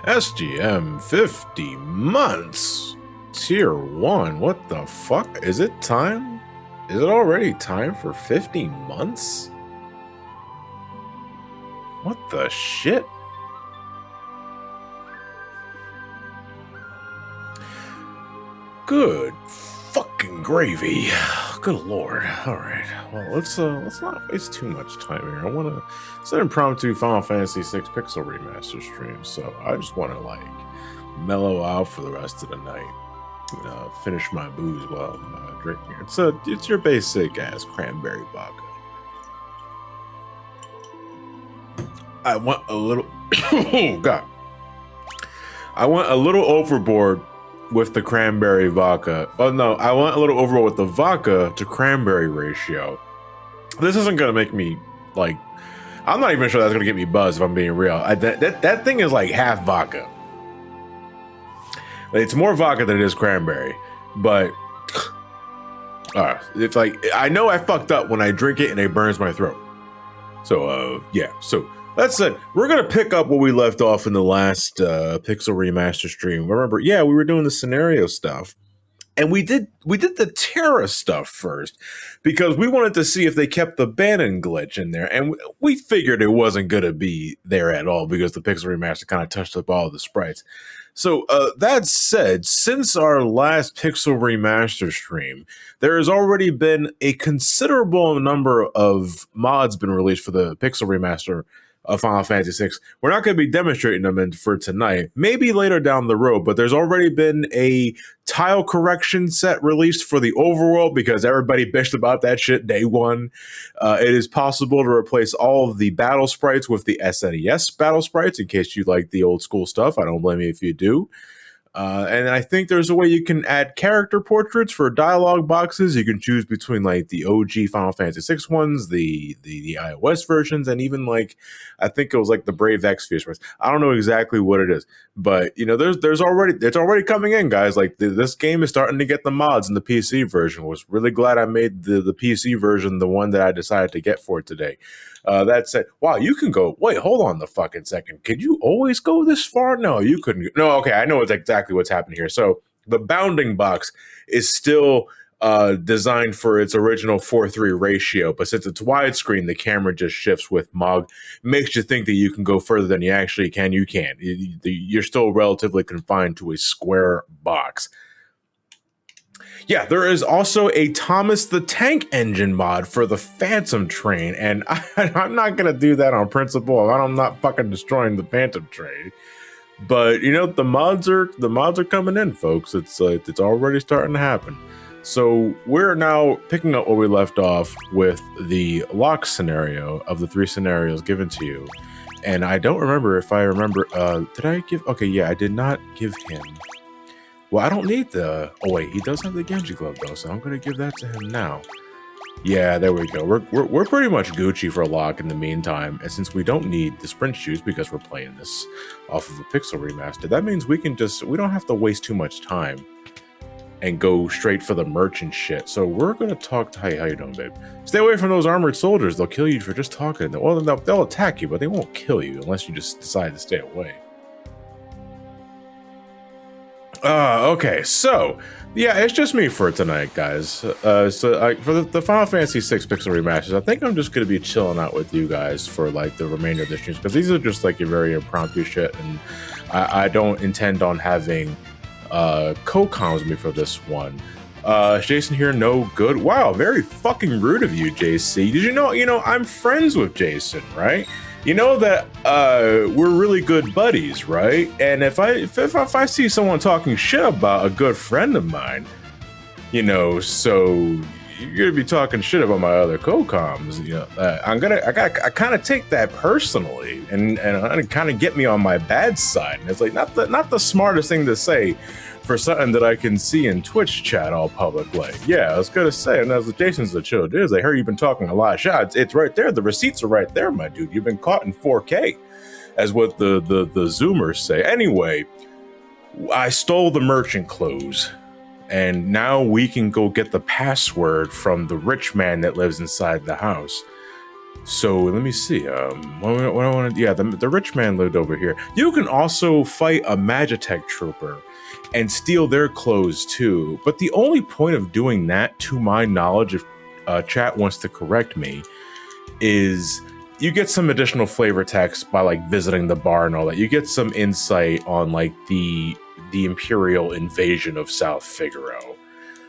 SGM 50 months. Tier 1. What the fuck? Is it time? Is it already time for 50 months? What the shit? Good fucking gravy. Good lord. Alright. Well, let's not waste too much time here. I wanna it's an impromptu Final Fantasy VI Pixel Remaster stream, so I just wanna like mellow out for the rest of the night. Finish my booze while I'm drinking. It's your basic ass cranberry vodka. I want a little oh god. I went a little overboard with the cranberry vodka. Oh no, I went a little overboard with the vodka to cranberry ratio. This isn't gonna make me like. I'm not even sure that's gonna get me buzzed if I'm being real. That thing is like half vodka. It's more vodka than it is cranberry, but it's like I know I fucked up when I drink it and it burns my throat. So yeah, so. That said, we're going to pick up what we left off in the last Pixel Remaster stream. Remember, yeah, we were doing the scenario stuff. And we did the Terra stuff first because we wanted to see if they kept the Bannon glitch in there. And we figured it wasn't going to be there at all because the Pixel Remaster kind of touched up all of the sprites. So that said, since our last Pixel Remaster stream, there has already been a considerable number of mods been released for the Pixel Remaster of Final Fantasy VI. We're not going to be demonstrating them for tonight, maybe later down the road, but there's already been a tile correction set released for the overworld because everybody bitched about that shit day one. It is possible to replace all of the battle sprites with the SNES battle sprites in case you like the old school stuff. I don't blame you if you do. And I think there's a way you can add character portraits for dialogue boxes. You can choose between like the OG Final Fantasy VI ones, the iOS versions, and even like I think it was like the Brave Exvius ones. I don't know exactly what it is, but you know, it's already coming in, guys. Like this game is starting to get the mods in the PC version. Was really glad I made the PC version the one that I decided to get for today. That said, wow, you can go. Wait, hold on the fucking second. Could you always go this far? No, you couldn't. No, okay, I know exactly what's happening here. So the bounding box is still designed for its original 4:3 ratio, but since it's widescreen, the camera just shifts with MOG. Makes you think that you can go further than you actually can. You can't. You're still relatively confined to a square box. Yeah, there is also a Thomas the Tank Engine mod for the Phantom Train, and I'm not gonna do that on principle. I'm not fucking destroying the Phantom Train. But you know, the mods are coming in, folks. It's already starting to happen. So we're now picking up where we left off with the lock scenario of the 3 scenarios given to you. And I don't remember if I remember. Did I give? Okay, yeah, I did not give him. Well, I don't need the... Oh, wait, he does have the Genji glove, though, so I'm going to give that to him now. Yeah, there we go. We're pretty much Gucci for lock in the meantime, and since we don't need the sprint shoes because we're playing this off of a Pixel Remaster, that means we don't have to waste too much time and go straight for the merchant shit. So we're going to talk to... Hey, how you doing, babe? Stay away from those armored soldiers. They'll kill you for just talking. Well, they'll attack you, but they won't kill you unless you just decide to stay away. Okay, so yeah, it's just me for tonight, guys. For the Final Fantasy VI Pixel Remasters, I think I'm just gonna be chilling out with you guys for like the remainder of the streams because these are just like your very impromptu shit, and I don't intend on having co-coms with me for this one. Jason here, no good. Wow, very fucking rude of you, JC. Did you know? I'm friends with Jason, right? You know that we're really good buddies, right? And if I see someone talking shit about a good friend of mine, you know, so you're gonna be talking shit about my other co-coms. You know, I kind of take that personally, and kind of get me on my bad side. And it's like not the smartest thing to say for something that I can see in Twitch chat all public. Like, yeah, I was gonna say, and as Jason's the chill dude, I heard you've been talking a lot of shit. It's right there. The receipts are right there, my dude. You've been caught in 4K, as what the Zoomers say. Anyway, I stole the merchant clothes, and now we can go get the password from the rich man that lives inside the house. So let me see. What I want to, yeah, the rich man lived over here. You can also fight a Magitech trooper and steal their clothes too. But the only point of doing that, to my knowledge, if chat wants to correct me, is you get some additional flavor text by like visiting the bar and all that. You get some insight on like the Imperial invasion of South Figaro.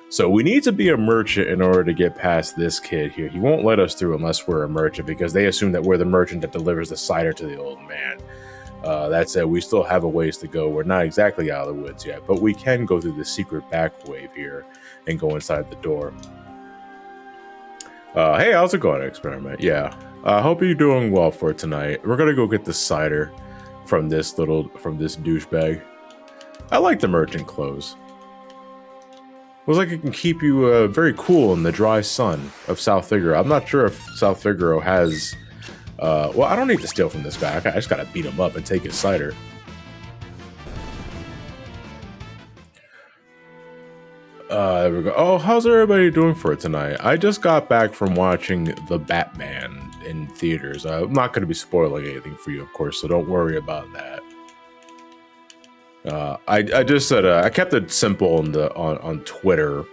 So we need to be a merchant in order to get past this kid here. He won't let us through unless we're a merchant because they assume that we're the merchant that delivers the cider to the old man. That said, we still have a ways to go. We're not exactly out of the woods yet, but we can go through the secret back wave here and go inside the door. Hey, how's it going, Experiment? Yeah, I hope you're doing well for tonight. We're gonna go get the cider from this douchebag. I like the merchant clothes. Looks like it can keep you very cool in the dry sun of South Figaro. I'm not sure if South Figaro has... well, I don't need to steal from this guy. I just gotta beat him up and take his cider. There we go. Oh, how's everybody doing for tonight? I just got back from watching The Batman in theaters. I'm not going to be spoiling anything for you, of course, so don't worry about that. I just said I kept it simple on Twitter,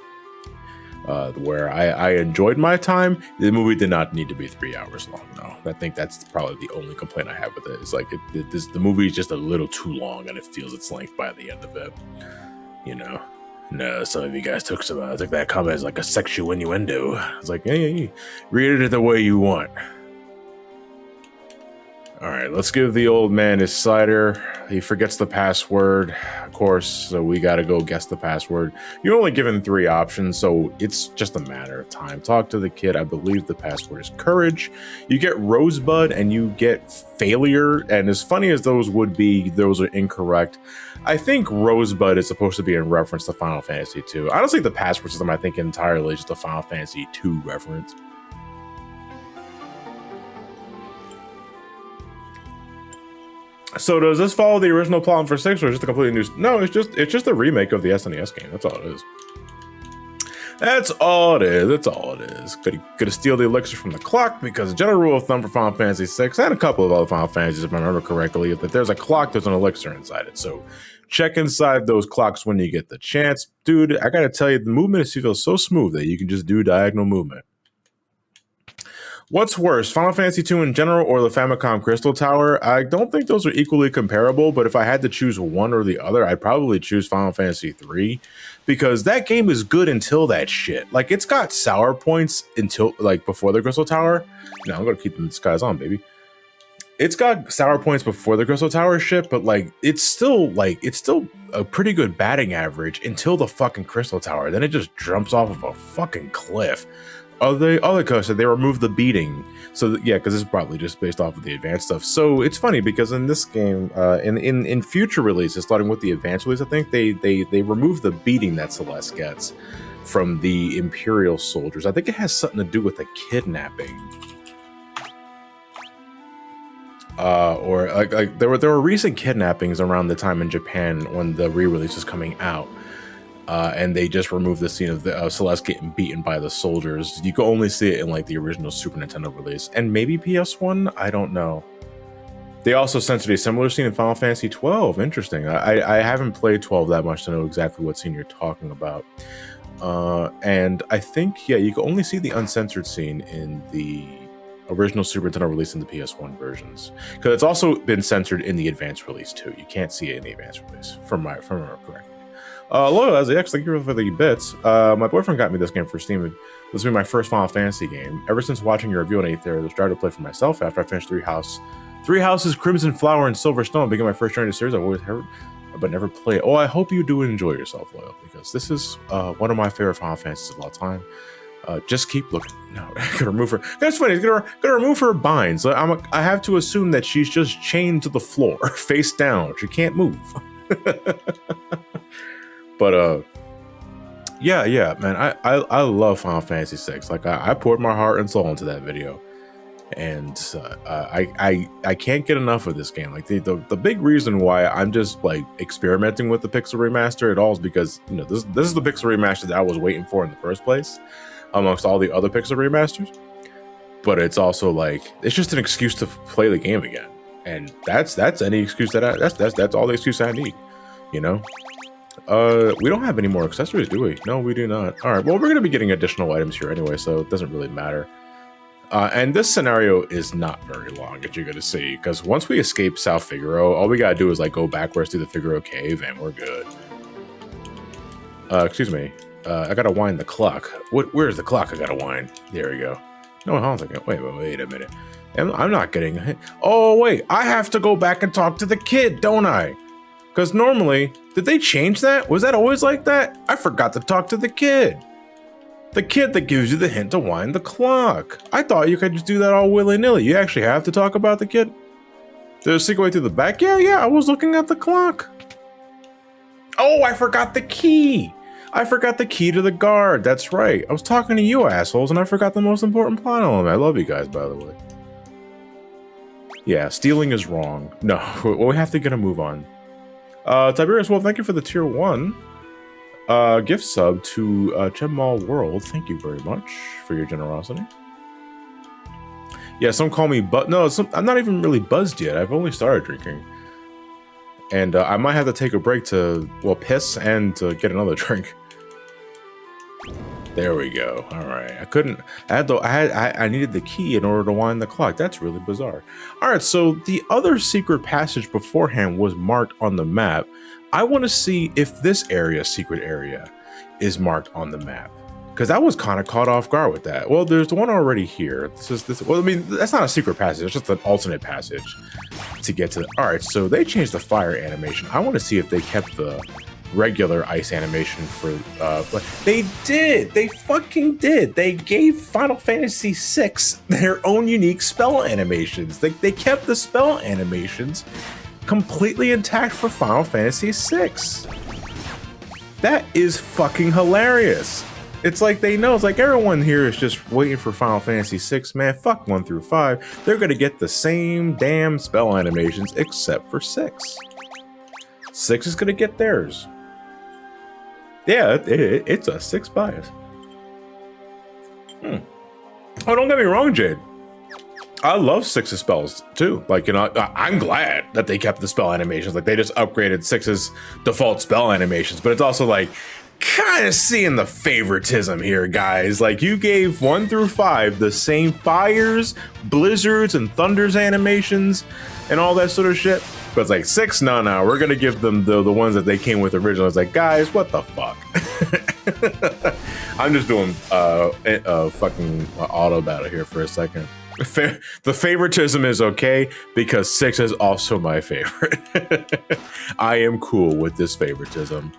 where I enjoyed my time. The movie did not need to be 3 hours long, though. I think that's probably the only complaint I have with it. It's like the movie is just a little too long, and it feels its length by the end of it. You know. No, some of you guys took that comment as like a sexual innuendo. It's like, hey, read it the way you want. All right, let's give the old man his cider. He forgets the password, of course, so we gotta go guess the password. You're only given 3 options, so it's just a matter of time. Talk to the kid. I believe the password is courage. You get Rosebud and you get failure, and as funny as those would be, those are incorrect. I think Rosebud is supposed to be in reference to Final Fantasy II. Honestly, the password system, I think, entirely is just a Final Fantasy II reference. So does this follow the original plot for 6, or just a completely new? No, it's just a remake of the SNES game. That's all it is. That's all it is. That's all it is. Gonna steal the elixir from the clock because the general rule of thumb for Final Fantasy VI and a couple of other Final Fantasies, if I remember correctly, is that there's a clock, there's an elixir inside it. So check inside those clocks when you get the chance, dude. I gotta tell you, the movement feels so smooth that you can just do diagonal movement. What's worse, Final Fantasy II in general or the Famicom Crystal Tower? I don't think those are equally comparable, but if I had to choose one or the other, I'd probably choose Final Fantasy III because that game is good until that shit. Like, it's got sour points until, like, before the Crystal Tower. No, I'm gonna keep the skies on, baby. It's got sour points before the Crystal Tower shit, but, like, it's still a pretty good batting average until the fucking Crystal Tower. Then it just jumps off of a fucking cliff. Other coaster, they removed the beating. So yeah, because it's probably just based off of the advanced stuff. So it's funny because in this game, in future releases, starting with the advanced release, I think they remove the beating that Celeste gets from the Imperial soldiers. I think it has something to do with the kidnapping. Or like there were recent kidnappings around the time in Japan when the re-release was coming out. And they just removed the scene of Celeste getting beaten by the soldiers. You can only see it in like the original Super Nintendo release and maybe PS1. I don't know. They also censored a similar scene in Final Fantasy 12. Interesting. I haven't played 12 that much to know exactly what scene you're talking about. And I think, yeah, you can only see the uncensored scene in the original Super Nintendo release in the PS1 versions, because it's also been censored in the advanced release too. You can't see it in the advanced release, from my correct. Hello, Azix, thank you for the bits. My boyfriend got me this game for Steam. This will be my first Final Fantasy game. Ever since watching your review on 8th there, I started to play for myself after I finished Three Houses, Crimson Flower, and Silver Stone. Began my first journey to the series. I've always heard, but never played. Oh, I hope you do enjoy yourself, Loyal, because this is one of my favorite Final Fantasies of all time. Just keep looking. No, gonna remove her. That's funny. Gonna remove her binds. I have to assume that she's just chained to the floor, face down. She can't move. But yeah, man, I love Final Fantasy VI. Like I poured my heart and soul into that video, and I can't get enough of this game. Like the big reason why I'm just like experimenting with the Pixel Remaster at all is because, you know, this is the Pixel Remaster that I was waiting for in the first place, amongst all the other Pixel Remasters. but it's also like it's just an excuse to play the game again, and that's any excuse that's all the excuse I need, you know. We don't have any more accessories, do we? No, we do not. All right, well, we're gonna be getting additional items here anyway, so it doesn't really matter. And this scenario is not very long, as you're gonna see, because once we escape South Figaro, all we gotta do is like go backwards through the Figaro cave, and we're good. Excuse me. I gotta wind the clock. Where's the clock? I gotta wind. There we go. No, hold on a second. Wait a minute. I'm not getting hit. Oh, wait. I have to go back and talk to the kid, don't I? Because normally, did they change that? Was that always like that? I forgot to talk to the kid. The kid that gives you the hint to wind the clock. I thought you could just do that all willy-nilly. You actually have to talk about the kid? There's a secret way through the back? Yeah, I was looking at the clock. Oh, I forgot the key. I forgot the key to the guard. That's right. I was talking to you assholes and I forgot the most important plot element. I love you guys, by the way. Yeah, stealing is wrong. No, we have to get a move on. Tiberius Wolf, thank you for the tier 1 gift sub to Chemmal World. Thank you very much for your generosity. Yeah, some call me I'm not even really buzzed yet. I've only started drinking. And I might have to take a break to, well, piss and to get another drink. There we go. All right. I needed the key in order to wind the clock. That's really bizarre. All right. So the other secret passage beforehand was marked on the map. I want to see if this secret area, is marked on the map. Because I was kind of caught off guard with that. Well, there's one already here. Well, I mean, that's not a secret passage. It's just an alternate passage to get to. All right, so they changed the fire animation. I want to see if they kept the regular ice animation for. They did. They fucking did. They gave Final Fantasy VI their own unique spell animations. They kept the spell animations completely intact for Final Fantasy VI. That is fucking hilarious. It's like they know, it's like everyone here is just waiting for Final Fantasy VI, man. Fuck 1 through 5. They're gonna get the same damn spell animations except for 6. 6 is gonna get theirs. Yeah, it's a 6 bias. Oh, don't get me wrong, Jade. I love 6's spells too. Like, you know, I'm glad that they kept the spell animations. Like, they just upgraded 6's default spell animations, but it's also like, kind of seeing the favoritism here, guys. Like, you gave 1 through 5 the same fires, blizzards, and thunders animations and all that sort of shit. But it's like 6, no, we're gonna give them the ones that they came with originally. It's like, guys, what the fuck? I'm just doing fucking auto battle here for a second. The favoritism is okay because 6 is also my favorite. I am cool with this favoritism.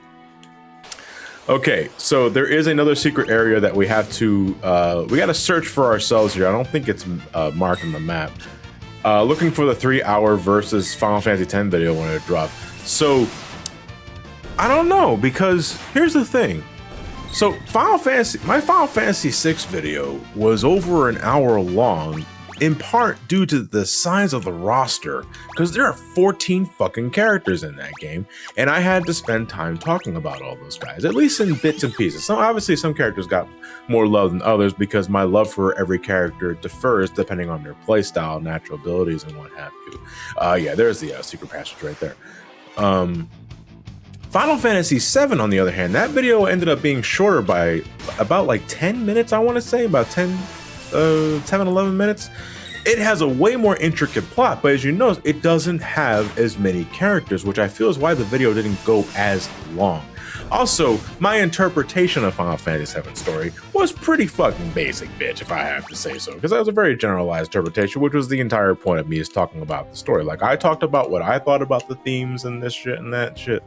Okay, so there is another secret area that we have to, we got to search for ourselves here. I don't think it's marked on the map. Looking for the 3-hour versus Final Fantasy X video when it dropped. So, I don't know, because here's the thing. So, my Final Fantasy VI video was over an hour long, in part due to the size of the roster, because there are 14 fucking characters in that game, and I had to spend time talking about all those guys, at least in bits and pieces. So obviously some characters got more love than others because my love for every character differs depending on their playstyle, natural abilities, and what have you. Yeah, there's the secret passage right there. Final Fantasy VII, on the other hand, that video ended up being shorter by about like 10 minutes, I want to say, about 10 and 11 minutes. It has a way more intricate plot, but as you notice, it doesn't have as many characters, which I feel is why the video didn't go as long. Also, my interpretation of Final Fantasy VII story was pretty fucking basic, bitch, if I have to say so, because that was a very generalized interpretation, which was the entire point of me is talking about the story. Like, I talked about what I thought about the themes and this shit and that shit,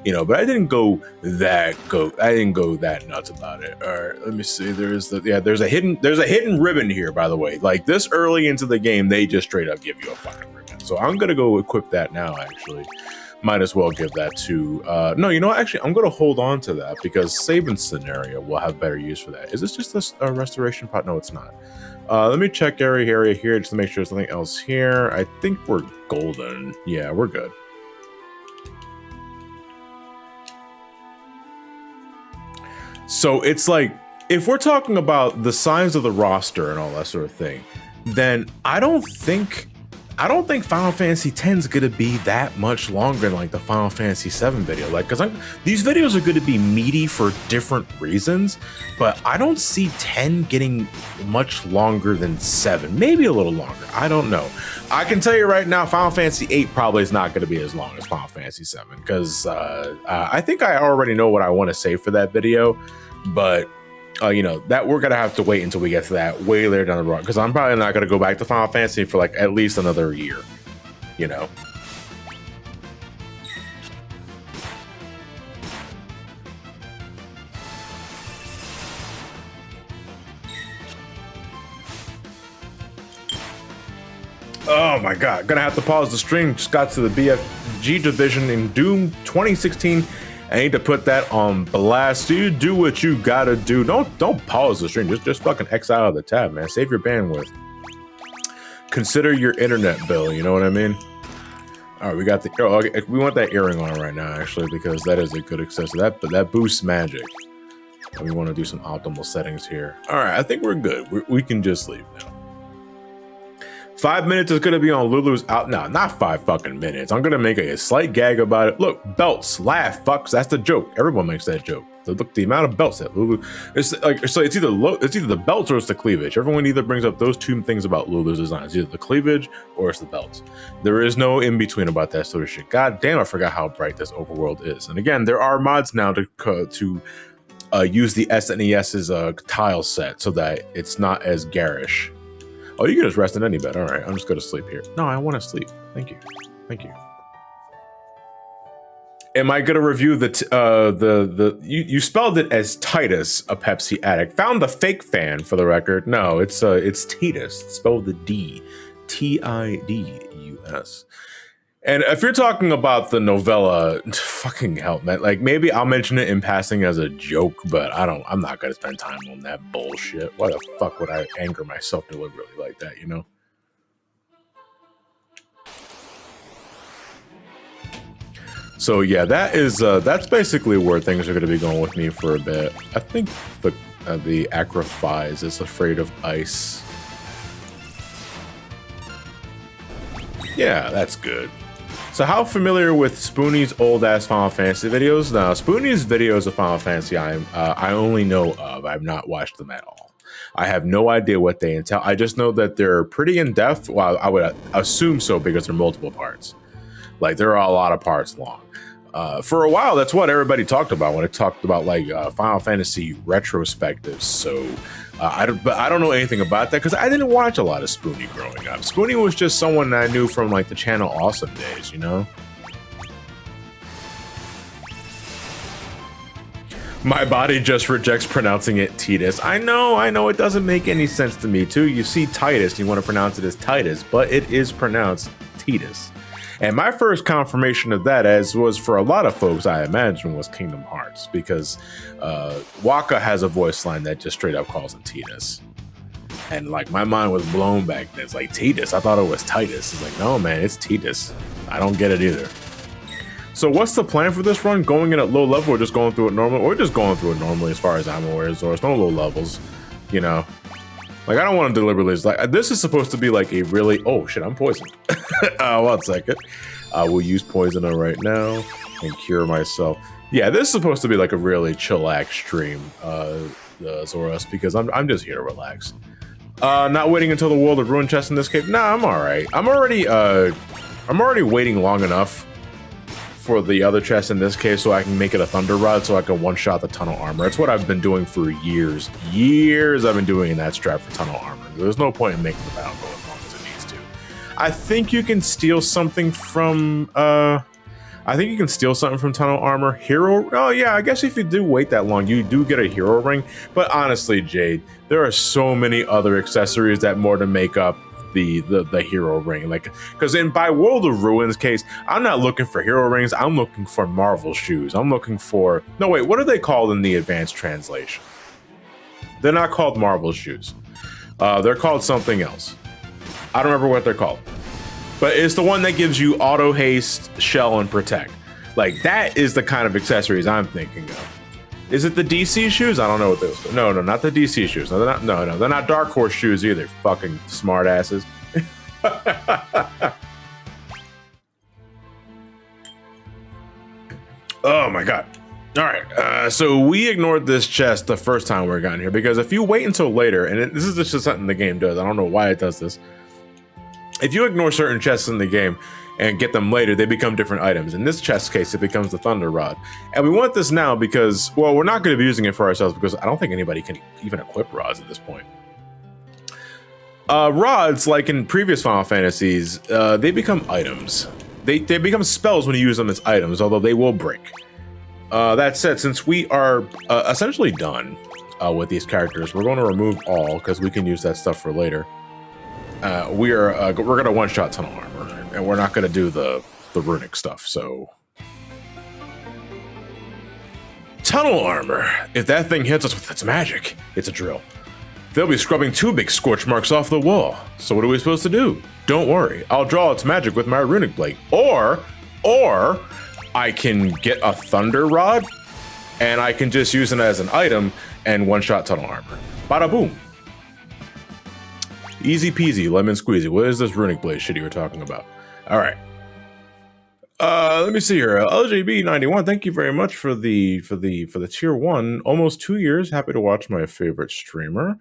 you know, but I didn't go that nuts about it. All right, let me see. There's a hidden ribbon here, by the way. Like, this early into the game, they just straight up give you a fucking ribbon. So I'm gonna go equip that now, actually. Might as well give that to, no, you know what? Actually, I'm going to hold on to that because Saban's scenario will have better use for that. Is this just a restoration pot? No, it's not. Let me check area here just to make sure there's something else here. I think we're golden. Yeah, we're good. So it's like, if we're talking about the size of the roster and all that sort of thing, then I don't think Final Fantasy X is gonna be that much longer than like the Final Fantasy VII video. Like, cause these videos are gonna be meaty for different reasons, but I don't see 10 getting much longer than 7, maybe a little longer. I don't know. I can tell you right now, Final Fantasy VIII probably is not gonna be as long as Final Fantasy VII, because I think I already know what I want to say for that video, but you know, that we're gonna have to wait until we get to that way later down the road, because I'm probably not gonna go back to Final Fantasy for like at least another year, you know. Oh my god, gonna have to pause the stream. Just got to the BFG division in Doom 2016. I need to put that on blast. You do what you gotta do. Don't pause the stream. Just fucking X out of the tab, man. Save your bandwidth. Consider your internet bill. You know what I mean? All right, we got the. Oh, okay, we want that earring on right now, actually, because that is a good accessory. That boosts magic. And we want to do some optimal settings here. All right, I think we're good. We can just leave now. 5 minutes is gonna be on Lulu's out. No, not 5 fucking minutes. I'm gonna make a slight gag about it. Look, belts, laugh, fucks. That's the joke. Everyone makes that joke. Look, the amount of belts that Lulu. It's like, so it's either the belts or it's the cleavage. Everyone either brings up those two things about Lulu's design. It's either the cleavage or it's the belts. There is no in between about that sort of shit. God damn, I forgot how bright this overworld is. And again, there are mods now to use the SNES's tile set so that it's not as garish. Oh, you can just rest in any bed. All right, I'm just going to sleep here. No, I want to sleep. Thank you. Thank you. Am I going to review you spelled it as Titus, a Pepsi addict. Found the fake fan for the record. No, it's Titus. Spelled the D. Tidus. And if you're talking about the novella, fucking hell, man. Like, maybe I'll mention it in passing as a joke, but I'm not gonna spend time on that bullshit. Why the fuck would I anger myself deliberately like that, you know? So yeah, that's basically where things are gonna be going with me for a bit. I think the Acrophies is afraid of ice. Yeah, that's good. So how familiar with Spoonie's old-ass Final Fantasy videos? Now, Spoonie's videos of Final Fantasy, I only know of. I've not watched them at all. I have no idea what they entail. I just know that they're pretty in-depth. Well, I would assume so because they're multiple parts. Like, there are a lot of parts long. For a while, that's what everybody talked about when it talked about, like, Final Fantasy retrospectives. So, I don't know anything about that because I didn't watch a lot of Spoonie growing up. Spoonie was just someone I knew from like the channel Awesome days, you know? My body just rejects pronouncing it Titus. I know it doesn't make any sense to me too. You see Titus, you want to pronounce it as Titus, but it is pronounced Titus. And my first confirmation of that, as was for a lot of folks, I imagine, was Kingdom Hearts, because Waka has a voice line that just straight up calls him Titus. And like my mind was blown back then. It's like, Titus? I thought it was Titus. It's like, no, man, it's Titus. I don't get it either. So what's the plan for this run? Going in at low level or just going through it normally? Or just going through it normally as far as I'm aware, or it's no low levels, you know? Like, I don't want to deliberately, like, this is supposed to be like a really, oh shit, I'm poisoned. 1 second. I will use poisoner right now and cure myself. Yeah, this is supposed to be like a really chillax stream, Zoros, because I'm just here to relax. Not waiting until the World of Ruin chest in this cave. Nah, I'm all right. I'm already waiting long enough for the other chest in this case so I can make it a thunder rod so I can one-shot the tunnel armor. It's what I've been doing for years. Years I've been doing in that strat for tunnel armor. There's no point in making the battle go as long as it needs to. I think you can steal something from tunnel armor. Hero, oh yeah, I guess if you do wait that long, you do get a hero ring. But honestly, Jade, there are so many other accessories that more to make up the hero ring, like, because by World of Ruin's case, I'm not looking for hero rings, I'm looking for Marvel shoes. I'm looking for, no wait, what are they called in the advanced translation? They're not called Marvel shoes. They're called something else. I don't remember what they're called, but it's the one that gives you auto haste, shell, and protect. Like, that is the kind of accessories I'm thinking of. Is it the DC shoes? I don't know what those. No, not the DC shoes. No, they're not. No, they're not Dark Horse shoes either. Fucking smart asses. Oh my god. All right, so we ignored this chest the first time we got in here because if you wait until later, and this is just something the game does, I don't know why it does this. If you ignore certain chests in the game and get them later, they become different items. In this chest case, it becomes the Thunder Rod. And we want this now because, well, we're not going to be using it for ourselves because I don't think anybody can even equip rods at this point. Rods, like in previous Final Fantasies, they become items. They become spells when you use them as items, although they will break. That said, since we are essentially done with these characters, we're going to remove all because we can use that stuff for later. We're going to one-shot Tunnel Armor, and we're not going to do the runic stuff. So, Tunnel Armor. If that thing hits us with its magic, it's a drill. They'll be scrubbing 2 big scorch marks off the wall. So what are we supposed to do? Don't worry, I'll draw its magic with my runic blade, or I can get a Thunder Rod, and I can just use it as an item and one-shot Tunnel Armor. Bada boom. Easy peasy, lemon squeezy. What is this runic blade shit you were talking about? All right. Let me see here. LJB91, thank you very much for the tier 1. Almost 2 years. Happy to watch my favorite streamer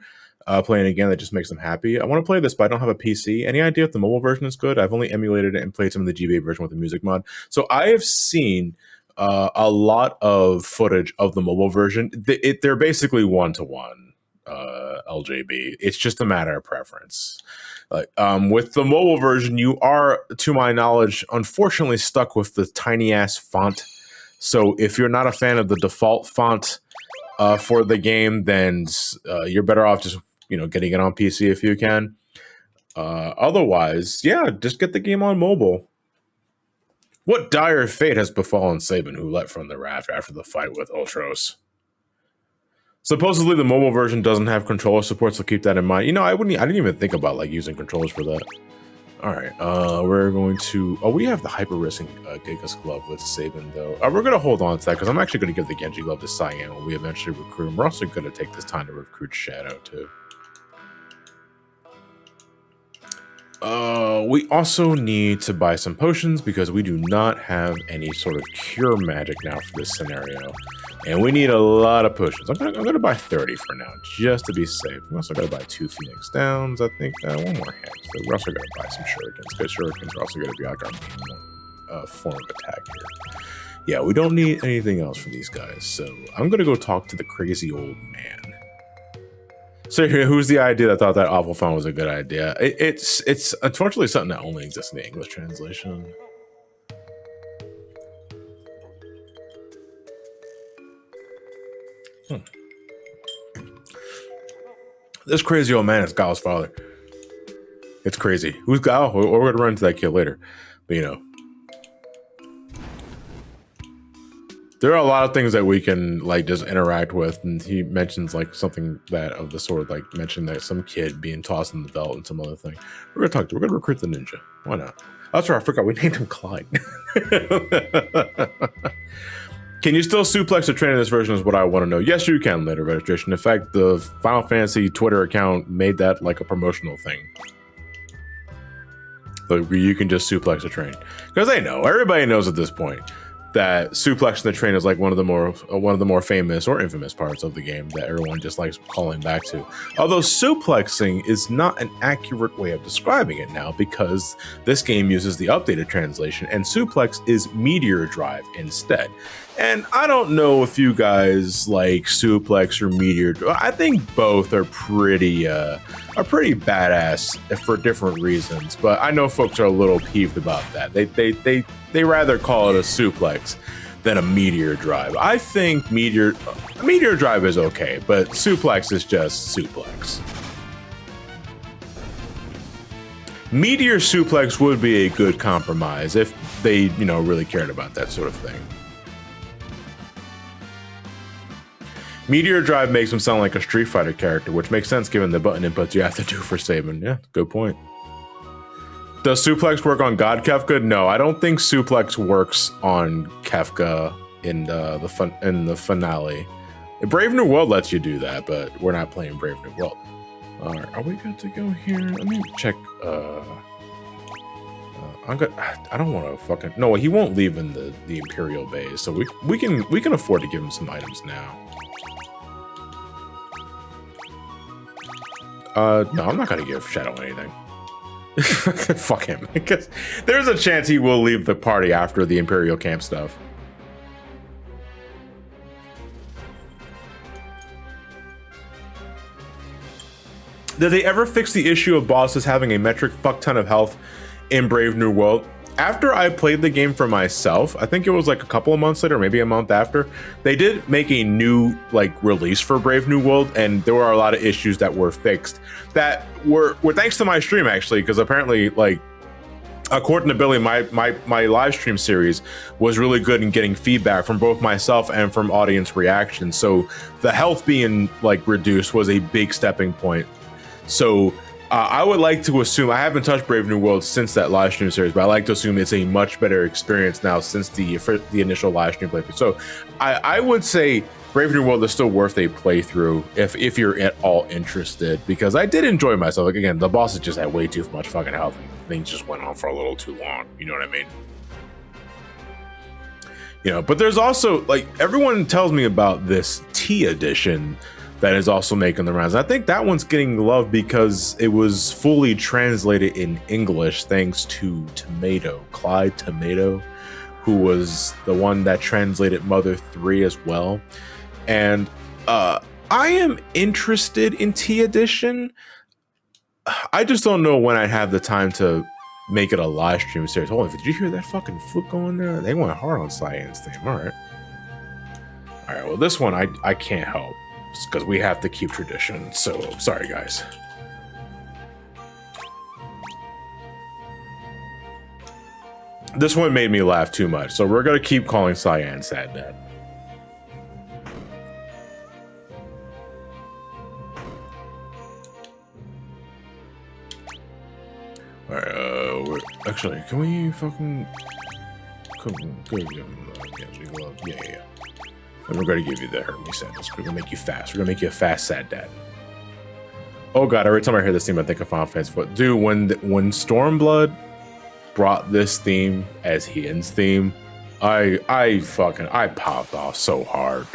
playing again. That just makes them happy. I want to play this, but I don't have a PC. Any idea if the mobile version is good? I've only emulated it and played some of the GBA version with the music mod. So I have seen a lot of footage of the mobile version. They're basically one-to-one. LJB. It's just a matter of preference. With the mobile version, you are, to my knowledge, unfortunately stuck with the tiny ass font. So if you're not a fan of the default font for the game, then you're better off just getting it on PC if you can. Otherwise, yeah, just get the game on mobile. What dire fate has befallen Sabin, who leapt from the raft after the fight with Ultros? Supposedly the mobile version doesn't have controller support, so keep that in mind. I didn't even think about using controllers for that. All right, we're going to. Oh, we have the hyper risking Gigas glove with Sabin though. We're gonna hold on to that because I'm actually gonna give the Genji glove to Cyan when we eventually recruit him. We're also gonna take this time to recruit Shadow too. We also need to buy some potions because we do not have any sort of cure magic now for this scenario. And we need a lot of potions. I'm gonna buy 30 for now, just to be safe. I'm also gonna buy 2 Phoenix Downs, I think, one more hand. So we're also gonna buy some shurikens, because shurikens are also gonna be like our main form of attack here. Yeah, we don't need anything else from these guys, so I'm gonna go talk to the crazy old man. So here, who's the idea that thought that awful font was a good idea? It's unfortunately something that only exists in the English translation. This crazy old man is Gal's father. It's crazy. Who's Gal? We're going to run into that kid later. But there are a lot of things that we can just interact with, and he mentions something that of the sort, mentioned that some kid being tossed in the belt and some other thing. We're gonna recruit the ninja. Why not? That's right, I forgot we named him Clyde. Can you still suplex a train in this version is what I want to know. Yes, you can later registration. In fact, the Final Fantasy Twitter account made that like a promotional thing. Like you can just suplex a train. Because everybody knows at this point that suplexing the train is like one of the more famous or infamous parts of the game that everyone just likes calling back to. Although suplexing is not an accurate way of describing it now because this game uses the updated translation and suplex is meteor drive instead. And I don't know if you guys like suplex or meteor drive. I think both are pretty badass for different reasons, but I know folks are a little peeved about that. They rather call it a suplex than a meteor drive. I think meteor drive is okay, but suplex is just suplex. Meteor suplex would be a good compromise if they, really cared about that sort of thing. Meteor drive makes him sound like a Street Fighter character, which makes sense given the button inputs you have to do for Sabin. Yeah, good point. Does suplex work on God Kefka? No, I don't think suplex works on Kefka in the finale. Brave New World lets you do that, but we're not playing Brave New World. All right, are we good to go here? Let me check. I'm good. I don't want to fucking. No, he won't leave in the Imperial base, so we can afford to give him some items now. No, I'm not gonna give Shadow anything. Fuck him, because there's a chance he will leave the party after the Imperial camp stuff. Did they ever fix the issue of bosses having a metric fuck ton of health in Brave New World? After I played the game for myself, I think it was like a couple of months later, maybe a month after, they did make a new like release for Brave New World, and there were a lot of issues that were fixed that were thanks to my stream, actually, because apparently, like, according to Billy, my live stream series was really good in getting feedback from both myself and from audience reactions. So the health being like reduced was a big stepping point. So I would like to assume, I haven't touched Brave New World since that live stream series, but I like to assume it's a much better experience now since the initial live stream playthrough. So I would say Brave New World is still worth a playthrough if you're at all interested, because I did enjoy myself. Like, again, the bosses just had way too much fucking health and things just went on for a little too long. You know what I mean? You know, but there's also, like, everyone tells me about this T edition that is also making the rounds. I think that one's getting love because it was fully translated in English thanks to Clyde Tomato, who was the one that translated Mother 3 as well. And I am interested in T edition. I just don't know when I have the time to make it a live stream series. Hold on, did you hear that fucking flute going there? They went hard on Cyan's theme. All right, well, this one I can't help, because we have to keep tradition. So sorry, guys. This one made me laugh too much, so we're gonna keep calling Cyan Sad Dad. All right, actually, can we fucking go give him glove? Yeah. And we're going to give you the Hermes sadness. We're going to make you fast. We're going to make you a fast, sad dad. Oh god, every time I hear this theme, I think of Final Fantasy IV. Dude, when Stormblood brought this theme as Hien's theme, I popped off so hard.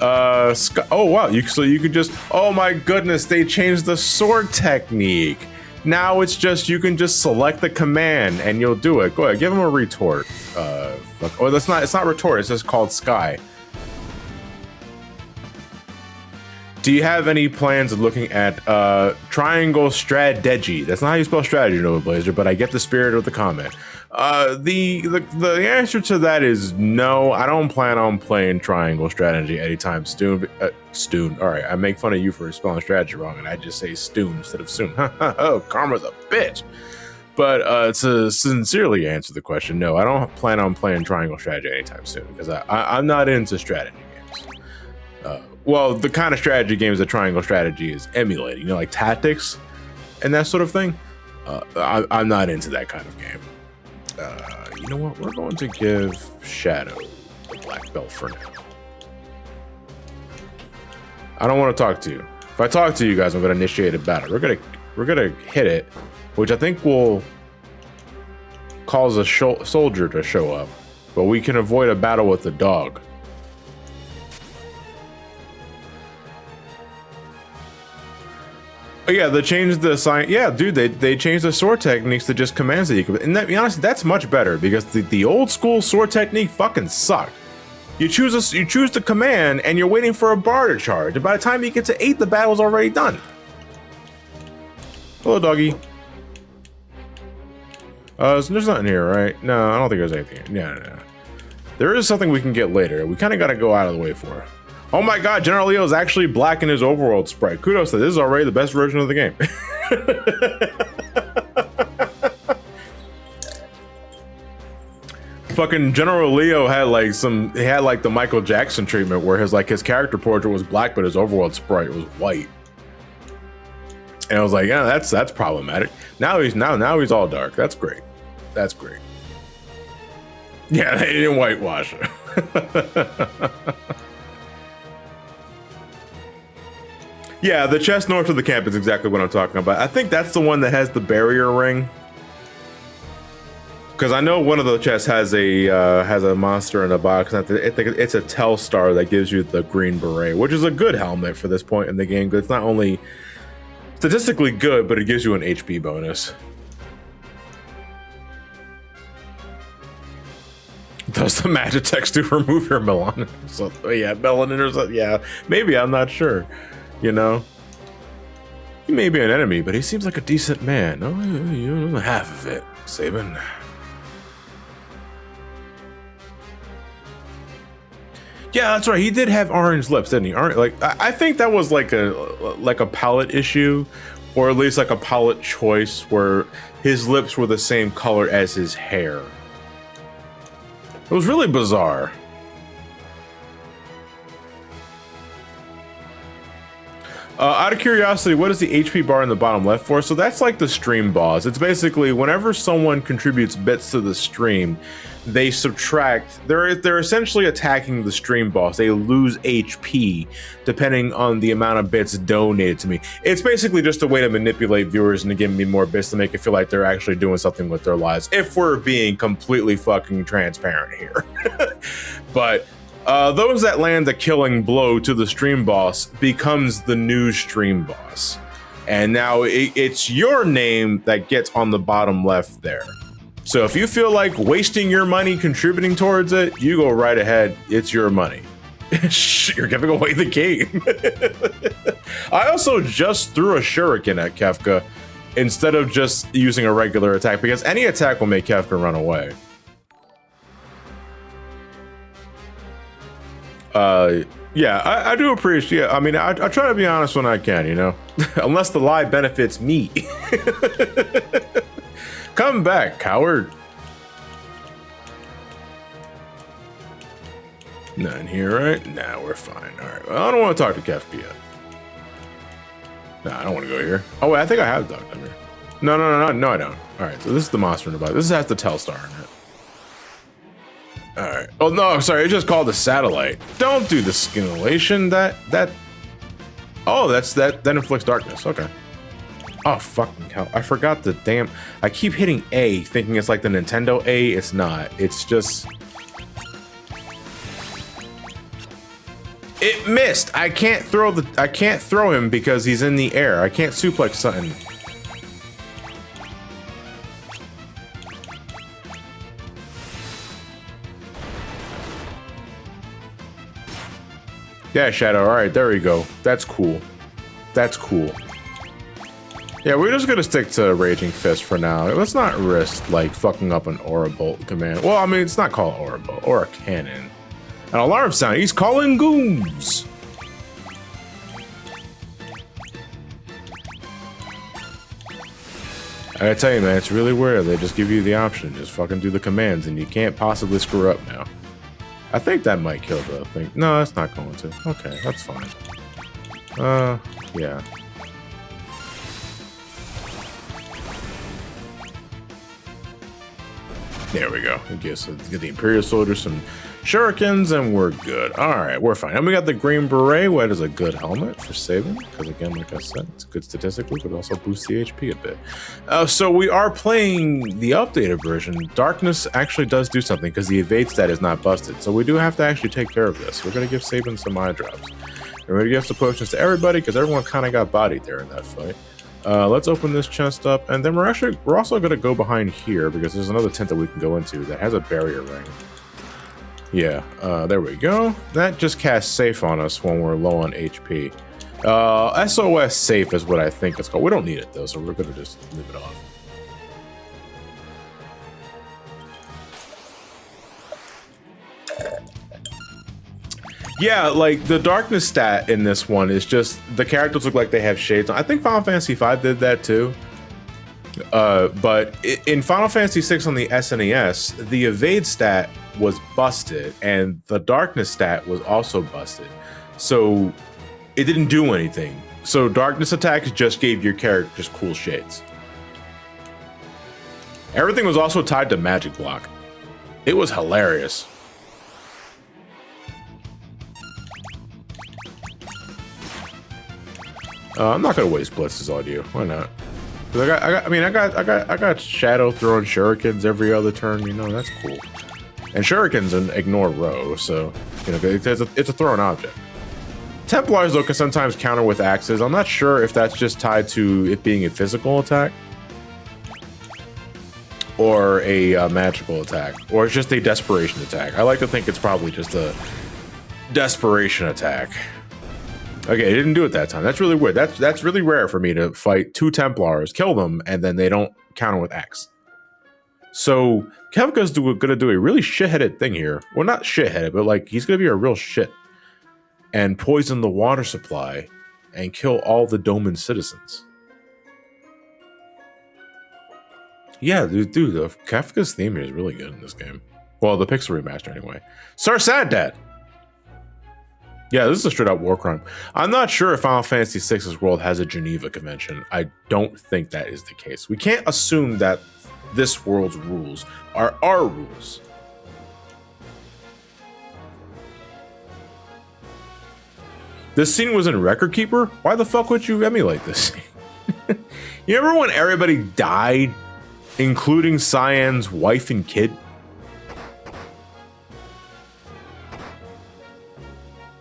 Oh wow, so you could just, oh my goodness, they changed the sword technique. Now it's just, you can just select the command and you'll do it. Go ahead, give him a retort. Oh, it's not retort, it's just called Sky. Do you have any plans of looking at triangle strategy? That's not how you spell strategy, Nova Blazer, but I get the spirit of the comment. The answer to that is no. I don't plan on playing triangle strategy anytime soon. All right, I make fun of you for spelling strategy wrong, and I just say Stoon instead of soon. Oh, karma's a bitch. But to sincerely answer the question, no, I don't plan on playing triangle strategy anytime soon, because I'm not into strategy games. Well, the kind of strategy games that triangle strategy is emulating, you know, like tactics and that sort of thing. I'm not into that kind of game. You know what? We're going to give Shadow the black belt for now. I don't want to talk to you. If I talk to you guys, I'm going to initiate a battle. We're gonna hit it, which I think will cause a soldier to show up, but we can avoid a battle with the dog. Oh, yeah, they changed the sign. Yeah, dude, they changed the sword techniques to just commands that you could. And that, be honest, that's much better, because the old school sword technique fucking sucked. You choose the command and you're waiting for a bar to charge. And by the time you get to 8, the battle's already done. Hello, doggy. So there's nothing here, right? No, I don't think there's anything here. No. There is something we can get later. We kind of got to go out of the way for. Oh my god, General Leo is actually black in his overworld sprite. Kudos to this is already the best version of the game. Fucking General Leo had like the Michael Jackson treatment where his character portrait was black but his overworld sprite was white. And I was like, yeah, that's problematic. Now he's all dark. That's great. That's great. Yeah, they didn't whitewash it. Yeah, the chest north of the camp is exactly what I'm talking about. I think that's the one that has the barrier ring. Because I know one of the chests has a monster in a box. I think it's a Telstar that gives you the green beret, which is a good helmet for this point in the game. It's not only statistically good, but it gives you an HP bonus. Does the Magitex to remove your melanin? So, yeah, melanin or something. Yeah, maybe, I'm not sure. You know? He may be an enemy, but he seems like a decent man. Oh, you know, half of it, Sabin. Yeah, that's right. He did have orange lips, didn't he? Like, I think that was like a palette issue, or at least like a palette choice where his lips were the same color as his hair. It was really bizarre. Out of curiosity, what is the HP bar in the bottom left for? So that's like the stream boss. It's basically whenever someone contributes bits to the stream, they subtract. They're essentially attacking the stream boss. They lose HP depending on the amount of bits donated to me. It's basically just a way to manipulate viewers into giving me more bits to make it feel like they're actually doing something with their lives. If we're being completely fucking transparent here, but. Those that land the killing blow to the stream boss becomes the new stream boss. And now it's your name that gets on the bottom left there. So if you feel like wasting your money contributing towards it, you go right ahead. It's your money. You're giving away the game. I also just threw a shuriken at Kefka instead of just using a regular attack, because any attack will make Kefka run away. Yeah, I do appreciate. I mean, I try to be honest when I can, you know, unless the lie benefits me. Come back, coward. None here, right? Nah, we're fine. All right. Well, I don't want to talk to Kefka yet. Nah, I don't want to go here. Oh wait, I think I have talked to him here. No, I don't. All right, so this is the monster in the box. This has the Telstar in it. All right. Oh no, sorry. It's just called the satellite. Don't do the skinulation. Oh, that inflicts darkness. Okay. Oh fucking hell! I forgot the damn. I keep hitting A, thinking it's like the Nintendo A. It's not. It's just. It missed. I can't throw him because he's in the air. I can't suplex something. Yeah, Shadow. All right, there we go. That's cool. That's cool. Yeah, we're just gonna stick to Raging Fist for now. Let's not risk like fucking up an Aura Bolt command. Well, I mean, it's not called Aura Bolt or a cannon. An alarm sound. He's calling goons. I gotta tell you, man, it's really weird. They just give you the option. Just fucking do the commands, and you can't possibly screw up now. I think that might kill the thing. No, that's not going to. Okay, that's fine. Yeah. There we go. I guess let's get the Imperial Soldiers some shurikens, and we're good. All right, we're fine. And we got the Green Beret, which is a good helmet for saving, because again, like I said, it's good statistically, but also boosts the HP a bit. So we are playing the updated version. Darkness actually does do something, because the evade stat is not busted. So we do have to actually take care of this. We're going to give Sabin some eye drops. We're going to give some potions to everybody, because everyone kind of got bodied there in that fight. Let's open this chest up, and then we're also going to go behind here, because there's another tent that we can go into that has a barrier ring. Yeah, there we go. That just casts safe on us when we're low on HP. SOS safe is what I think it's called. We don't need it though, so we're gonna just leave it off. Yeah, like the darkness stat in this one is just the characters look like they have shades on. I think Final Fantasy V did that too. But in Final Fantasy VI on the SNES, the evade stat was busted and the darkness stat was also busted. So it didn't do anything. So darkness attacks just gave your characters cool shades. Everything was also tied to magic block. It was hilarious. I'm not gonna waste Blitz's audio. Why not? I got Shadow throwing shurikens every other turn. You know, that's cool. And shurikens and ignore row, so you know it's a thrown object. Templars though can sometimes counter with axes. I'm not sure if that's just tied to it being a physical attack or a magical attack, or it's just a desperation attack. I like to think it's probably just a desperation attack. Okay, it didn't do it that time. That's really weird. That's really rare for me to fight 2 Templars, kill them, and then they don't counter with Axe. So Kefka's gonna do a really shit-headed thing here. Well, not shit-headed, but like he's gonna be a real shit and poison the water supply and kill all the Doman citizens. Yeah, dude, Kefka's theme is really good in this game. Well, the Pixel Remaster anyway. Sir Sad Dad! Yeah, this is a straight up war crime. I'm not sure if Final Fantasy VI's world has a Geneva Convention. I don't think that is the case. We can't assume that this world's rules are our rules. This scene was in Record Keeper? Why the fuck would you emulate this scene? You remember when everybody died, including Cyan's wife and kid?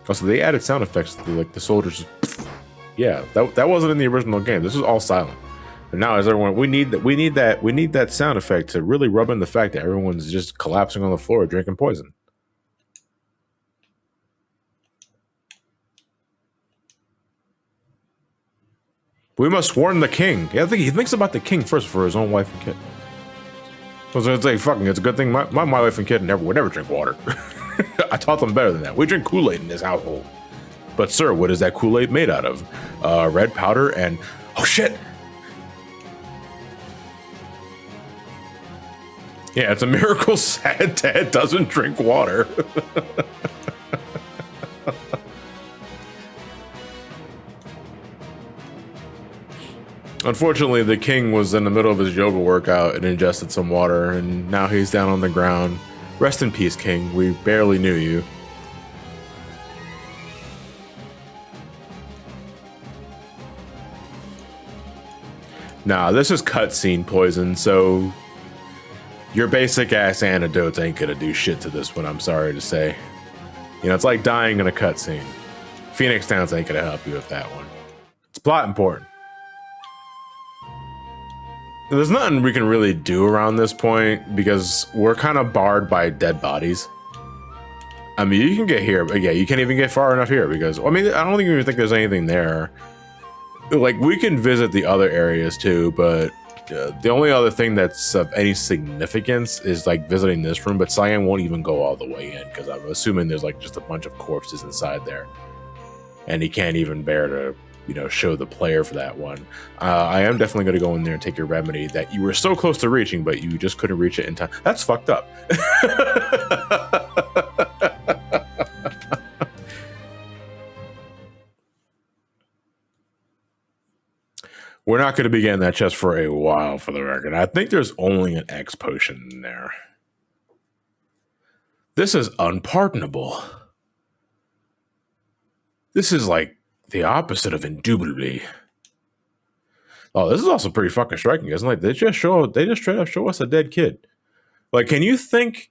Also, they added sound effects to like the soldiers. Yeah, that wasn't in the original game. This was all silent. And now, as everyone, we need that sound effect to really rub in the fact that everyone's just collapsing on the floor, drinking poison. We must warn the king. Yeah, I think he thinks about the king first for his own wife and kid. So it's like fucking. It's a good thing my wife and kid would never drink water. I taught them better than that. We drink Kool-Aid in this household. But sir, what is that Kool-Aid made out of? Red powder and... Oh shit! Yeah, it's a miracle Sad Dad doesn't drink water. Unfortunately, the king was in the middle of his yoga workout and ingested some water, and now he's down on the ground. Rest in peace, King. We barely knew you. Nah, this is cutscene poison, so your basic ass antidotes ain't gonna do shit to this one, I'm sorry to say. You know, it's like dying in a cutscene. Phoenix Downs ain't gonna help you with that one. It's plot important. There's nothing we can really do around this point because we're kind of barred by dead bodies. I mean, you can get here, but yeah, you can't even get far enough here because, I mean, I don't even think there's anything there. Like, we can visit the other areas too, but the only other thing that's of any significance is like visiting this room, but Cyan won't even go all the way in because I'm assuming there's like just a bunch of corpses inside there. And he can't even bear to, you know, show the player for that one. I am definitely going to go in there and take your remedy that you were so close to reaching, but you just couldn't reach it in time. That's fucked up. We're not going to be getting that chest for a while, for the record. I think there's only an X potion in there. This is unpardonable. This is like the opposite of indubitably. Oh, this is also pretty fucking striking, isn't it? Like, they just straight up show us a dead kid. Like, can you think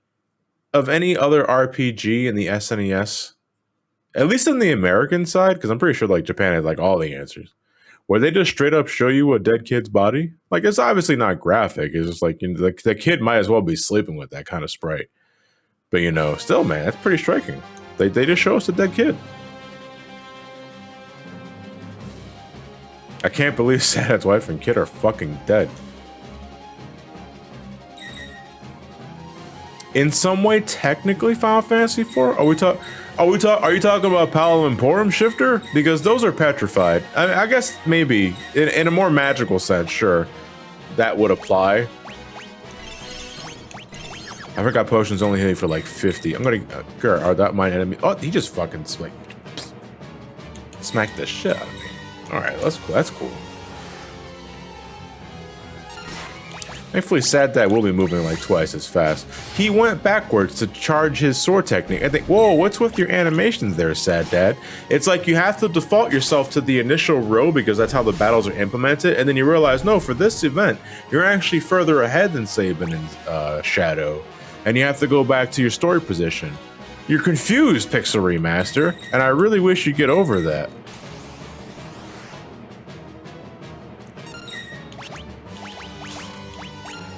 of any other RPG in the SNES? At least in the American side, because I'm pretty sure like Japan has like all the answers. Where they just straight up show you a dead kid's body? Like, it's obviously not graphic. It's just like, you know, the kid might as well be sleeping with that kind of sprite. But, you know, still, man, that's pretty striking. They just show us a dead kid. I can't believe Sad's wife and kid are fucking dead. In some way, technically, Final Fantasy IV? Are you talking about Palom Emporum Shifter? Because those are petrified. I guess maybe in a more magical sense, sure, that would apply. I forgot potions only hitting for like 50. I'm gonna are that my enemy? Oh, he just fucking smacked the shit out of me. All right, that's cool. That's cool. Thankfully, Sad Dad will be moving like twice as fast. He went backwards to charge his sword technique. I think, whoa, what's with your animations there, Sad Dad? It's like you have to default yourself to the initial row because that's how the battles are implemented, and then you realize, no, for this event, you're actually further ahead than Sabin and Shadow, and you have to go back to your story position. You're confused, Pixel Remaster, and I really wish you'd get over that.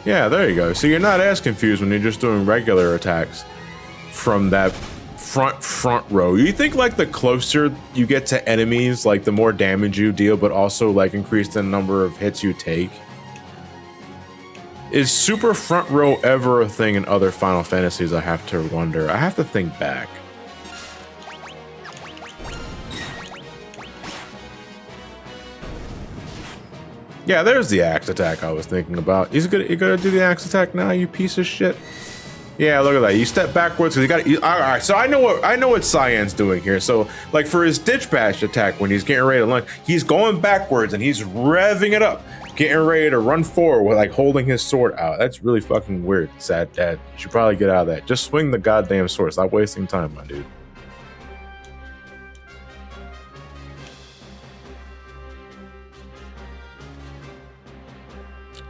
Yeah, there you go. So you're not as confused when you're just doing regular attacks from that front row. You think like the closer you get to enemies, like the more damage you deal, but also like increase the number of hits you take. Is super front row ever a thing in other Final Fantasies? I have to wonder. I have to think back. Yeah, there's the axe attack I was thinking about. You gonna do the axe attack now, you piece of shit? Yeah, look at that. You step backwards because you got. All right, so I know what Cyan's doing here. So, like for his ditch bash attack, when he's getting ready to lunge, he's going backwards and he's revving it up, getting ready to run forward with like holding his sword out. That's really fucking weird, Sad Dad. You should probably get out of that. Just swing the goddamn sword. Stop wasting time, my dude.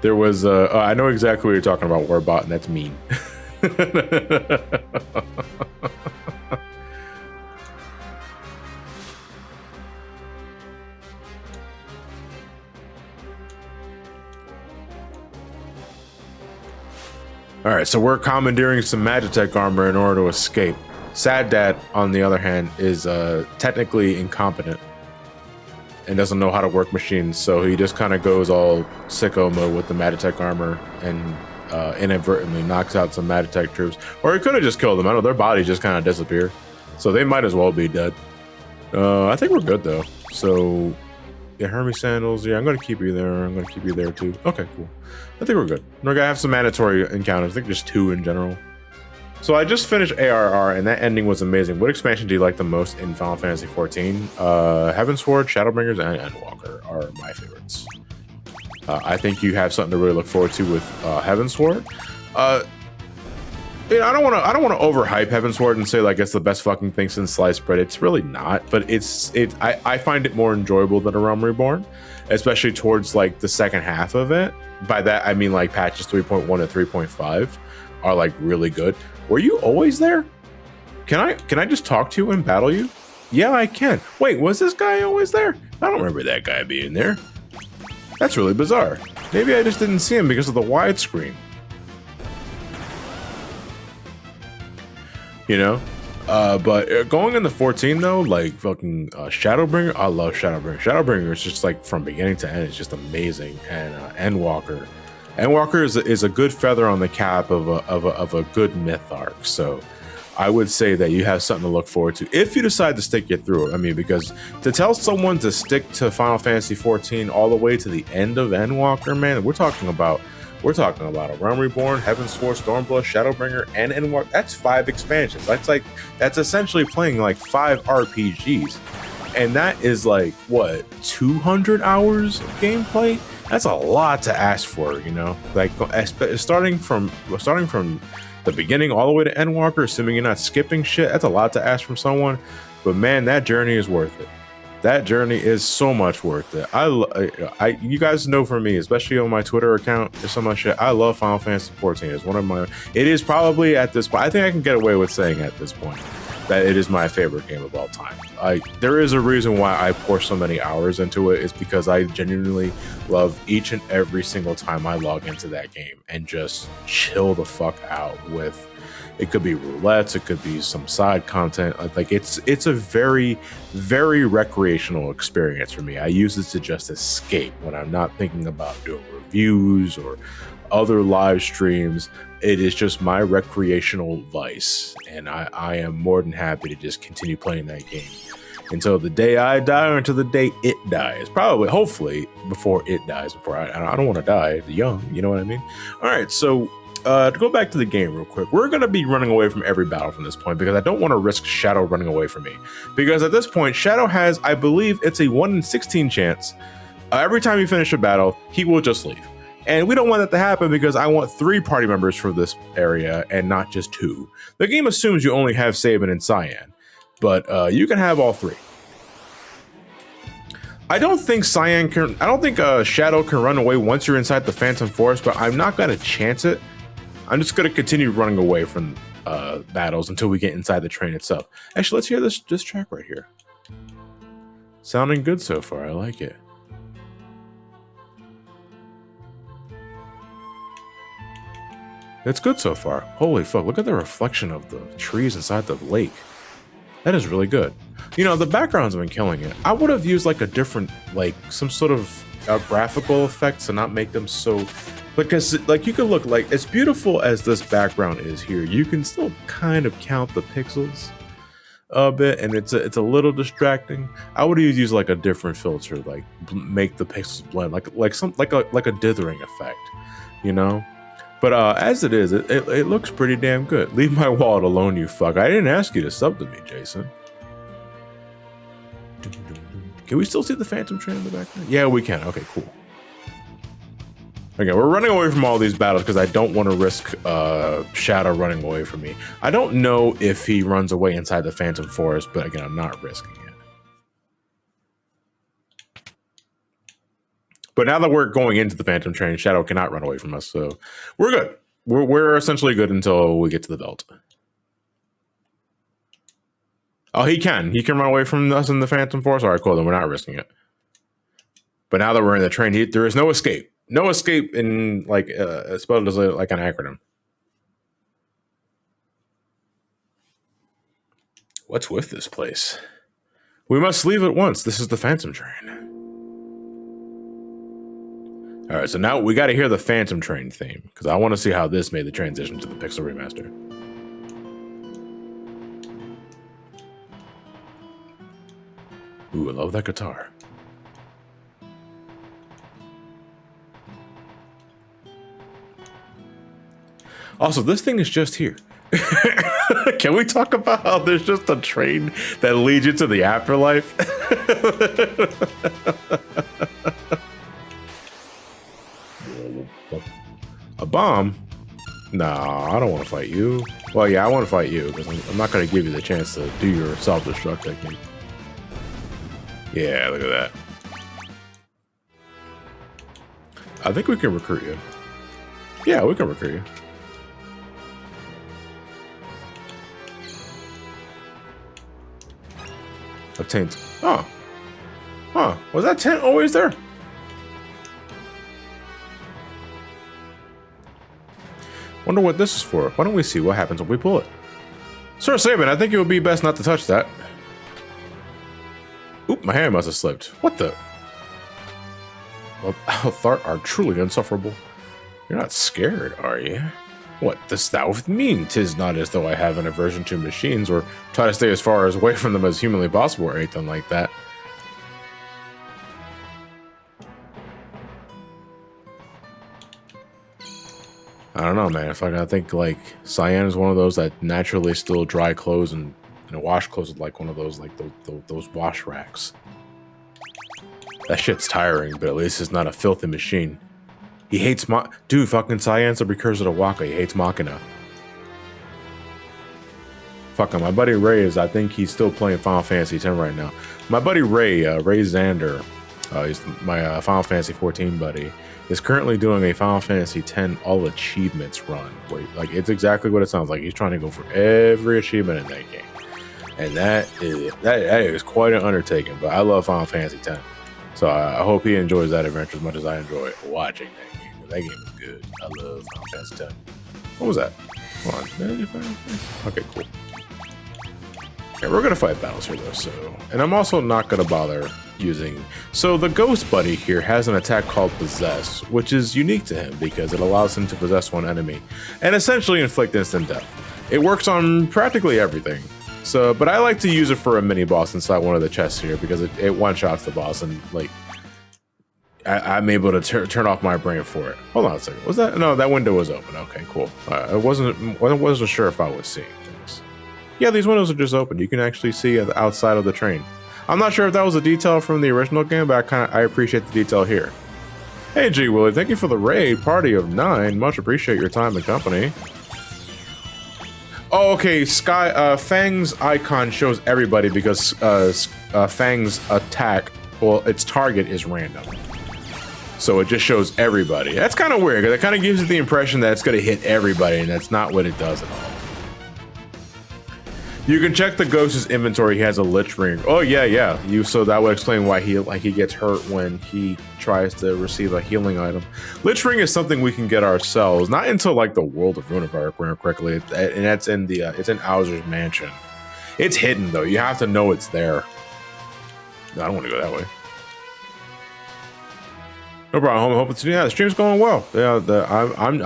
There was, I know exactly what you're talking about, Warbot, and that's mean. All right, so we're commandeering some Magitech armor in order to escape. Sad Dad, on the other hand, is technically incompetent and doesn't know how to work machines, so he just kind of goes all sicko mode with the Magitech armor and inadvertently knocks out some Magitech troops. Or he could have just killed them. I know their bodies just kind of disappear, so they might as well be dead. I think we're good though. So yeah, Hermes sandals. Yeah, I'm gonna keep you there. I'm gonna keep you there too. Okay, cool. I think we're good. We're gonna have some mandatory encounters. I think just 2 in general. So I just finished ARR, and that ending was amazing. What expansion do you like the most in Final Fantasy XIV? Heavensward, Shadowbringers, and Endwalker are my favorites. I think you have something to really look forward to with Heavensward. You know, I don't want to overhype Heavensward and say like it's the best fucking thing since Sliced Bread. It's really not, but I find it more enjoyable than A Realm Reborn, especially towards like the second half of it. By that I mean like patches 3.1 and 3.5 are like really good. Were you always there? Can I just talk to you and battle you? Yeah, I can. Wait, was this guy always there? I don't remember that guy being there. That's really bizarre. Maybe I just didn't see him because of the widescreen. You know? But going into 14 though, like fucking Shadowbringer, I love Shadowbringer. Shadowbringer is just like from beginning to end, it's just amazing. And Endwalker. Endwalker is a good feather on the cap of a good myth arc. So I would say that you have something to look forward to if you decide to stick it through. I mean, because to tell someone to stick to Final Fantasy XIV all the way to the end of Endwalker, man, we're talking about A Realm Reborn, Heavensward, Stormblood, Shadowbringer, and Endwalker. That's 5 expansions. That's essentially playing like 5 RPGs, and that is like what 200 hours of gameplay. That's a lot to ask for, you know. Like starting from the beginning all the way to Endwalker, assuming you're not skipping shit. That's a lot to ask from someone, but man, that journey is worth it. That journey is so much worth it. You guys know from me, especially on my Twitter account, there's so much shit. I love Final Fantasy XIV. It's one of my. It is probably at this point. I think I can get away with saying at this point that it is my favorite game of all time. There is a reason why I pour so many hours into it. It's because I genuinely love each and every single time I log into that game and just chill the fuck out with. It could be roulettes, it could be some side content. Like it's a very, very recreational experience for me. I use it to just escape when I'm not thinking about doing reviews or other live streams. It is just my recreational vice, and I am more than happy to just continue playing that game until the day I die or until the day it dies. Probably, hopefully, before it dies. Before I don't want to die young, you know what I mean? All right, so to go back to the game real quick, we're going to be running away from every battle from this point because I don't want to risk Shadow running away from me. Because at this point, Shadow has, I believe, it's a 1 in 16 chance. Every time you finish a battle, he will just leave. And we don't want that to happen because I want 3 party members for this area and not just 2. The game assumes you only have Sabin and Cyan, but you can have all 3. I don't think Shadow can run away once you're inside the Phantom Forest, but I'm not gonna chance it. I'm just gonna continue running away from battles until we get inside the train itself. Actually, let's hear this track right here. Sounding good so far, I like it. It's good so far. Holy fuck, look at the reflection of the trees inside the lake. That is really good. You know, the backgrounds have been killing it. I would have used like a different, like some sort of graphical effects to not make them so, because like you could look like, as beautiful as this background is here, you can still kind of count the pixels a bit, and it's a little distracting. I would have used like a different filter, like make the pixels blend, like a dithering effect, you know? But as it is, it looks pretty damn good. Leave my wallet alone, you fuck. I didn't ask you to sub to me, Jason. Can we still see the Phantom Train in the background? Yeah, we can. Okay, cool. Okay, we're running away from all these battles because I don't want to risk Shadow running away from me. I don't know if he runs away inside the Phantom Forest, but again, I'm not risking it. But now that we're going into the Phantom Train, Shadow cannot run away from us, so we're good. We're essentially good until we get to the belt. Oh, he can run away from us in the Phantom Force. All right, cool. Then we're not risking it. But now that we're in the train, there is no escape. No escape in like spelled as like an acronym. What's with this place? We must leave at once. This is the Phantom Train. All right, so now we got to hear the Phantom Train theme because I want to see how this made the transition to the Pixel Remaster. Ooh, I love that guitar. Also, this thing is just here. Can we talk about how there's just a train that leads you to the afterlife? A bomb? Nah, I don't want to fight you. Well, yeah, I want to fight you because I'm not going to give you the chance to do your self-destruct technique. Yeah, look at that. I think we can recruit you. Yeah, we can recruit you. Obtained. Oh. Huh. Was that tent always there? Wonder what this is for. Why don't we see what happens when we pull it? Sir Sabin, I think it would be best not to touch that. Oop, my hand must have slipped. What the? Well, Thart are truly insufferable. You're not scared, are you? What dost thou mean? 'Tis not as though I have an aversion to machines or try to stay as far away from them as humanly possible or anything like that. I don't know, man. If I think like Cyan is one of those that naturally still dry clothes and wash clothes with like one of those like those wash racks. That shit's tiring, but at least it's not a filthy machine. He hates dude, fucking Cyan's a precursor to Waka. He hates Machina. Fuck him. My buddy Ray I think he's still playing Final Fantasy X right now. My buddy Ray Xander, he's my Final Fantasy 14 buddy, is currently doing a Final Fantasy X all achievements run. Where, like, it's exactly what it sounds like. He's trying to go for every achievement in that game. And that is quite an undertaking, but I love Final Fantasy X. So I hope he enjoys that adventure as much as I enjoy watching that game. That game is good. I love Final Fantasy X. What was that? Hold on. Okay, cool. Okay, we're gonna fight battles here though, so. And I'm also not gonna bother using. So the Ghost Buddy here has an attack called Possess, which is unique to him because it allows him to possess one enemy and essentially inflict instant death. It works on practically everything. So, but I like to use it for a mini boss inside one of the chests here because it one-shots the boss and like I'm able to turn off my brain for it. Hold on a second. Was that? No, that window was open. Okay, cool. I wasn't sure if I was seeing things. Yeah, these windows are just open. You can actually see the outside of the train. I'm not sure if that was a detail from the original game, but I appreciate the detail here. Hey, G Willie, thank you for the raid. Party of 9. Much appreciate your time and company. Oh, okay. Fang's icon shows everybody because Fang's attack, well, its target is random. So it just shows everybody. That's kind of weird because it kind of gives you the impression that it's going to hit everybody, and that's not what it does at all. You can check the ghost's inventory. He has a Lich Ring. Oh yeah. So that would explain why he gets hurt when he tries to receive a healing item. Lich Ring is something we can get ourselves, not until like the World of Runeberg, if I remember correctly, and that's in the it's in Owser's mansion. It's hidden though. You have to know it's there. No, I don't want to go that way. No problem. Hope it's the stream's going well. Yeah, I'm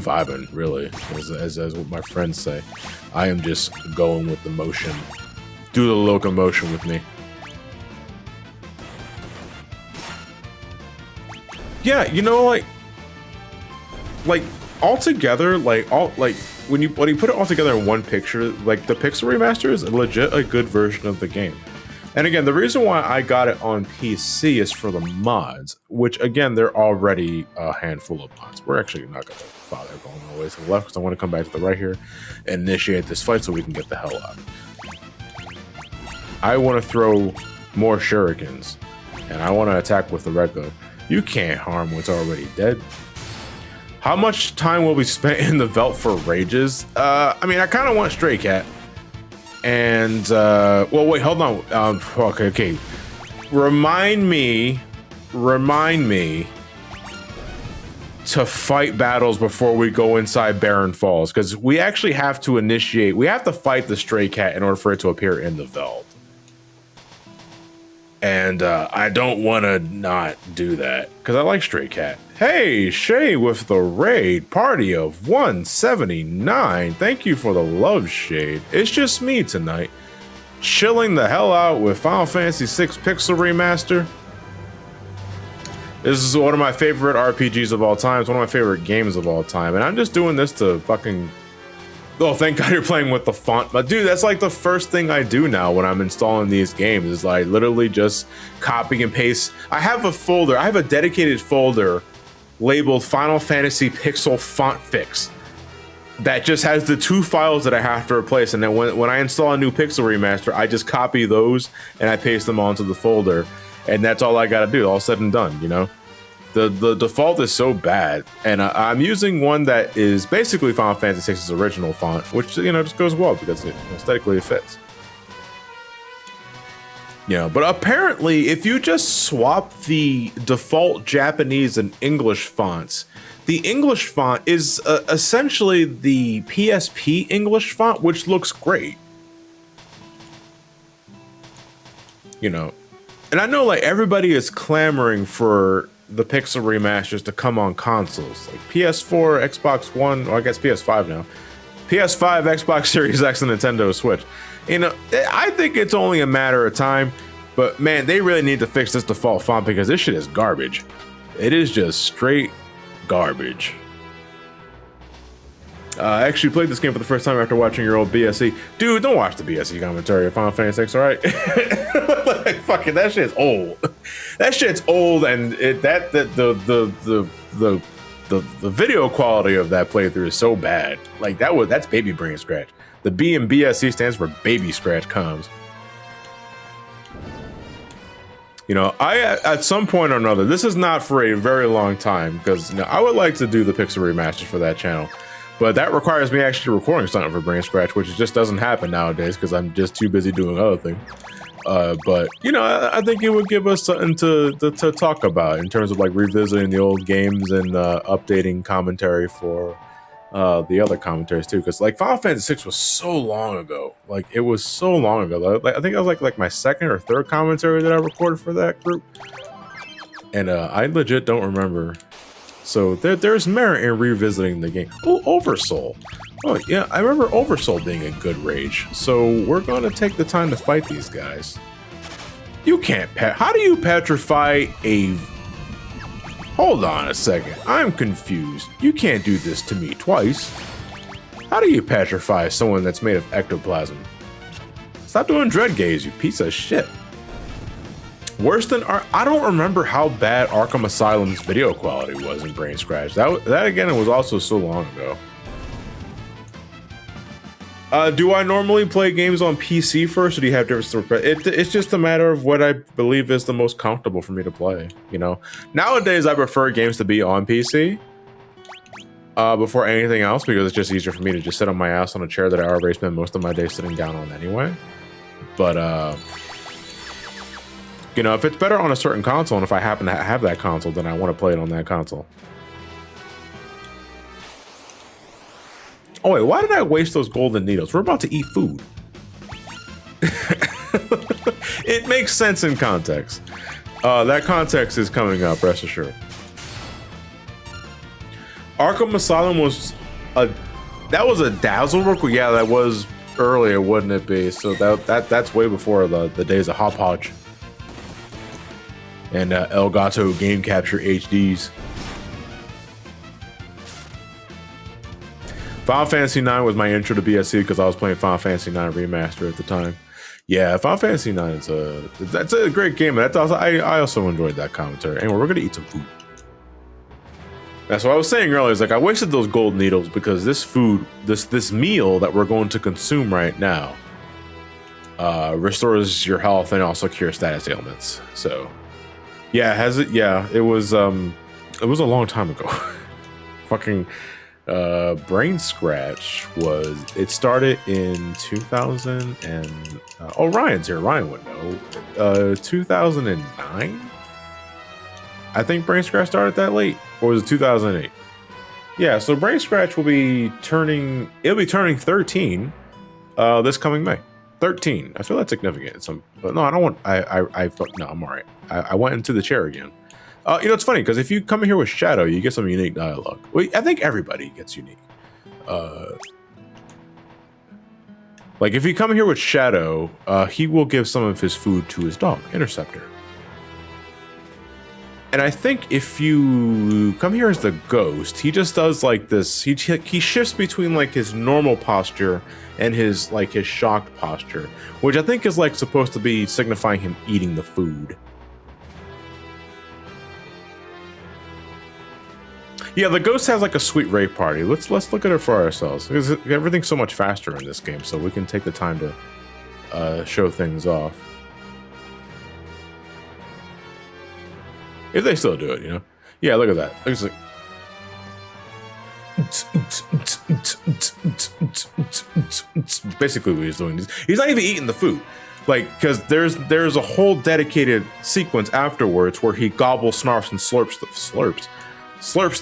vibing really, as what my friends say. I am just going with the motion. Do the locomotion with me. Yeah, you know, like all together, when you put it all together in one picture, like the Pixel Remaster is legit a good version of the game. And again, the reason why I got it on PC is for the mods, which again, they're already a handful of mods. We're actually not going to bother going all the way to the left because I want to come back to the right here and initiate this fight so we can get the hell out. I want to throw more shurikens and I want to attack with the red gun. You can't harm what's already dead. How much time will be spent in the Veldt for rages? I mean, I kind of want Stray Cat. And, well, wait, hold on. Okay. Remind me to fight battles before we go inside Barren Falls, because we actually have to fight the Stray Cat in order for it to appear in the Veldt. And, I don't want to not do that, because I like Stray Cat. Hey, Shay with the raid, party of 179. Thank you for the love, Shade. It's just me tonight, chilling the hell out with Final Fantasy VI Pixel Remaster. This is one of my favorite RPGs of all time. It's one of my favorite games of all time. And I'm just doing this to fucking... Oh, thank God you're playing with the font. But dude, that's like the first thing I do now when I'm installing these games is I literally just copy and paste. I have a dedicated folder labeled Final Fantasy Pixel Font Fix that just has the 2 files that I have to replace, and then when I install a new Pixel Remaster, I just copy those and I paste them onto the folder, and that's all I gotta do, all said and done, you know? The default is so bad, and I'm using one that is basically Final Fantasy VI's original font, which, you know, just goes well because aesthetically it fits. Yeah, but apparently if you just swap the default Japanese and English fonts, the English font is essentially the PSP English font, which looks great. You know, and I know like everybody is clamoring for the Pixel Remasters to come on consoles, like PS4, Xbox One, or I guess PS5 now, PS5, Xbox Series X, and Nintendo Switch. You know, I think it's only a matter of time, but man, they really need to fix this default font because this shit is garbage. It is just straight garbage. I actually played this game for the first time after watching your old BSE. Dude, don't watch the BSE commentary of Final Fantasy VI, alright? Like, fucking, that shit's old. That shit's old, and the video quality of that playthrough is so bad. Like, that's baby brain scratch. The B in BSE stands for baby scratch comms. You know, at some point or another, this is not for a very long time, because, you know, I would like to do the Pixel Remasters for that channel. But that requires me actually recording something for Brain Scratch, which just doesn't happen nowadays because I'm just too busy doing other things. But, you know, I think it would give us something to talk about in terms of like revisiting the old games and updating commentary for the other commentaries too. Because like Final Fantasy VI was so long ago. Like it was so long ago. Like, I think it was like my second or third commentary that I recorded for that group. And I legit don't remember. So there's merit in revisiting the game. Oh, Oversoul. Oh, yeah, I remember Oversoul being a good rage. So we're going to take the time to fight these guys. You can't how do you petrify a... Hold on a second. I'm confused. You can't do this to me twice. How do you petrify someone that's made of ectoplasm? Stop doing dread gaze, you piece of shit. Worse than I don't remember how bad Arkham Asylum's video quality was in Brain Scratch. That again, it was also so long ago. Do I normally play games on PC first, or do you have different? It's just a matter of what I believe is the most comfortable for me to play. You know, nowadays I prefer games to be on PC before anything else, because it's just easier for me to just sit on my ass on a chair that I already spend most of my day sitting down on anyway. But you know, if it's better on a certain console, and if I happen to have that console, then I want to play it on that console. Oh wait, why did I waste those golden needles? We're about to eat food. It makes sense in context. That context is coming up, rest assured. Arkham Asylum was a Dazzle work. Yeah, that was earlier, wouldn't it be? So that's way before the days of Hop Hodge and Elgato Game Capture HDs. Final Fantasy IX was my intro to BSC because I was playing Final Fantasy IX Remaster at the time. Yeah, Final Fantasy IX that's a great game. That's also, I also enjoyed that commentary. Anyway, we're gonna eat some food. That's what I was saying earlier. Is like I wasted those gold needles because this food, this meal that we're going to consume right now, restores your health and also cures status ailments. So, yeah, has it? Yeah, it was a long time ago. Fucking. Brain Scratch it started in 2000 and Ryan's here. Ryan would know. 2009. I think Brain Scratch started that late, or was it 2008? Yeah, so Brain Scratch will be turning 13 this coming May. 13. I feel that's significant. But no, I don't want. No, I'm all right. I went into the chair again. You know, it's funny because if you come in here with Shadow, you get some unique dialogue. Well, I think everybody gets unique. Like if you come here with Shadow, he will give some of his food to his dog, Interceptor. And I think if you come here as the ghost, he just does like this. He shifts between like his normal posture and his shocked posture, which I think is like supposed to be signifying him eating the food. Yeah, the ghost has like a sweet rave party. Let's look at it for ourselves, because everything's so much faster in this game, so we can take the time to show things off. If they still do it, you know. Yeah, look at that. Looks like basically what he's doing. He's not even eating the food, like, because there's a whole dedicated sequence afterwards where he gobbles, snarfs, and slurps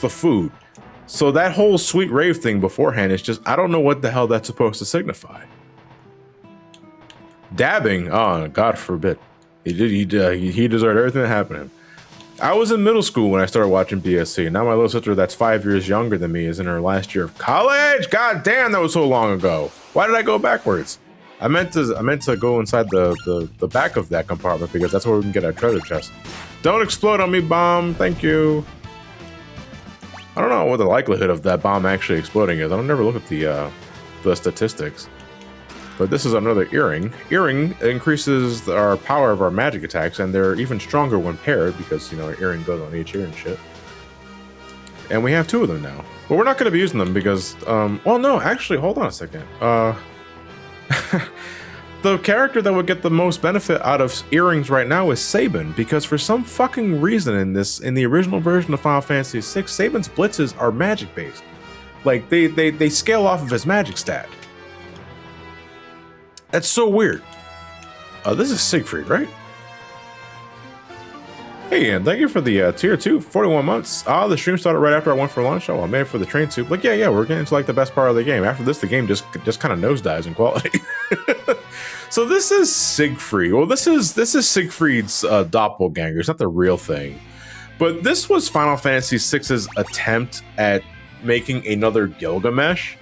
the food. So that whole sweet rave thing beforehand is just, I don't know what the hell that's supposed to signify. Dabbing, oh God forbid. He deserved everything that happened to him. I was in middle school when I started watching BSC. Now my little sister that's 5 years younger than me is in her last year of college. God damn, that was so long ago. Why did I go backwards? I meant to go inside the back of that compartment because that's where we can get our treasure chest. Don't explode on me, bomb. Thank you. I don't know what the likelihood of that bomb actually exploding is. I don't never look at the statistics. But this is another earring. Earring increases our power of our magic attacks, and they're even stronger when paired because, you know, our earring goes on each ear and shit. And we have 2 of them now. But we're not going to be using them because, well, no, actually, hold on a second. The character that would get the most benefit out of earrings right now is Sabin, because for some fucking reason in the original version of Final Fantasy VI, Sabin's blitzes are magic based. Like they scale off of his magic stat. That's so weird. This is Siegfried, right? Hey, and thank you for the tier 2, 41 months. The stream started right after I went for lunch. Oh, I made it for the train soup. Like, yeah, we're getting to like the best part of the game. After this, the game just kind of nosedives in quality. So this is Siegfried. Well, this is Siegfried's doppelganger. It's not the real thing. But this was Final Fantasy VI's attempt at making another Gilgamesh.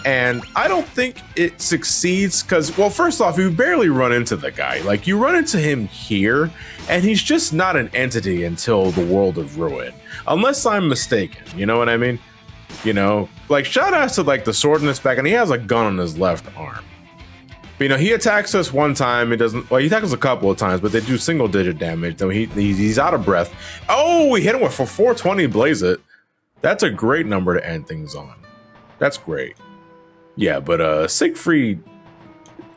And I don't think it succeeds because, well, first off, you barely run into the guy. Like, you run into him here, and he's just not an entity until the World of Ruin. Unless I'm mistaken, you know what I mean? You know, like, shout out to, like, the sword in his back, and he has a gun on his left arm. But, you know, he attacks us one time. It doesn't. Well, he attacks us a couple of times, but they do single-digit damage. Though he's out of breath. Oh, we hit him with for 420. Blaze it. That's a great number to end things on. That's great. Yeah, but Siegfried.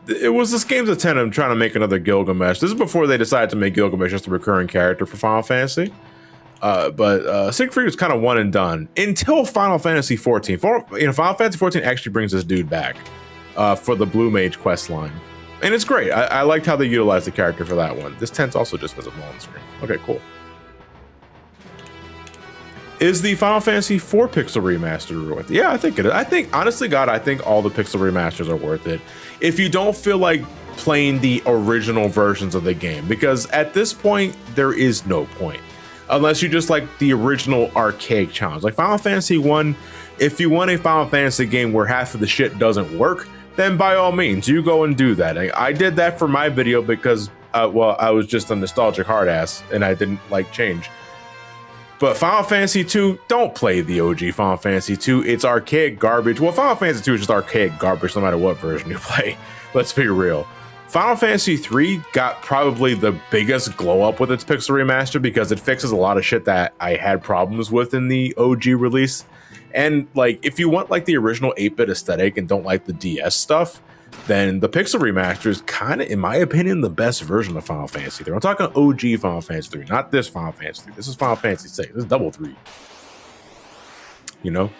It was this game's attempt of trying to make another Gilgamesh. This is before they decided to make Gilgamesh just a recurring character for Final Fantasy. But Siegfried was kind of one and done until Final Fantasy 14. Final Fantasy 14 actually brings this dude back for the Blue Mage quest line. And it's great. I liked how they utilized the character for that one. This tent's also just visible on the screen. Okay, cool. Is the Final Fantasy 4 pixel remaster worth it? Yeah, I think it is. I think, honestly, God, I think all the pixel remasters are worth it. If you don't feel like playing the original versions of the game, because at this point, there is no point. Unless you just like the original archaic challenge. Like Final Fantasy 1, if you want a Final Fantasy game where half of the shit doesn't work, then by all means, you go and do that. I did that for my video because, well, I was just a nostalgic hard ass and I didn't like change. But Final Fantasy 2, don't play the OG Final Fantasy 2. It's archaic garbage. Well, Final Fantasy 2 is just archaic garbage no matter what version you play. Let's be real. Final Fantasy 3 got probably the biggest glow up with its pixel remaster because it fixes a lot of shit that I had problems with in the OG release. And like, if you want like the original 8-bit aesthetic and don't like the DS stuff, then the pixel remaster is kind of, in my opinion, the best version of Final Fantasy 3. I'm talking OG Final Fantasy 3, not this Final Fantasy 3. This is Final Fantasy 6. This is double 3. You know?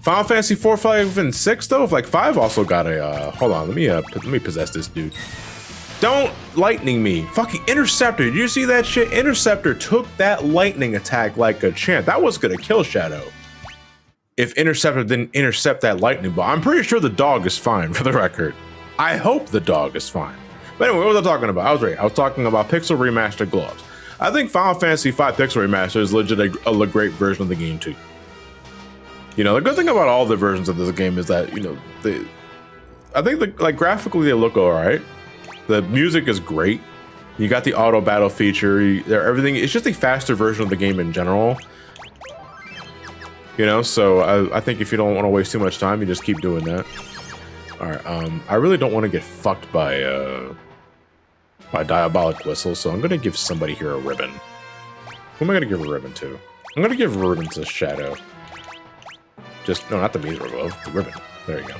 Final Fantasy 4, 5, and 6, though, like 5 also got a, hold on, let me possess this dude. Don't lightning me. Fucking Interceptor. Did you see that shit? Interceptor took that lightning attack like a champ. That was gonna kill Shadow. If Interceptor didn't intercept that lightning ball. I'm pretty sure the dog is fine, for the record. I hope the dog is fine. But anyway, what was I talking about? I was right. I was talking about pixel remaster gloves. I think Final Fantasy V Pixel Remaster is legit a great version of the game too. You know, the good thing about all the versions of this game is that, you know, I think like graphically they look all right. The music is great. You got the auto battle feature. Everything. It's just a faster version of the game in general. You know, so I think if you don't want to waste too much time, you just keep doing that. All right. I really don't want to get fucked by Diabolic Whistle, so I'm gonna give somebody here a ribbon. Who am I gonna give a ribbon to? I'm gonna give a ribbon to Shadow. No, not the Meteor Glove, the ribbon. There you go.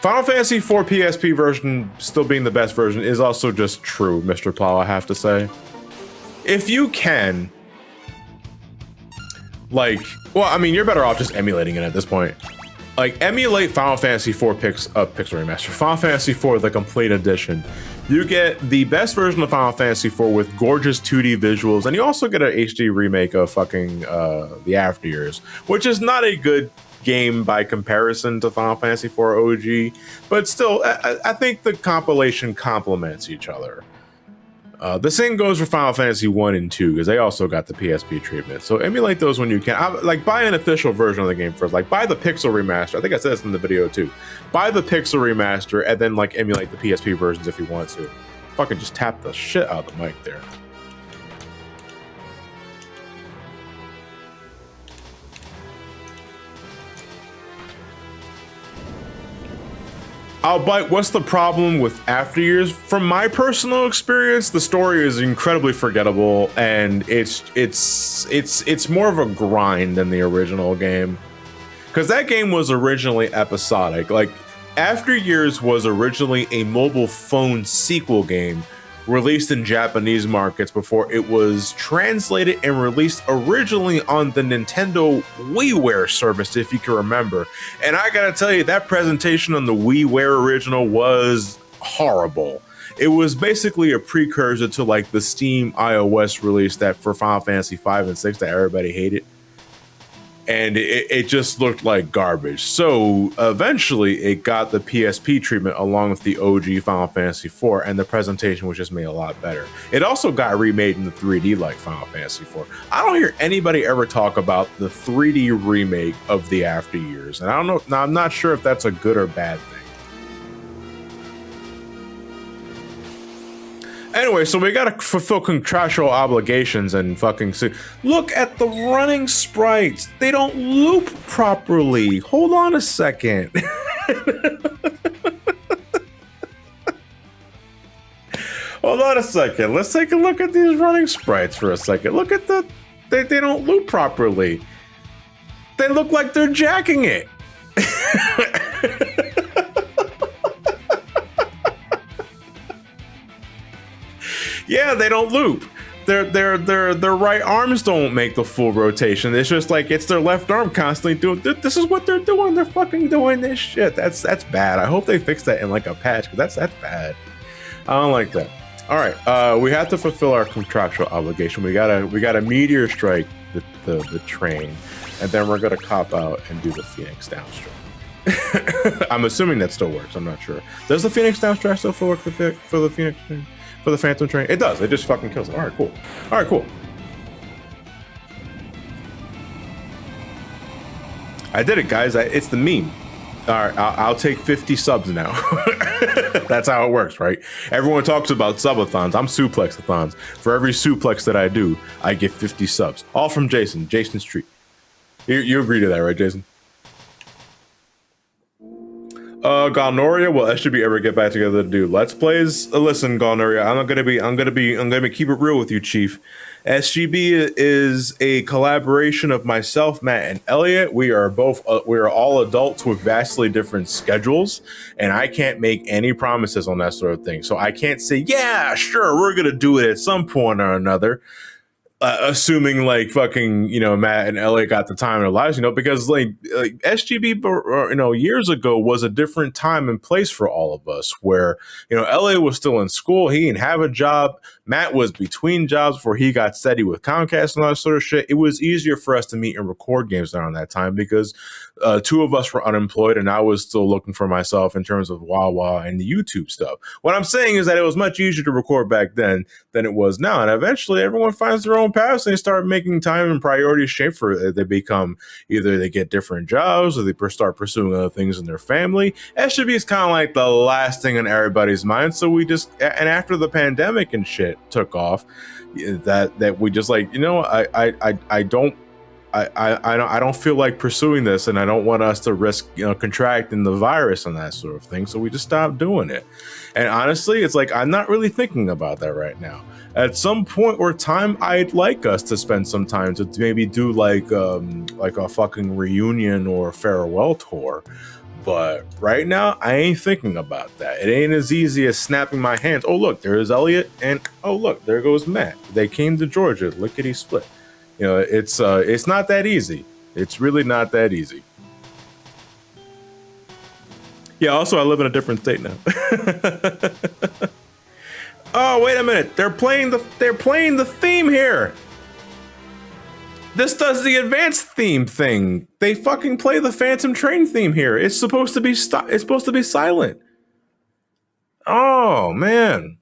Final Fantasy IV PSP version still being the best version is also just true, Mr. Plow, I have to say. If you can, like, well, I mean, you're better off just emulating it at this point. Like, emulate Final Fantasy IV Pixel Remaster, Final Fantasy IV, the complete edition. You get the best version of Final Fantasy IV with gorgeous 2D visuals, and you also get an HD remake of fucking The After Years, which is not a good game by comparison to Final Fantasy IV OG, but still, I think the compilation complements each other. The same goes for Final Fantasy 1 and 2, because they also got the PSP treatment. So emulate those when you can. Like, buy an official version of the game first. Like, buy the Pixel Remaster. I think I said this in the video, too. Buy the Pixel Remaster, and then, like, emulate the PSP versions if you want to. Fucking just tap the shit out of the mic there. Albeit, what's the problem with After Years? From my personal experience, the story is incredibly forgettable, and it's more of a grind than the original game. Because that game was originally episodic. Like, After Years was originally a mobile phone sequel game released in Japanese markets before it was translated and released originally on the Nintendo WiiWare service, if you can remember. And I gotta tell you, that presentation on the WiiWare original was horrible. It was basically a precursor to like the Steam iOS release that for Final Fantasy V and 6 that everybody hated. And it just looked like garbage. So eventually it got the PSP treatment along with the OG Final Fantasy IV, and the presentation was just made a lot better. It also got remade in the 3D like Final Fantasy IV. I don't hear anybody ever talk about the 3D remake of the After Years. And I don't know, now I'm not sure if that's a good or bad thing. anyway, so we gotta fulfill contractual obligations and fucking see. Look at the running sprites. They don't loop properly. Hold on a second. Hold on a second. Let's take a look at these running sprites for a second. Look at they don't loop properly. They look like they're jacking it. Yeah, they don't loop. Their right arms don't make the full rotation. It's just like it's their left arm constantly doing. This is what they're doing. They're fucking doing this shit. That's bad. I hope they fix that in like a patch, because that's bad. I don't like that. All right, we have to fulfill our contractual obligation. We gotta meteor strike the train, and then we're gonna cop out and do the Phoenix downstrike. I'm assuming that still works. I'm not sure. Does the Phoenix downstrike still work for the Phoenix train? For the Phantom train? It does. It just fucking kills it. All right, cool. All right, cool. I did it, guys. It's the meme. All right, I'll take 50 subs now. That's how it works, right? Everyone talks about subathons. I'm suplexathons. For every suplex that I do, I get 50 subs. All from Jason Street. You agree to that, right, Jason? Galnoria, will SGB ever get back together to do Let's Plays? Listen, Galnoria, I'm gonna keep it real with you, Chief. SGB is a collaboration of myself, Matt, and Elliot. We are all adults with vastly different schedules, and I can't make any promises on that sort of thing. So I can't say, yeah, sure, we're gonna do it at some point or another. Assuming like fucking, Matt and Elliot got the time in their lives, because like SGB, years ago was a different time and place for all of us where, Elliot was still in school. He didn't have a job. Matt was between jobs before he got steady with Comcast and all that sort of shit. It was easier for us to meet and record games around that time because two of us were unemployed and I was still looking for myself in terms of Wawa and the YouTube stuff. What I'm saying is that it was much easier to record back then than it was now. And eventually everyone finds their own paths and they start making time and priorities shape for it. They become either they get different jobs or they start pursuing other things in their family. SGB is kind of like the last thing on everybody's mind. So we just, and after the pandemic and shit took off, that we just like, I don't feel like pursuing this, and I don't want us to risk, contracting the virus and that sort of thing. So we just stopped doing it. And honestly, it's like, I'm not really thinking about that right now. At some point or time, I'd like us to spend some time to maybe do like a fucking reunion or farewell tour. But right now, I ain't thinking about that. It ain't as easy as snapping my hands. Oh, look, there's Elliot. And oh, look, there goes Matt. They came to Georgia, lickety split. It's not that easy. It's really not that easy. Yeah, also I live in a different state now. Oh, wait a minute. They're playing the theme here. This does the advanced theme thing. They fucking play the Phantom Train theme here. It's supposed to be silent. Oh, man.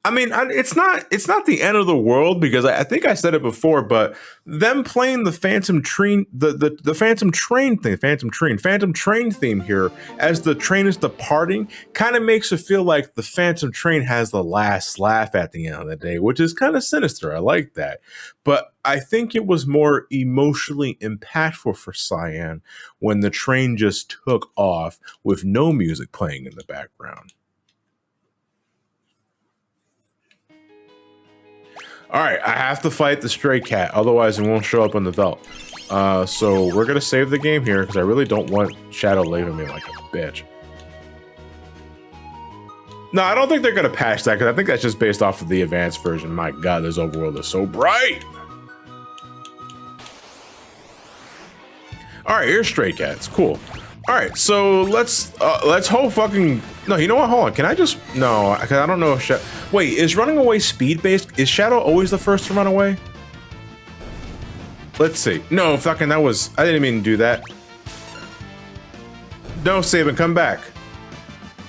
I mean, it's not the end of the world because I think I said it before, but them playing the Phantom Train, the Phantom Train theme here as the train is departing kind of makes it feel like the Phantom Train has the last laugh at the end of the day, which is kind of sinister. I like that. But I think it was more emotionally impactful for Cyan when the train just took off with no music playing in the background. All right, I have to fight the stray cat, otherwise it won't show up on the belt. So we're gonna save the game here because I really don't want Shadow leaving me like a bitch. No, I don't think they're gonna patch that because I think that's just based off of the advanced version. My God, this overworld is so bright. All right, here's stray cats. Cool. All right, so let's hope fucking no. You know what? Hold on. Can I just no? Because I don't know if wait, is running away speed based? Is Shadow always the first to run away? Let's see. No, fucking that was. I didn't mean to do that. No, Saban, come back.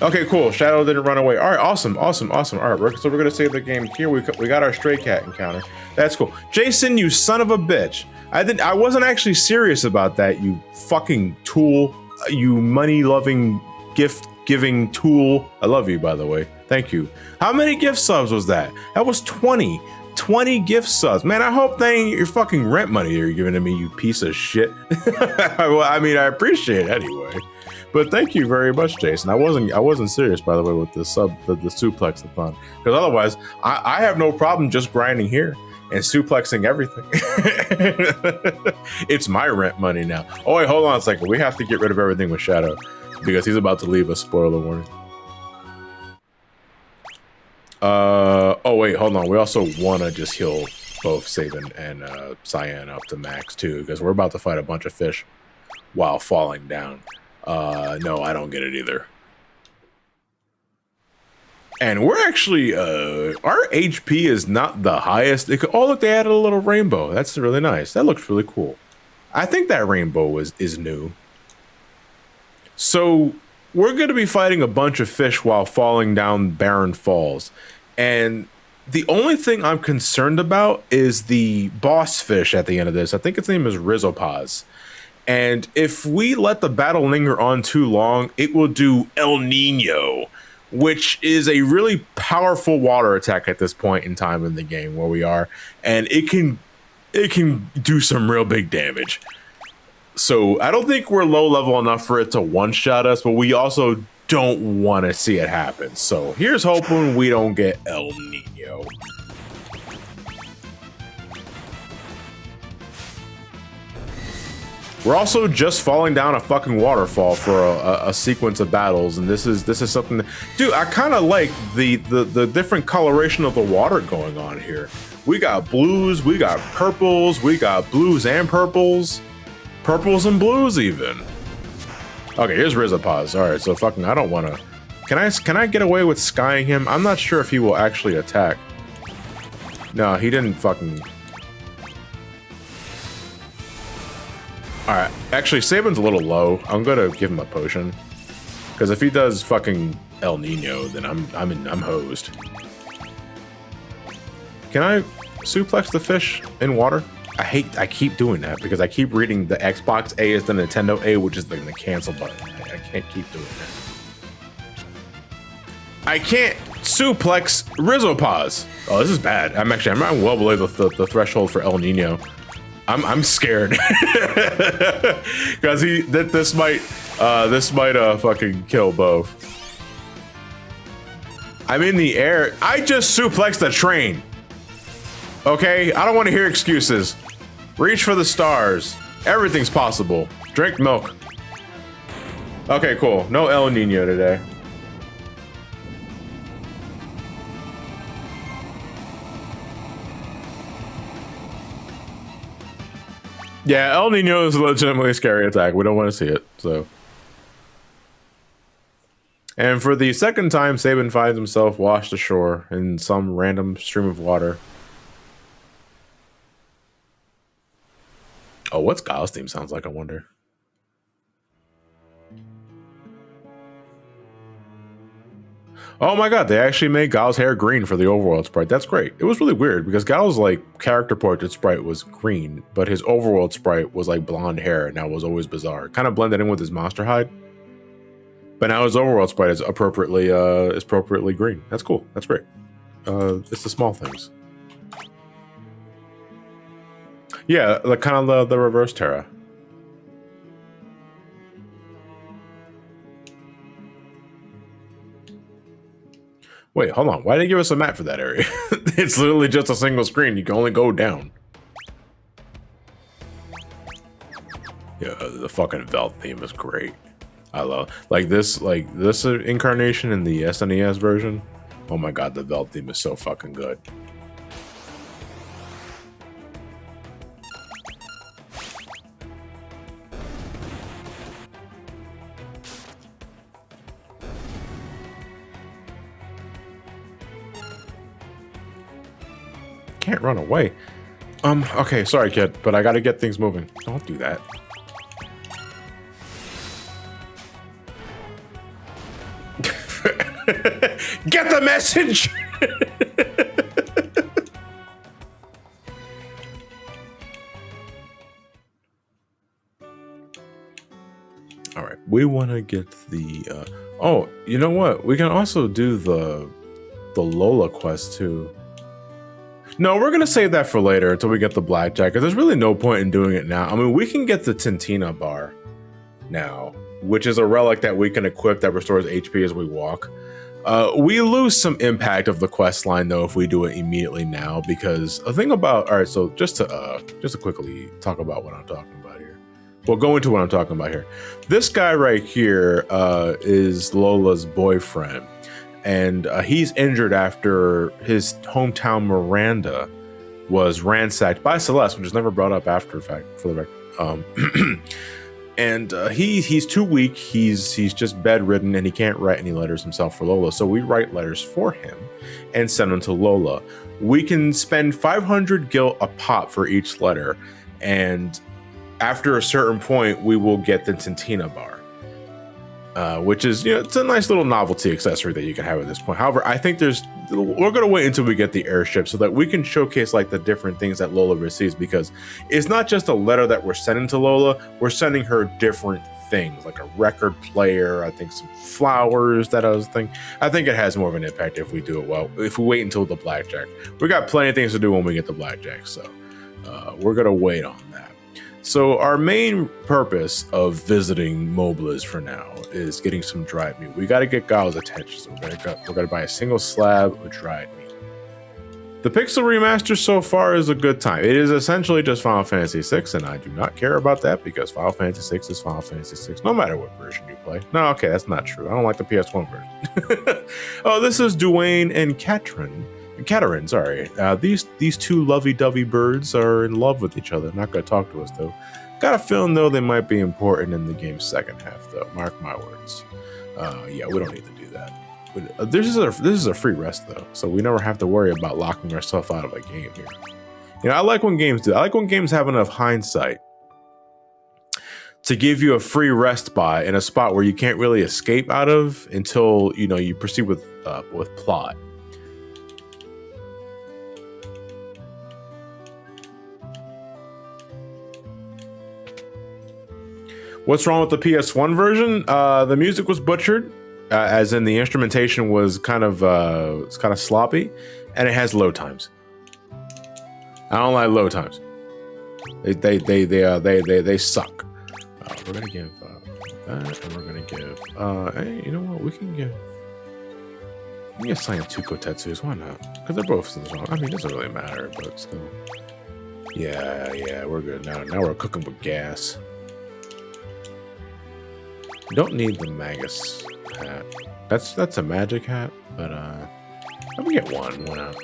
Okay, cool. Shadow didn't run away. All right, awesome. All right, so we're gonna save the game here. We got our stray cat encounter. That's cool. Jason, you son of a bitch. I wasn't actually serious about that. You fucking tool. You money-loving gift giving tool. I love you, by the way. Thank you. How many gift subs was that? That was 20. 20 gift subs. Man, I hope that ain't your fucking rent money you're giving to me, you piece of shit. Well, I mean, I appreciate it anyway. But thank you very much, Jason. I wasn't serious, by the way, with the suplex-a-thon. Because otherwise, I have no problem just grinding here and suplexing everything. It's my rent money now. Oh wait, hold on a second. We have to get rid of everything with Shadow because he's about to leave us. Spoiler warning. Oh wait, hold on. We also want to just heal both Sabin and Cyan up to max too, because we're about to fight a bunch of fish while falling down. No, I don't get it either. And we're actually, our HP is not the highest. Oh, look, they added a little rainbow. That's really nice. That looks really cool. I think that rainbow is new. So we're going to be fighting a bunch of fish while falling down barren falls. And the only thing I'm concerned about is the boss fish at the end of this. I think its name is Rhizopause. And if we let the battle linger on too long, it will do El Nino, which is a really powerful water attack at this point in time in the game where we are, and it can do some real big damage. So I don't think we're low level enough for it to one-shot us, but we also don't want to see it happen. So here's hoping we don't get El Nino. We're also just falling down a fucking waterfall for a sequence of battles, and this is something that, dude, I kind of like the different coloration of the water going on here. We got blues, we got purples, we got blues and purples and blues even. Okay, here's Rhizopause. All right, so fucking, I don't want to. Can I get away with skying him? I'm not sure if he will actually attack. No, he didn't fucking. Alright, actually, Sabin's a little low. I'm gonna give him a potion. Because if he does fucking El Nino, then I'm hosed. Can I suplex the fish in water? I keep doing that because I keep reading the Xbox A is the Nintendo A, which is the cancel button. I can't keep doing that. I can't suplex Rhizopause. Oh, this is bad. I'm well below the threshold for El Nino. I'm scared because this might fucking kill both. I'm in the air. I just suplexed the train. Okay, I don't want to hear excuses. Reach for the stars. Everything's possible. Drink milk. Okay, cool. No El Nino today. Yeah, El Nino is a legitimately scary attack. We don't want to see it, so. And for the second time, Sabin finds himself washed ashore in some random stream of water. Oh, what's Guile's theme sounds like, I wonder? Oh my god, they actually made Guile's hair green for the overworld sprite. That's great. It was really weird because Guile's like character portrait sprite was green, but his overworld sprite was like blonde hair, and that was always bizarre. Kind of blended in with his monster hide. But now his overworld sprite is appropriately green. That's cool. That's great. It's the small things. Yeah, like kind of the reverse Terra. Wait, hold on. Why did they give us a map for that area? It's literally just a single screen. You can only go down. Yeah, the fucking Velt theme is great. I love like this incarnation in the SNES version. Oh my god, the Velt theme is so fucking good. Can't run away. Okay, sorry, kid, but I gotta get things moving. Don't do that. Get the message! All right, we want to get the oh, you know what, we can also do the Lola quest too. No, we're gonna save that for later until we get the blackjack, because there's really no point in doing it now. I mean, we can get the Tintina bar now, which is a relic that we can equip that restores HP as we walk. We lose some impact of the quest line though if we do it immediately now, because the thing about, all right, so just to quickly talk about what I'm talking about here. Well, go into what I'm talking about here. This guy right here is Lola's boyfriend, and he's injured after his hometown Miranda was ransacked by Celeste, which is never brought up after fact for the record. And he's too weak. He's just bedridden, and he can't write any letters himself for Lola. So we write letters for him and send them to Lola. We can spend 500 gil a pop for each letter, and after a certain point, we will get the Tintina bar, which is, it's a nice little novelty accessory that you can have at this point. However, I think we're going to wait until we get the airship so that we can showcase like the different things that Lola receives, because it's not just a letter that we're sending to Lola, we're sending her different things like a record player, I think some flowers, that other thing. I think it has more of an impact if we do it well, if we wait until the blackjack. We got plenty of things to do when we get the blackjack, so we're going to wait on that. So our main purpose of visiting Mobliz for now is getting some dried meat. We got to get Giles' attention, so we're gonna buy a single slab of dried meat. The Pixel Remaster so far is a good time. It is essentially just Final Fantasy VI, and I do not care about that because Final Fantasy VI is Final Fantasy VI, no matter what version you play. No, okay, that's not true. I don't like the PS1 version. Oh, this is Duane and Katerin, sorry. These two lovey-dovey birds are in love with each other. Not gonna talk to us though. Got a feeling though they might be important in the game's second half though. Mark my words. Yeah, we don't need to do that. But, this is a free rest though, so we never have to worry about locking ourselves out of a game here. I like when games do. I like when games have enough hindsight to give you a free rest spot in a spot where you can't really escape out of until you proceed with plot. What's wrong with the PS1 version? The music was butchered, as in the instrumentation was kind of sloppy, and it has load times. I don't like load times. They suck. We're gonna give that, and we're gonna give. Hey, you know what? We can give Sayatuko Tetsus. Why not? Because they're both in the song. I mean, it doesn't really matter, but still. Yeah, we're good now. Now we're cooking with gas. Don't need the Magus hat. That's a magic hat, but let me get one. Why not?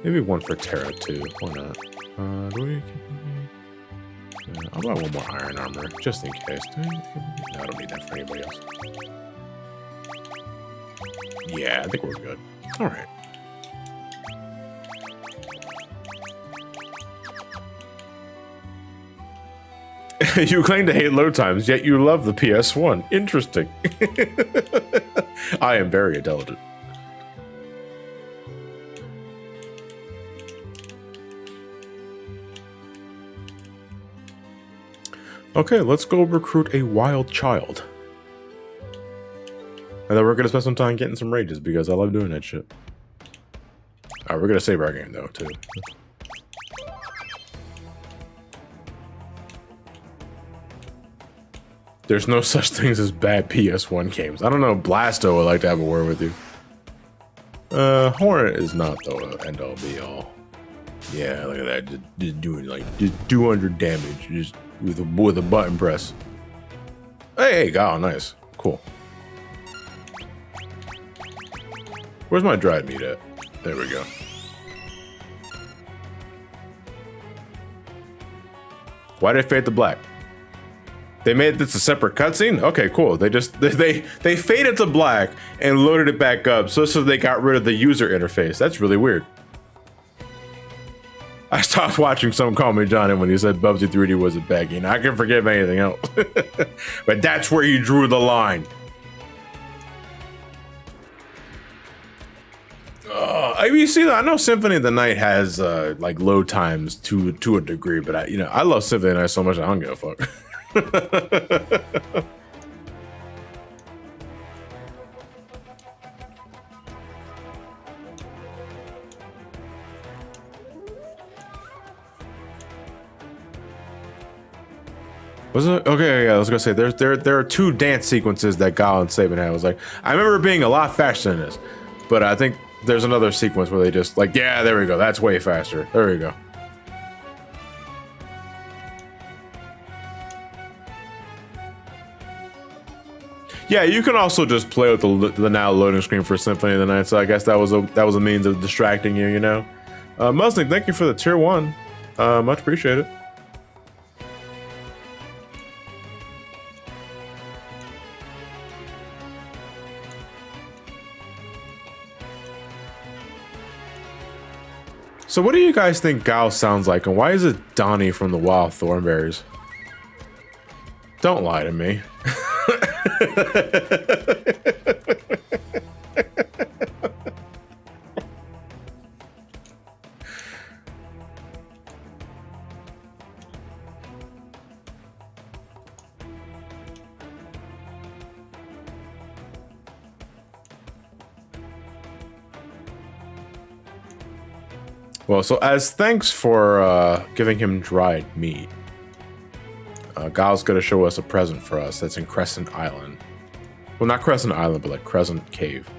Maybe one for Terra too. Why not? I'll buy one more iron armor just in case. No, I don't need that for anybody else. Yeah, I think we're good. All right. You claim to hate load times, yet you love the PS1. Interesting. I am very intelligent. Okay, let's go recruit a wild child. And then we're going to spend some time getting some rages because I love doing that shit. Alright, we're going to save our game though, too. There's no such things as bad PS1 games. I don't know, Blasto would like to have a word with you. Hornet is not the end-all be-all. Yeah, look at that. Just doing like 200 damage just with a button press. Hey, God, nice. Cool. Where's my dried meat at? There we go. Why did it fade to black? They made this a separate cutscene? Okay, cool. They faded to black and loaded it back up so they got rid of the user interface. That's really weird. I stopped watching Someone Call Me Johnny when he said Bubsy 3D wasn't begging. I can forgive anything else. But that's where you drew the line. I mean, you see, I know Symphony of the Night has like load times to a degree, but I love Symphony of the Night so much I don't give a fuck. Was it? Okay, yeah, I was gonna say there are two dance sequences that Gal and Sabin had. I was like, I remember being a lot faster than this, but I think there's another sequence where they just like, yeah, there we go, that's way faster. There we go. Yeah, you can also just play with the now loading screen for Symphony of the Night. So I guess that was a means of distracting you, you know. Musling, thank you for the tier 1. Much appreciated. So what do you guys think Gal sounds like, and why is it Donnie from the Wild Thornberries? Don't lie to me. Well, so as thanks for giving him dried meat, Gal's gonna show us a present for us that's in Crescent Island. Well, not Crescent Island, but like Crescent Cave.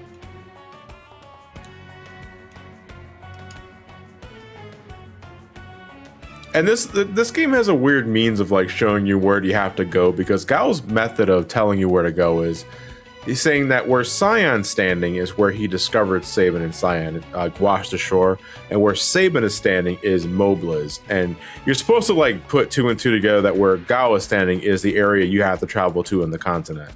And this game has a weird means of like showing you where you have to go, because Gal's method of telling you where to go is he's saying that where Cyan's standing is where he discovered Sabin, and Cyan washed ashore, and where Sabin is standing is Mobliz. And you're supposed to like put 2 and 2 together that where Gal is standing is the area you have to travel to in the continent.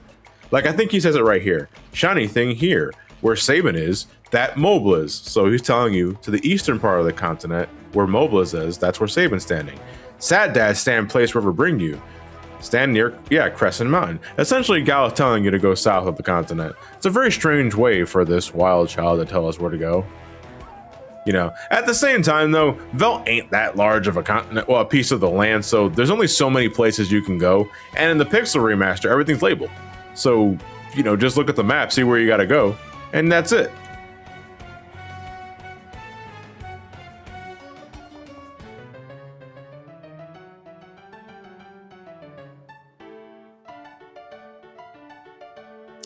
Like, I think he says it right here. Shiny thing here. Where Sabin is, that Mobliz. So he's telling you to the eastern part of the continent where Mobliz is, that's where Sabin's standing. Sad Dad stand place wherever bring you. Stand near, Crescent Mountain. Essentially, Gal is telling you to go south of the continent. It's a very strange way for this wild child to tell us where to go. You know, at the same time, though, Velt ain't that large of a continent, well, a piece of the land, so there's only so many places you can go. And in the Pixel Remaster, everything's labeled. So, you know, just look at the map, see where you gotta go, and that's it.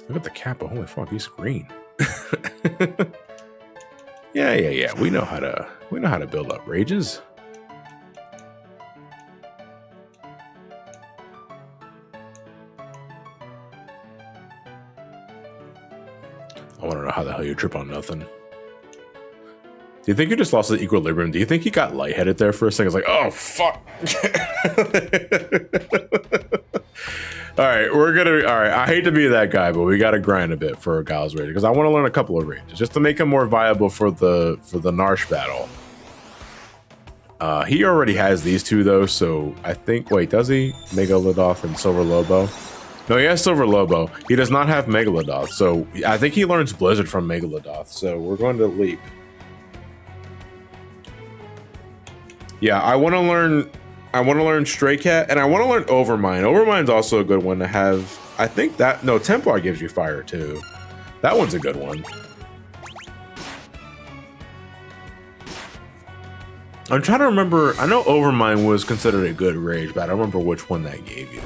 Look at the Kappa. Holy fuck, he's green. Yeah. We know how to build up rages. I want to know how the hell you trip on nothing. Do you think you just lost the equilibrium? Do you think he got lightheaded there for a second? It's like, oh fuck. All right, I hate to be that guy, but we gotta grind a bit for Gal's rage, because I want to learn a couple of rages just to make him more viable for the Narsh battle. He already has these two though, so I think, wait, does he? Megalodoth and Silver Lobo? No, he has Silver Lobo. He does not have Megalodoth, so I think he learns Blizzard from Megalodoth, so we're going to Leap. Yeah, I want to learn Stray Cat, and I want to learn Overmind. Overmind's also a good one to have. I think that, no, Templar gives you fire too. That one's a good one. I'm trying to remember. I know Overmind was considered a good rage, but I don't remember which one that gave you.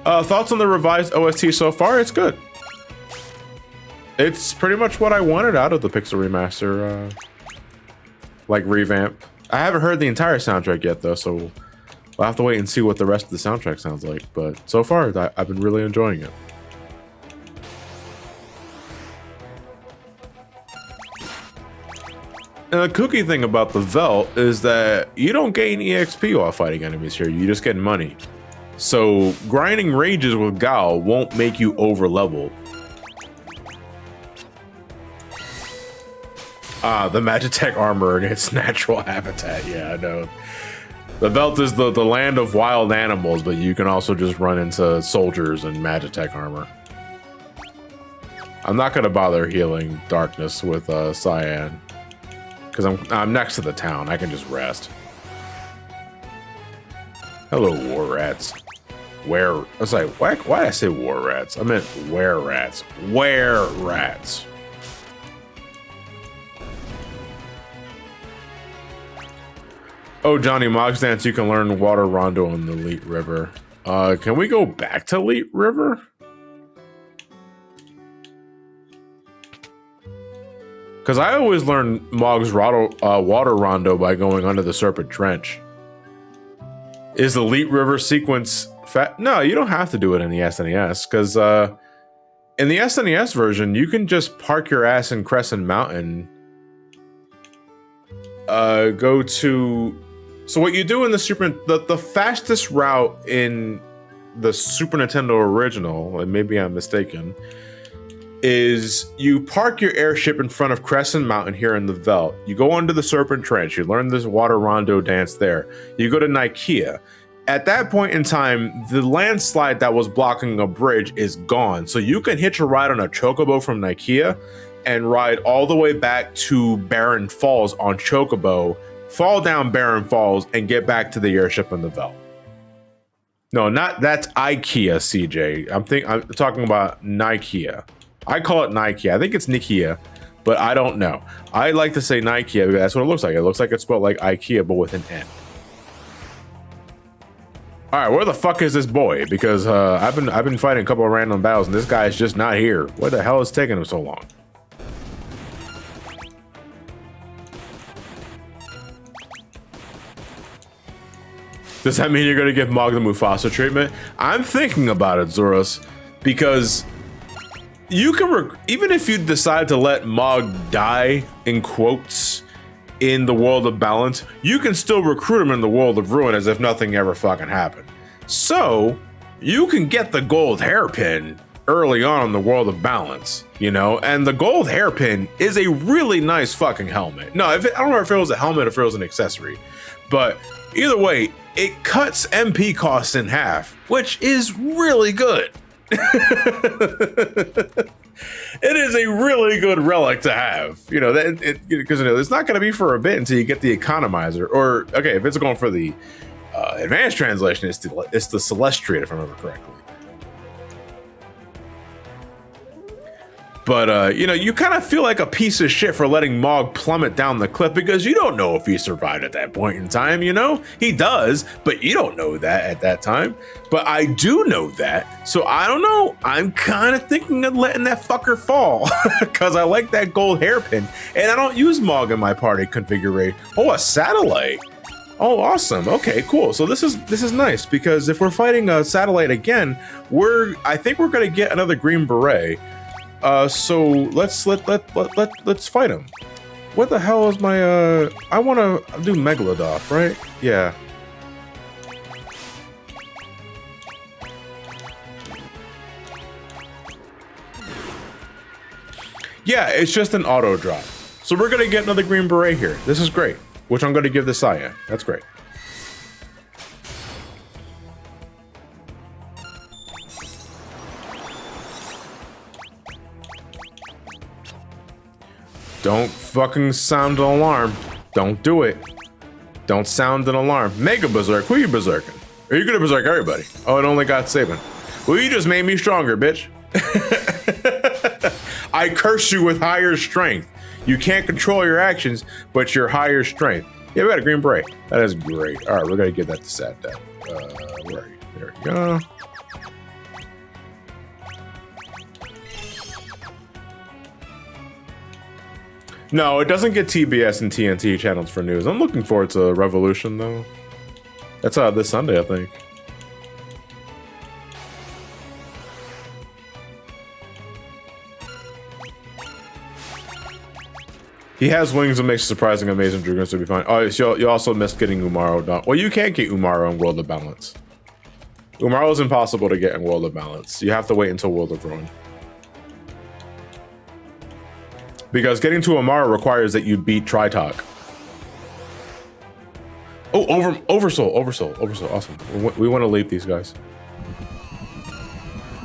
Thoughts on the revised OST so far? It's good. It's pretty much what I wanted out of the Pixel Remaster, like revamp. I haven't heard the entire soundtrack yet though, so we'll have to wait and see what the rest of the soundtrack sounds like. But so far, I've been really enjoying it. And the kooky thing about the Velt is that you don't gain EXP while fighting enemies here. You just get money. So grinding rages with Gal won't make you over level. The Magitech armor in its natural habitat. Yeah, I know. The Velt is the land of wild animals, but you can also just run into soldiers in Magitech armor. I'm not gonna bother healing darkness with Cyan, because I'm next to the town. I can just rest. Hello, war rats. Where? I was like, why did I say war rats? I meant were rats. Were rats. Oh, Johnny Mog's Dance, you can learn Water Rondo on the Elite River. Can we go back to Elite River? Because I always learn Mog's Water Rondo by going under the Serpent Trench. Is the Elite River sequence No, you don't have to do it in the SNES, because in the SNES version, you can just park your ass in Crescent Mountain. Go to... So what you do in the fastest route in the Super Nintendo original, and maybe I'm mistaken, is you park your airship in front of Crescent Mountain here in the Veldt. You go under the Serpent Trench. You learn this Water Rondo dance there. You go to Nikea. At that point in time, the landslide that was blocking a bridge is gone. So you can hitch a ride on a Chocobo from Nikea and ride all the way back to Barren Falls on Chocobo, fall down Barren Falls, and get back to the airship in the Veldt. No, that's IKEA, CJ. I'm talking about Nikea. I call it Nikea. I think it's Nikea, but I don't know. I like to say Nikea because that's what it looks like. It looks like it's spelled like IKEA, but with an N. All right, where the fuck is this boy? Because I've been fighting a couple of random battles, and this guy is just not here. What the hell is taking him so long? Does that mean you're going to give Mog the Mufasa treatment? I'm thinking about it, Zoros, because you can, even if you decide to let Mog die, in quotes, in the World of Balance, you can still recruit him in the World of Ruin as if nothing ever fucking happened. So, you can get the gold hairpin early on in the World of Balance, you know? And the gold hairpin is a really nice fucking helmet. No, I don't know if it was a helmet or if it was an accessory, but either way, it cuts MP costs in half, which is really good. It is a really good relic to have, you know, because it's not going to be for a bit until you get the economizer, or okay, if it's going for the advanced translation, it's the Celestiate, if I remember correctly. But you know, you kind of feel like a piece of shit for letting Mog plummet down the cliff because you don't know if he survived at that point in time, you know? He does, but you don't know that at that time. But I do know that, so I don't know. I'm kind of thinking of letting that fucker fall because I like that gold hairpin, and I don't use Mog in my party configuration. Oh, a satellite. Oh, awesome. Okay, cool. So this is nice because if we're fighting a satellite again, I think we're gonna get another green beret. So let's fight him. What the hell is my I want to do Megalodon, right? Yeah. Yeah, it's just an auto drop. So we're gonna get another green beret here. This is great, which I'm gonna give the Saya. That's great. Don't fucking sound an alarm. Don't do it. Don't sound an alarm. Mega Berserk. Who are you berserking? Are you gonna berserk everybody? Oh, it only got Sabin. Well, you just made me stronger, bitch. I curse you with higher strength. You can't control your actions, but your higher strength. Yeah, we got a green beret. That is great. All right, we're gonna give that to Sad Dad. Where are you? There we go. No, it doesn't get TBS and TNT channels for news. I'm looking forward to Revolution, though. That's this Sunday, I think. He has wings and makes surprising, amazing Dragoons to be fine. Oh, so you also missed getting Umaro done. Well, you can't get Umaro in World of Balance. Umaro is impossible to get in World of Balance. You have to wait until World of Ruin. Because getting to Umaro requires that you beat Tritok. Oh, Oversoul, awesome. We want to leap these guys.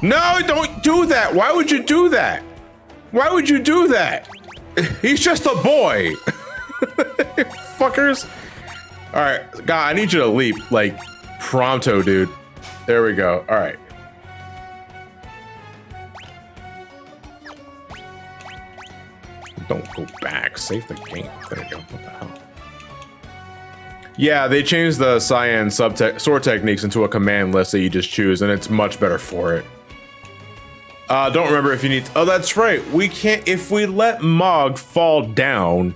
No, don't do that. Why would you do that? Why would you do that? He's just a boy. Fuckers. All right, God, I need you to leap like pronto, dude. There we go. All right. Don't go back. Save the game. There you go. What the hell? Yeah, they changed the cyan sword techniques into a command list that you just choose, and it's much better for it. Don't remember if you need... Oh, that's right. We can't... If we let Mog fall down,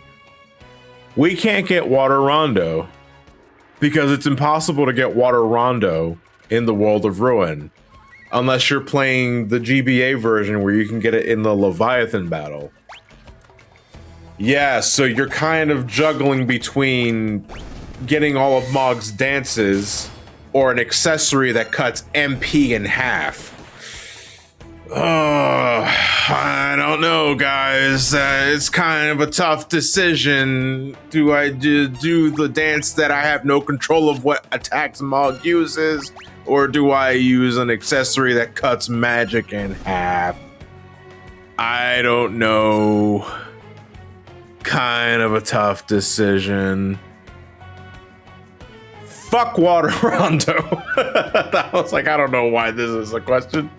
we can't get Water Rondo. Because it's impossible to get Water Rondo in the World of Ruin. Unless you're playing the GBA version where you can get it in the Leviathan battle. Yeah, so you're kind of juggling between getting all of Mog's dances or an accessory that cuts MP in half. I don't know, guys. It's kind of a tough decision. Do I do the dance that I have no control of what attacks Mog uses? Or do I use an accessory that cuts magic in half? I don't know. Kind of a tough decision. Fuck Water Rondo. I was like, I don't know why this is a question.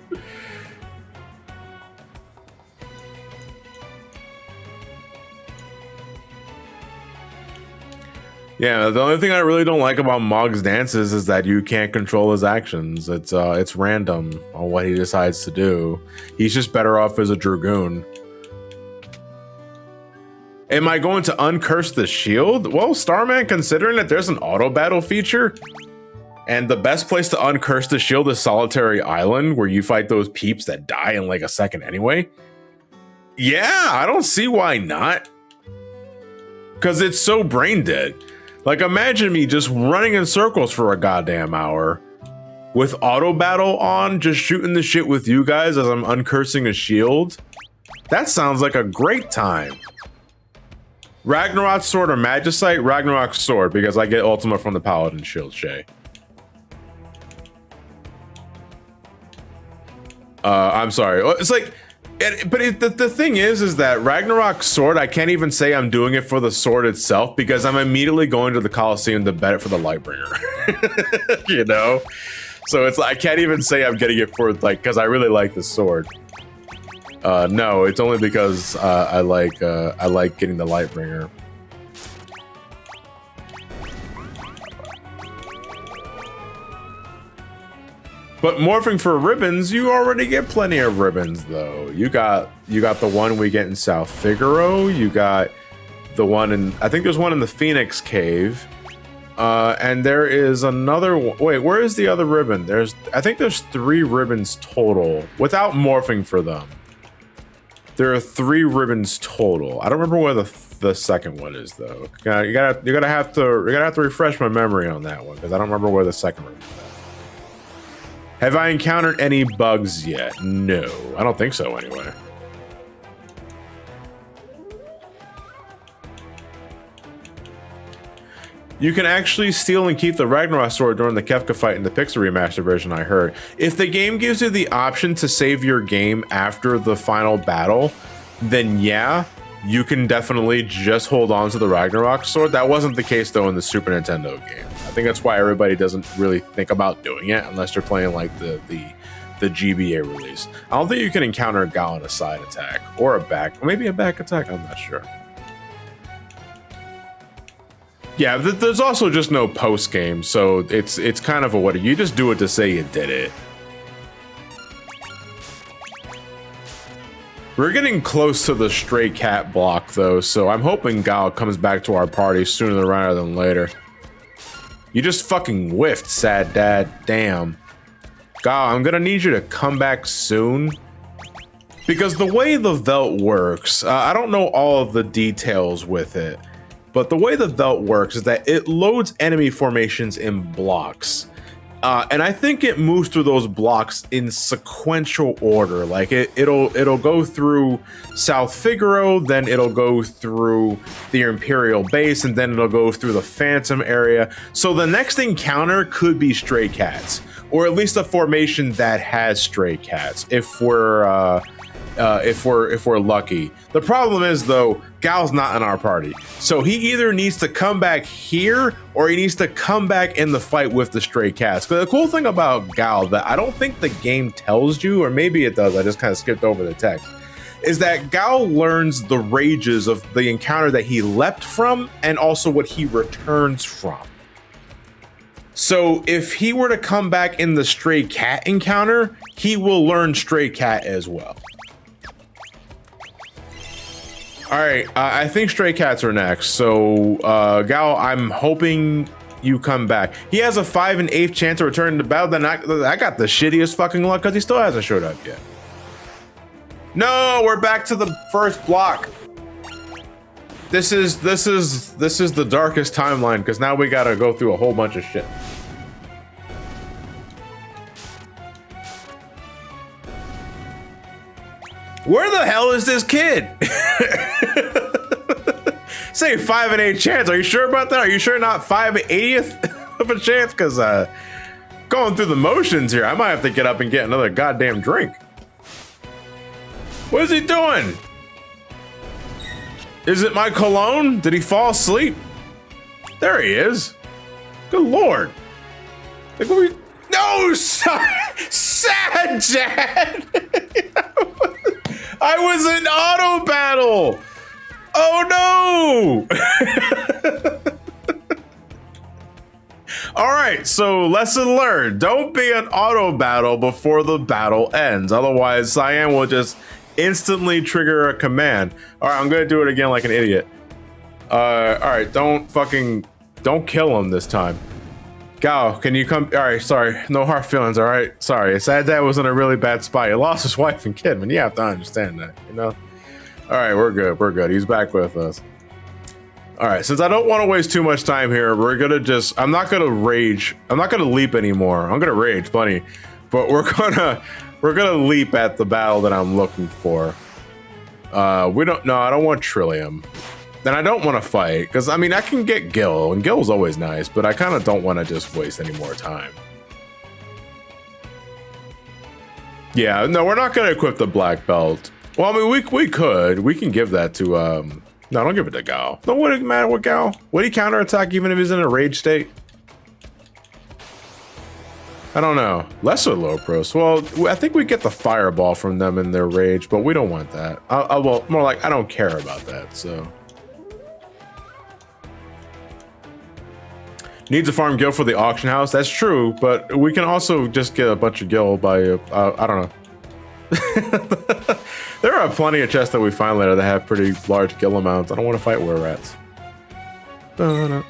Yeah, the only thing I really don't like about Mog's dances is that you can't control his actions. It's random on what he decides to do. He's just better off as a Dragoon. Am I going to uncurse the shield? Well, Starman, considering that there's an auto battle feature, and the best place to uncurse the shield is Solitary Island, where you fight those peeps that die in like a second anyway. Yeah, I don't see why not. Because it's so brain dead. Like, imagine me just running in circles for a goddamn hour with auto battle on, just shooting the shit with you guys as I'm uncursing a shield. That sounds like a great time. Ragnarok sword or Magicite? Ragnarok sword, because I get ultima from the Paladin shield, Shay. I'm sorry. It's like... the thing is that Ragnarok sword, I can't even say I'm doing it for the sword itself because I'm immediately going to the Coliseum to bet it for the Lightbringer. You know? So it's like, I can't even say I'm getting it for, like, because I really like the sword. No, it's only because I like getting the Lightbringer. But morphing for ribbons, you already get plenty of ribbons, though. You got the one we get in South Figaro. You got the one in... I think there's one in the Phoenix Cave. And there is another one... Wait, where is the other ribbon? I think there's 3 ribbons total, without morphing for them. There are 3 ribbons total. I don't remember where the second one is, though. You're gonna have to refresh my memory on that one, because I don't remember where the second ribbon is. Have I encountered any bugs yet? No, I don't think so anyway. You can actually steal and keep the Ragnarok sword during the Kefka fight in the Pixel Remaster version, I heard. If the game gives you the option to save your game after the final battle, then yeah, you can definitely just hold on to the Ragnarok sword. That wasn't the case though in the Super Nintendo game. I think that's why everybody doesn't really think about doing it unless you're playing like the GBA release. I don't think you can encounter a Gal in a side attack or a back, maybe a back attack, I'm not sure. Yeah, there's also just no post game, so it's kind of a what, you just do it to say you did it. We're getting close to the stray cat block though, so I'm hoping Gal comes back to our party sooner rather than later. You just fucking whiffed, sad dad. Damn. Gal, I'm gonna need you to come back soon. Because the way the Velt works, I don't know all of the details with it, but the way the Velt works is that it loads enemy formations in blocks. And I think it moves through those blocks in sequential order. Like it'll go through South Figaro, then it'll go through the Imperial base, and then it'll go through the Phantom area. So the next encounter could be stray cats, or at least a formation that has stray cats, if we're lucky. The problem is though, Gal's not in our party, so he either needs to come back here or he needs to come back in the fight with the stray cats. But the cool thing about Gal that I don't think the game tells you, or maybe it does, I just kind of skipped over the text, is that Gal learns the rages of the encounter that he leapt from and also what he returns from. So if he were to come back in the stray cat encounter, he will learn stray cat as well. All right, I think stray cats are next. So Gal, I'm hoping you come back. He has a 5 1/8 chance to return to battle. Then I got the shittiest fucking luck because he still hasn't showed up yet. No, we're back to the first block. This is the darkest timeline because now we gotta go through a whole bunch of shit. Where the hell is this kid? Say 5 1/8 chance. Are you sure about that? Are you sure not 5 1/80th of a chance? Because going through the motions here, I might have to get up and get another goddamn drink. What is he doing? Is it my cologne? Did he fall asleep? There he is. Good lord. Like, what we... No, sad Chad. I was in auto battle. Oh no. All right, so lesson learned. Don't be an auto battle before the battle ends. Otherwise, Cyan will just instantly trigger a command. All right, I'm gonna do it again like an idiot. All right, don't kill him this time. Gao, can you come? All right, sorry, no hard feelings. All right, sorry. Sad Dad was in a really bad spot. He lost his wife and kid, man. You have to understand that, you know. All right, we're good. We're good. He's back with us. All right, since I don't want to waste too much time here, we're gonna just. I'm not gonna rage. I'm not gonna leap anymore. I'm gonna rage plenty, but we're gonna leap at the battle that I'm looking for. We don't. No, I don't want Trillium. Then I don't want to fight, because, I mean, I can get Gil, and Gil's always nice, but I kind of don't want to just waste any more time. Yeah, no, we're not going to equip the black belt. Well, I mean, we could. We can give that to, no, don't give it to Gao. No, wouldn't matter with Gao. Would he counterattack even if he's in a rage state? I don't know. Lesser low pros. Well, I think we get the fireball from them in their rage, but we don't want that. Well, more like, I don't care about that, so... Needs to farm gil for the auction house. That's true, but we can also just get a bunch of gil by, I don't know. There are plenty of chests that we find later that have pretty large gil amounts. I don't want to fight were-rats. And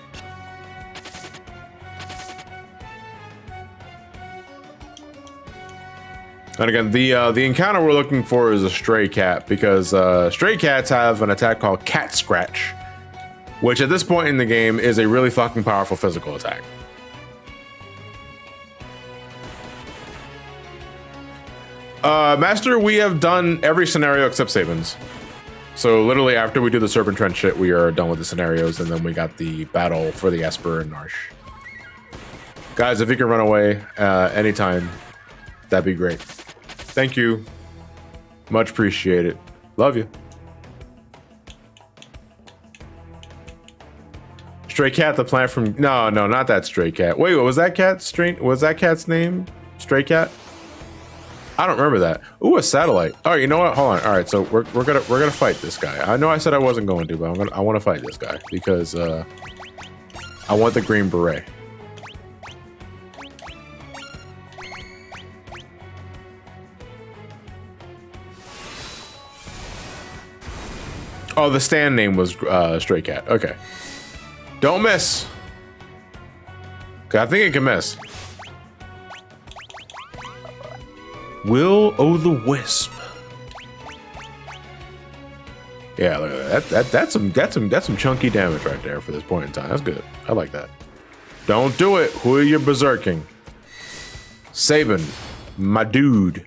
again, the encounter we're looking for is a stray cat, because stray cats have an attack called Cat Scratch, which at this point in the game is a really fucking powerful physical attack. Master, we have done every scenario except Sabins. So literally after we do the Serpent Trench shit, we are done with the scenarios, and then we got the battle for the Esper and Narsh. Guys, if you can run away anytime, that'd be great. Thank you. Much appreciated. Love you. Stray Cat, the plant from... No, not that Stray Cat. Wait, what was that cat? Was that cat's name? Stray Cat? I don't remember that. Ooh, a satellite. All right, you know what? Hold on. All right, so we're gonna fight this guy. I know I said I wasn't going to, but I want to fight this guy because I want the green beret. Oh, the stand name was Stray Cat. Okay. Don't miss. I think it can miss. Will-o'-the-wisp. Yeah, look at that. That's some chunky damage right there for this point in time. That's good. I like that. Don't do it. Who are you berserking? Sabin, my dude,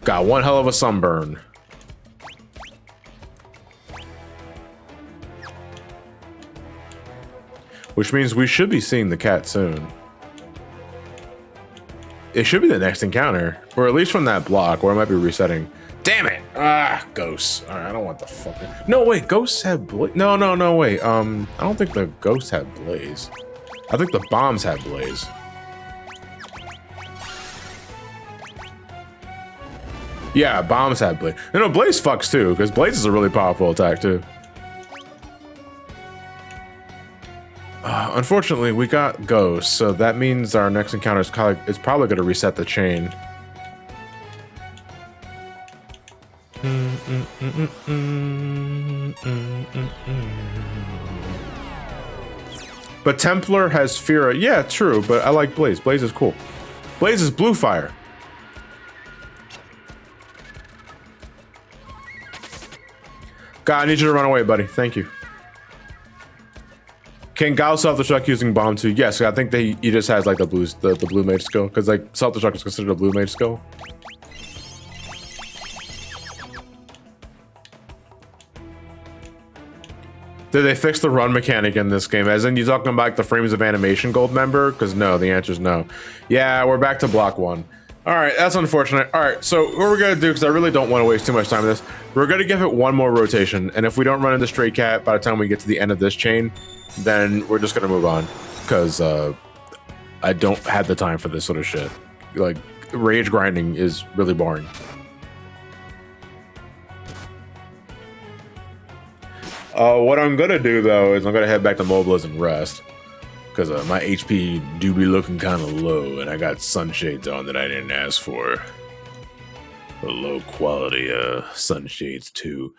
got one hell of a sunburn. Which means we should be seeing the cat soon. It should be the next encounter, or at least from that block, or it might be resetting. Damn it! Ah, ghosts. All right, I don't want the fucking... No, wait, ghosts have blaze. No, wait. I don't think the ghosts have blaze. I think the bombs have blaze. Yeah, bombs have blaze. No, blaze fucks too, because blaze is a really powerful attack too. unfortunately, we got Ghost, so that means our next encounter is probably going to reset the chain. But Templar has Fira. Yeah, true, but I like Blaze. Blaze is cool. Blaze is blue fire. God, I need you to run away, buddy. Thank you. Can Gao self-destruct using bomb too? Yes, I think he just has like the blue mage skill, because like self-destruct is considered a blue mage skill. Did they fix the run mechanic in this game? As in, you talking about like the frames of animation gold member? Because no, the answer is no. Yeah, we're back to block 1. All right, that's unfortunate. All right, so what we're gonna do, because I really don't want to waste too much time on this, we're gonna give it one more rotation, and if we don't run into Stray Cat by the time we get to the end of this chain, then we're just gonna move on, because I don't have the time for this sort of shit. Like, rage grinding is really boring. What I'm gonna do though is I'm gonna head back to Mobilis and rest, because my HP do be looking kind of low, and I got sunshades on that I didn't ask for. The low quality sunshades too.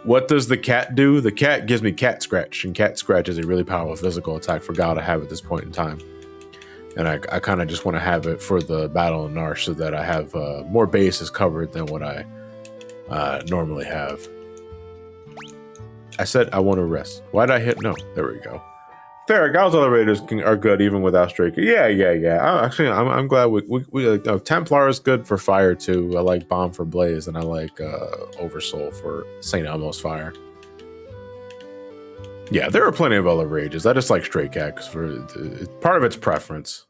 What does the cat do? The cat gives me cat scratch, and cat scratch is a really powerful physical attack for Gal to have at this point in time. And I kind of just want to have it for the battle in Narsh so that I have more bases covered than what I normally have. I said I want to rest. Why did I hit no? There we go. Fair, Gal's other raiders are good even without Straker. Yeah. Actually, I'm glad we Templar is good for fire too. I like Bomb for Blaze, and I like Oversoul for St. Elmo's fire. Yeah, there are plenty of other rages. I just like Stray Cat because for part of its preference.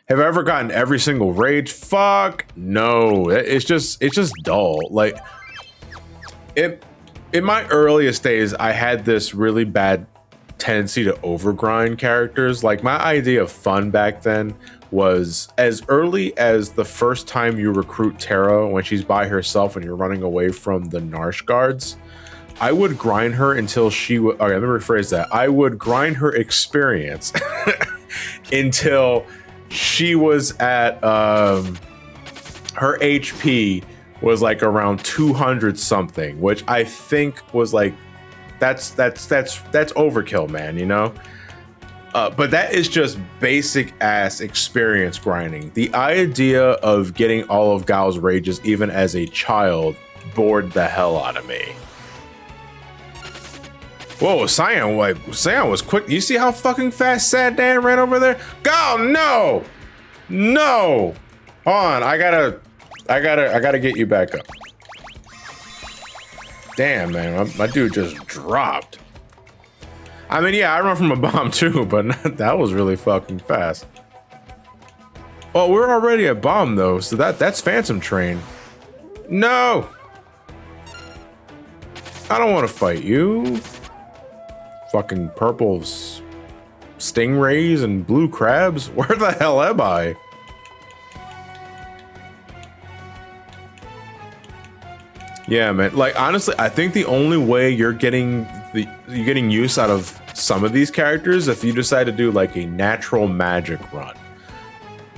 Have I ever gotten every single rage? Fuck no. It's just dull. Like in my earliest days, I had this really bad tendency to overgrind characters. Like, my idea of fun back then was as early as the first time you recruit Terra when she's by herself and you're running away from the Narsh guards, I would grind her until she would, okay, let me rephrase that. I would grind her experience until she was at, her HP was like around 200 something, which I think was like, that's overkill, man, you know? But that is just basic ass experience grinding. The idea of getting all of Gal's rages even as a child bored the hell out of me. Whoa, Cyan was quick. You see how fucking fast Sad Dan ran over there? Gal, no! No! Hold on, I gotta get you back up. Damn, man, my dude just dropped. I mean, yeah, I run from a bomb too, but that was really fucking fast. Oh, we're already at bomb though, so that's Phantom Train. No! I don't want to fight you. Fucking purple stingrays and blue crabs? Where the hell am I? Yeah, man. Like, honestly, I think the only way you're getting use out of some of these characters if you decide to do like a natural magic run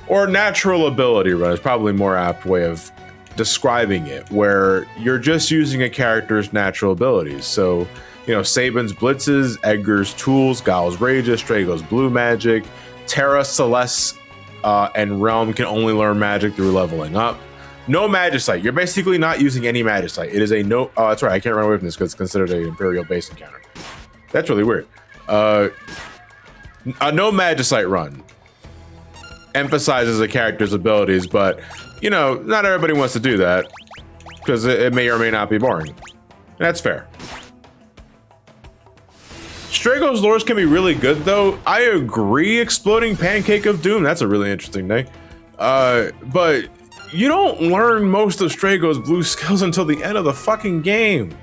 or natural ability run is probably a more apt way of describing it, where you're just using a character's natural abilities. So, you know, Sabin's blitzes, Edgar's tools, Gal's rages, Strago's blue magic, Terra, Celeste, and Realm can only learn magic through leveling up. No Magicite. You're basically not using any Magicite. It is a no. Oh, that's right. I can't run away from this because it's considered an Imperial base encounter. That's really weird. A no Magicite run emphasizes a character's abilities, but you know, not everybody wants to do that because it may or may not be boring. That's fair. Strago's lures can be really good, though. I agree. Exploding Pancake of Doom. That's a really interesting thing. But you don't learn most of Strago's blue skills until the end of the fucking game.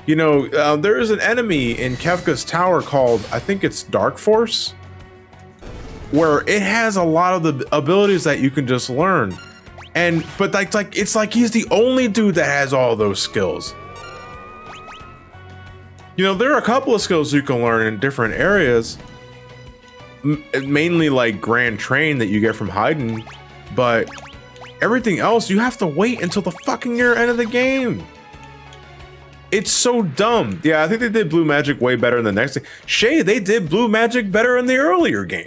You know, there is an enemy in Kefka's Tower called, I think it's Dark Force, where it has a lot of the abilities that you can just learn. But it's like he's the only dude that has all those skills. You know, there are a couple of skills you can learn in different areas, mainly like Grand Train that you get from hiding, but everything else you have to wait until the fucking end of the game. It's so dumb. Yeah, I think they did Blue Magic way better in the next thing. Shay, they did Blue Magic better in the earlier game.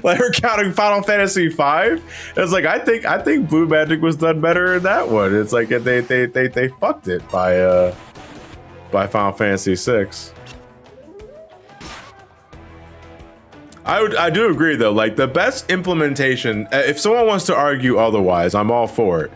Like her counting Final Fantasy V. It's like I think Blue Magic was done better in that one. It's like they fucked it by Final Fantasy VI. I do agree though, like the best implementation, if someone wants to argue otherwise, I'm all for it.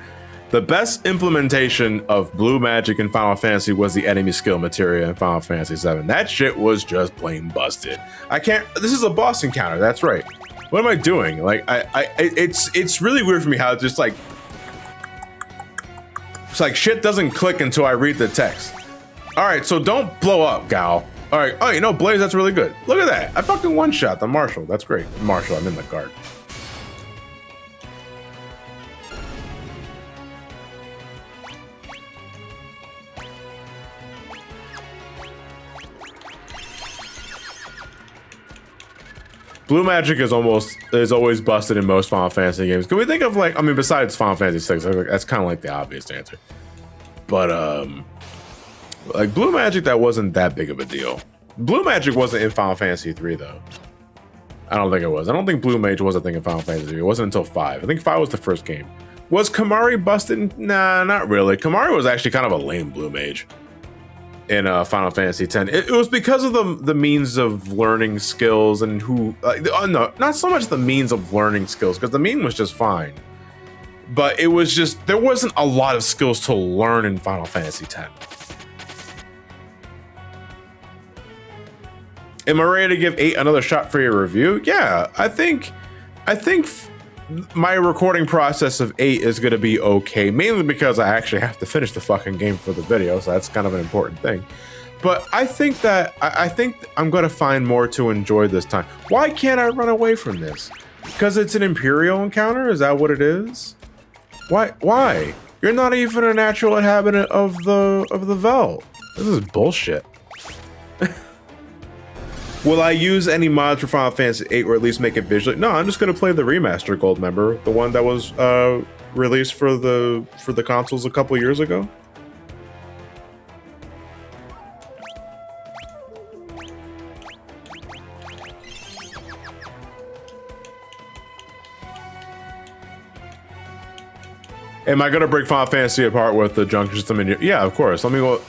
The best implementation of Blue Magic in Final Fantasy was the enemy skill materia in Final Fantasy VII. That shit was just plain busted. This is a boss encounter, that's right. What am I doing? Like, it's really weird for me how it's just like, it's like shit doesn't click until I read the text. All right, so don't blow up, gal. All right, oh, you know, Blaze, that's really good. Look at that, I fucking one-shot the Marshal, that's great. Marshal, I'm in the guard. Blue Magic is always busted in most Final Fantasy games. Can we think of like, I mean, besides Final Fantasy VI, that's kind of like the obvious answer. But like Blue Magic, that wasn't that big of a deal. Blue Magic wasn't in Final Fantasy III though. I don't think it was. I don't think Blue Mage was a thing in Final Fantasy III. It wasn't until 5. I think 5 was the first game. Was Kamari busted? Nah, not really. Kamari was actually kind of a lame Blue Mage in Final Fantasy X. It was because of the means of learning skills and who, no, not so much the means of learning skills, because the mean was just fine. But it was just, there wasn't a lot of skills to learn in Final Fantasy X. Am I ready to give 8 another shot for your review? Yeah, I think my recording process of 8 is going to be okay, mainly because I actually have to finish the fucking game for the video, so that's kind of an important thing. But I think I'm going to find more to enjoy this time. Why can't I run away from this? Because it's an Imperial encounter? Is that what it is? Why? You're not even a natural inhabitant of the Veld. This is bullshit. Will I use any mods for Final Fantasy VIII or at least make it visually? No, I'm just going to play the Remaster Gold member, the one that was released for the consoles a couple years ago. Am I going to break Final Fantasy apart with the junction system? Yeah, of course. Let me go.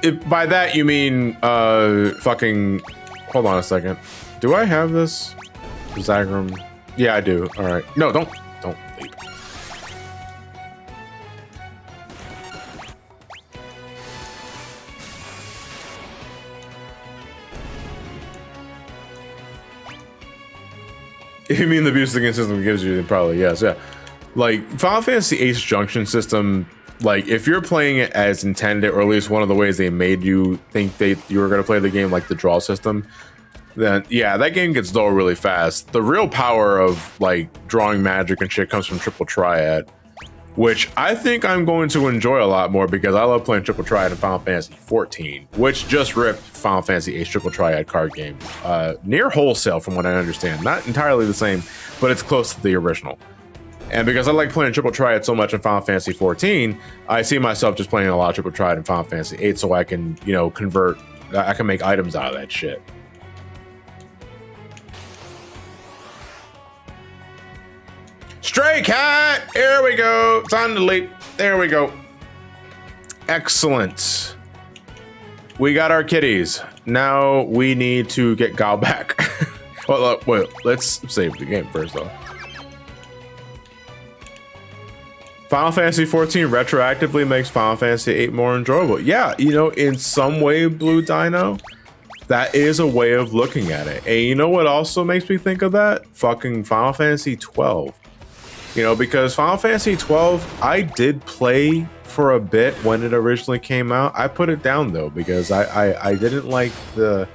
If by that you mean fucking, hold on a second. Do I have this? Zagram? Yeah, I do. All right. No, don't leave. If you mean the music system gives you, then probably yes. Yeah. Like Final Fantasy VIII's junction system, like if you're playing it as intended, or at least one of the ways they made you think you were going to play the game like the draw system, then yeah, that game gets dull really fast. The real power of like drawing magic and shit comes from Triple Triad, which I think I'm going to enjoy a lot more because I love playing Triple Triad in Final Fantasy XIV, which just ripped Final Fantasy VIII's Triple Triad card game near wholesale from what I understand. Not entirely the same, but it's close to the original. And because I like playing Triple Triad so much in Final Fantasy XIV, I see myself just playing a lot of Triple Triad in Final Fantasy VIII so I can, you know, I can make items out of that shit. Stray cat! Here we go. Time to leap. There we go. Excellent. We got our kitties. Now we need to get Gal back. Well, wait, let's save the game first, though. Final Fantasy XIV retroactively makes Final Fantasy VIII more enjoyable. Yeah, you know, in some way, Blue Dino, that is a way of looking at it. And you know what also makes me think of that? Fucking Final Fantasy XII. You know, because Final Fantasy XII, I did play for a bit when it originally came out. I put it down though because I didn't like the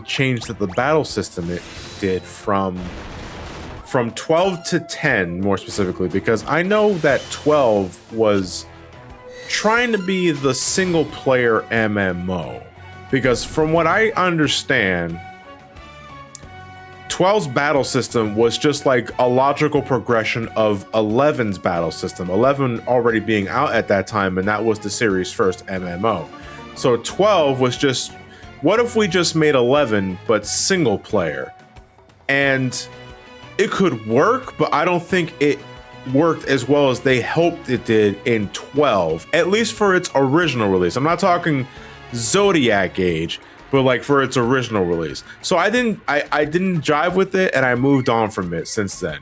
change that the battle system it did from 12 to 10 more specifically, because I know that 12 was trying to be the single player MMO, Because from what I understand, 12's battle system was just like a logical progression of 11's battle system. 11 already being out at that time, and that was the series' first MMO. So 12 was just, what if we just made 11 but single player? And it could work, but I don't think it worked as well as they hoped it did in 12, at least for its original release. I'm not talking Zodiac Age, but like for its original release. So I didn't jive with it, and I moved on from it since then.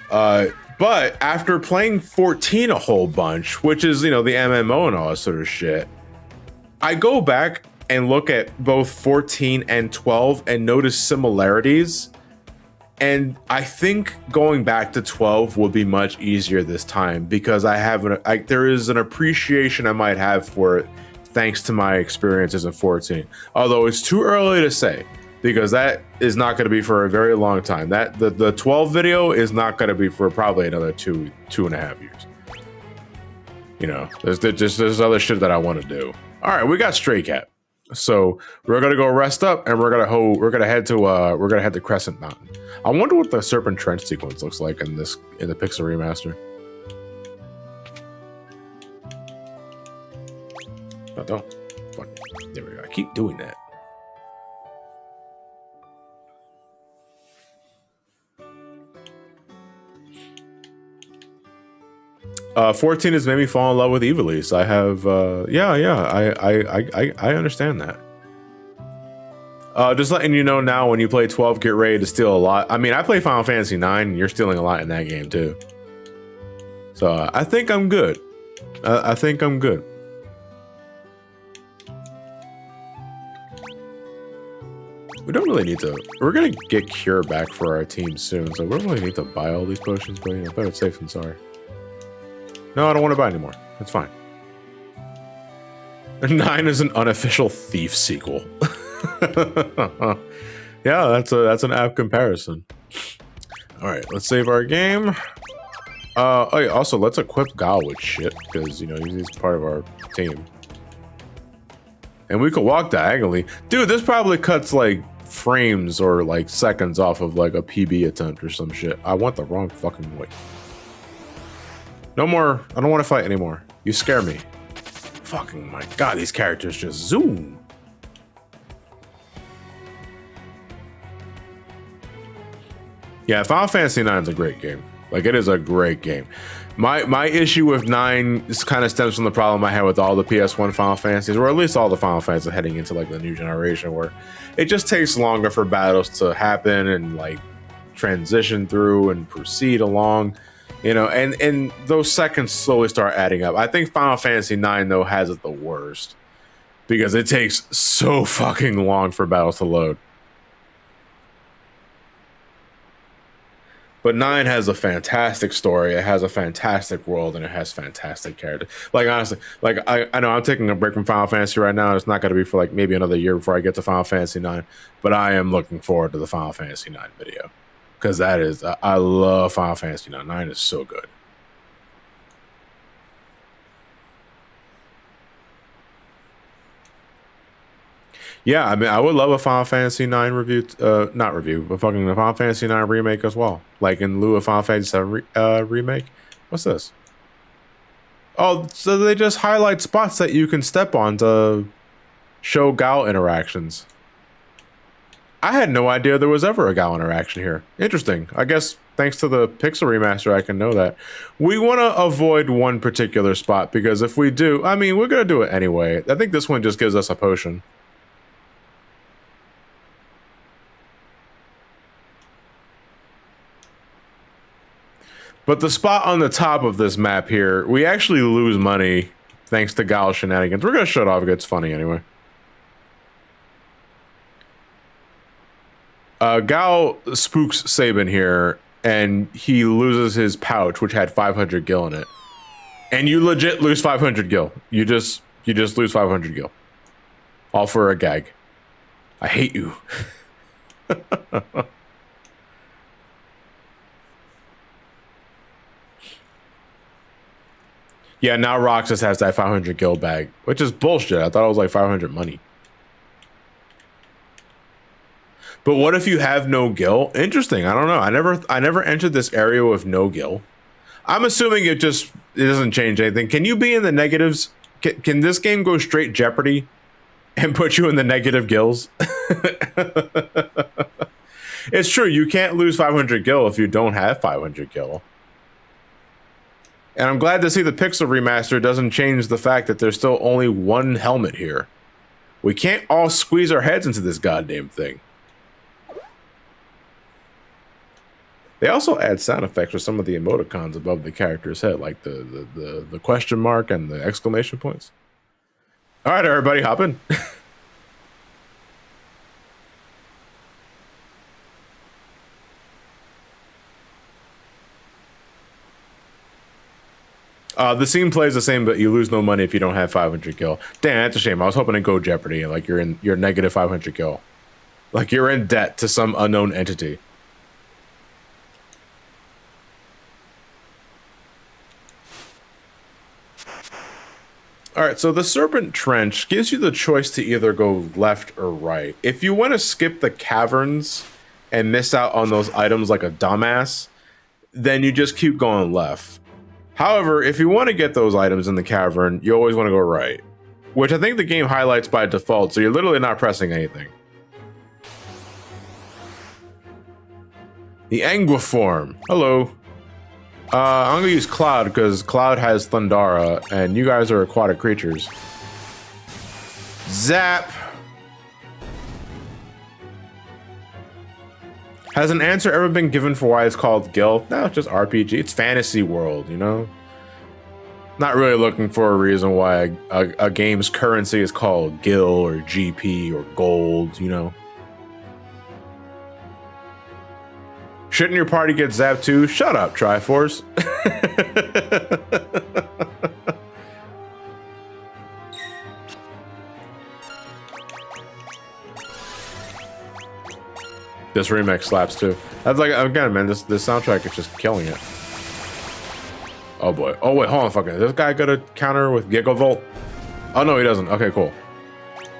But after playing 14 a whole bunch, which is, you know, the MMO and all that sort of shit, I go back and look at both 14 and 12 and notice similarities. And I think going back to 12 will be much easier this time, because there is an appreciation I might have for it thanks to my experiences in 14. Although it's too early to say, because that is not going to be for a very long time. That the 12 video is not going to be for probably another two and a half years. You know, there's other shit that I want to do. All right, we got Stray Cat. So we're gonna go rest up, and we're gonna head to Crescent Mountain. I wonder what the Serpent Trench sequence looks like in the Pixel Remaster. Oh, don't. Fuck. There we go. I keep doing that. Uh, 14 has made me fall in love with Ivalice. I have, I understand that. Just letting you know now, when you play 12, get ready to steal a lot. I mean, I play Final Fantasy 9, and you're stealing a lot in that game too. So I think I'm good. I think I'm good. We don't really need to. We're gonna get Cure back for our team soon, so we don't really need to buy all these potions. But you know, better safe than sorry. No, I don't want to buy anymore. That's fine. 9 is an unofficial Thief sequel. Yeah, that's an apt comparison. All right, let's save our game. Oh yeah, also let's equip Gal with shit, because you know he's part of our team. And we could walk diagonally. Dude, this probably cuts like frames or like seconds off of like a PB attempt or some shit. I want the wrong fucking way. No more. I don't want to fight anymore. You scare me. Fucking my god, these characters just zoom. Yeah, Final Fantasy 9 is a great game. Like, it is a great game. My issue with 9 kind of stems from the problem I had with all the PS1 Final Fantasies, or at least all the Final Fantasies heading into like the new generation, where it just takes longer for battles to happen and like transition through and proceed along. You know, and those seconds slowly start adding up. I think Final Fantasy IX, though, has it the worst, because it takes so fucking long for battles to load. But 9 has a fantastic story, it has a fantastic world, and it has fantastic characters. Like, honestly, like I know I'm taking a break from Final Fantasy right now, and it's not going to be for like maybe another year before I get to Final Fantasy 9, but I am looking forward to the Final Fantasy 9 video. Because that is, I love Final Fantasy 9. 9 is so good. Yeah, I mean, I would love a Final Fantasy 9 review, not review, but fucking the Final Fantasy 9 remake as well. Like in lieu of Final Fantasy 7 remake. What's this? Oh, so they just highlight spots that you can step on to show Gal interactions. I had no idea there was ever a Gal interaction here. Interesting. I guess thanks to the Pixel Remaster, I can know that. We want to avoid one particular spot, because if we do, I mean, we're going to do it anyway. I think this one just gives us a potion. But the spot on the top of this map here, we actually lose money thanks to Gal shenanigans. We're going to shut off. It gets funny anyway. Gal spooks Sabin here, and he loses his pouch, which had 500 gil in it. And you legit lose 500 gil. You just lose 500 gil. All for a gag. I hate you. Yeah, now Roxas has that 500 gil bag, which is bullshit. I thought it was like 500 money. But what if you have no gil? Interesting. I don't know. I never entered this area with no gil. I'm assuming it doesn't change anything. Can you be in the negatives? Can this game go straight Jeopardy and put you in the negative gills? It's true. You can't lose 500 gil if you don't have 500 gil. And I'm glad to see the Pixel Remaster doesn't change the fact that there's still only one helmet here. We can't all squeeze our heads into this goddamn thing. They also add sound effects for some of the emoticons above the character's head, like the question mark and the exclamation points. All right, everybody, hop in. The scene plays the same, but you lose no money if you don't have 500 gil. Damn, that's a shame. I was hoping to go Jeopardy, and like you're negative 500 gil, like you're in debt to some unknown entity. All right, so the Serpent Trench gives you the choice to either go left or right. If you want to skip the caverns and miss out on those items like a dumbass, then you just keep going left. However, if you want to get those items in the cavern, you always want to go right, which I think the game highlights by default, so you're literally not pressing anything. The Anguiform. Hello. I'm gonna use Cloud because Cloud has Thundara, and you guys are aquatic creatures. Zap! Has an answer ever been given for why it's called Gil? No, it's just RPG. It's fantasy world, you know? Not really looking for a reason why a game's currency is called Gil or GP or Gold, you know? Shouldn't your party get zapped too? Shut up, Triforce. This remix slaps too. That's like, again, man, this soundtrack is just killing it. Oh boy. Oh wait, hold on, fucking. This guy got a counter with Gigavolt? Oh no, he doesn't. Okay, cool.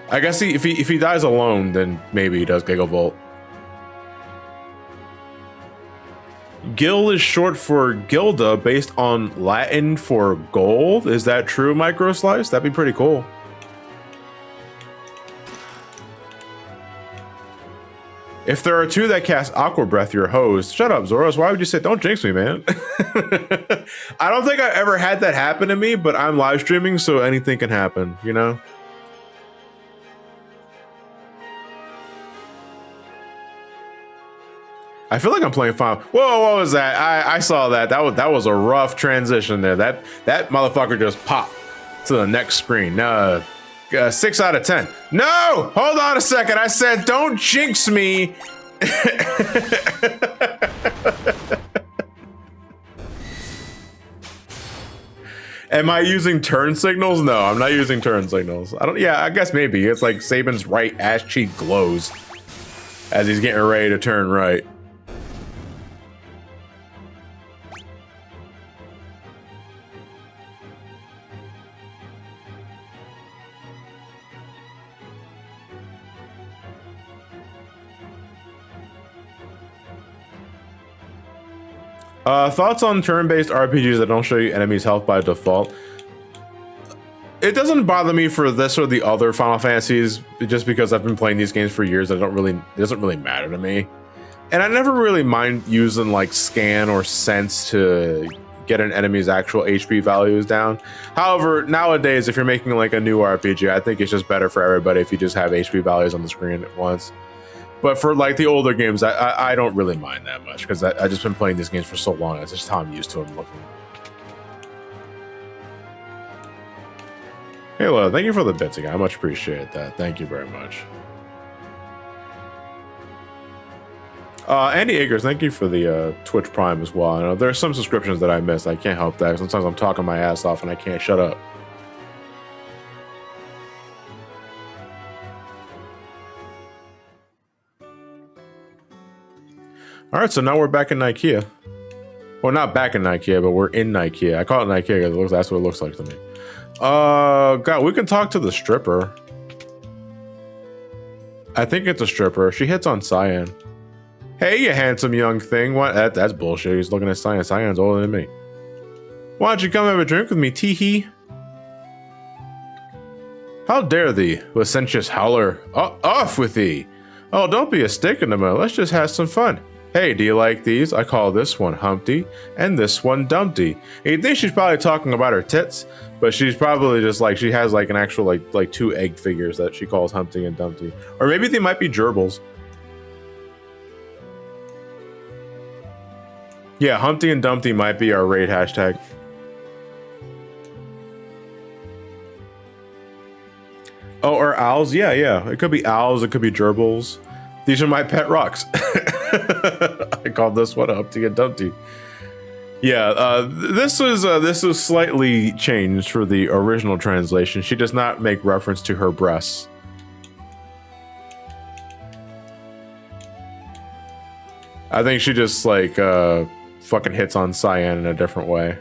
I guess if he dies alone, then maybe he does Gigavolt. Gil is short for Gilda, based on Latin for gold. Is that true, Microslice? That'd be pretty cool. If there are two that cast Aqua Breath, your host. Shut up, Zoros. Why would you say, don't jinx me, man? I don't think I ever had that happen to me, but I'm live streaming, so anything can happen, you know? I feel like I'm playing Final. Whoa, what was that? I saw that. That was a rough transition there. That motherfucker just popped to the next screen. 6 out of 10. No, hold on a second. I said don't jinx me. Am I using turn signals? No, I'm not using turn signals. Yeah, I guess maybe. It's like Saban's right ass cheek glows as he's getting ready to turn right. Thoughts on turn-based RPGs that don't show you enemies' health by default? It doesn't bother me for this or the other Final Fantasies, just because I've been playing these games for years. It doesn't really matter to me. And I never really mind using like scan or sense to get an enemy's actual HP values down. However, nowadays, if you're making like a new RPG, I think it's just better for everybody if you just have HP values on the screen at once. But for like the older games, I don't really mind that much because I just been playing these games for so long. It's just how I'm used to them looking. Hey, Lo, thank you for the bits again. I much appreciate that. Thank you very much. Andy Akers, thank you for the Twitch Prime as well. I know there's some subscriptions that I miss. I can't help that. Sometimes I'm talking my ass off and I can't shut up. All right, so now we're back in IKEA. Well, not back in Ikea, but we're in Ikea. I call it Ikea because that's what it looks like to me. God, we can talk to the stripper. I think it's a stripper. She hits on Cyan. Hey, you handsome young thing. What? That's bullshit. He's looking at Cyan. Cyan's older than me. Why don't you come have a drink with me, tee-hee? How dare thee, licentious howler? Off with thee! Oh, don't be a stick in the mud. Let's just have some fun. Hey, do you like these? I call this one Humpty and this one Dumpty. You think she's probably talking about her tits, but she's probably just like, she has like an actual like 2 egg figures that she calls Humpty and Dumpty. Or maybe they might be gerbils. Yeah, Humpty and Dumpty might be our raid hashtag. Oh, or owls? Yeah. It could be owls, it could be gerbils. These are my pet rocks. I called this one Humpty and Dumpty. Yeah, this was slightly changed for the original translation. She does not make reference to her breasts. I think she just like fucking hits on Cyan in a different way.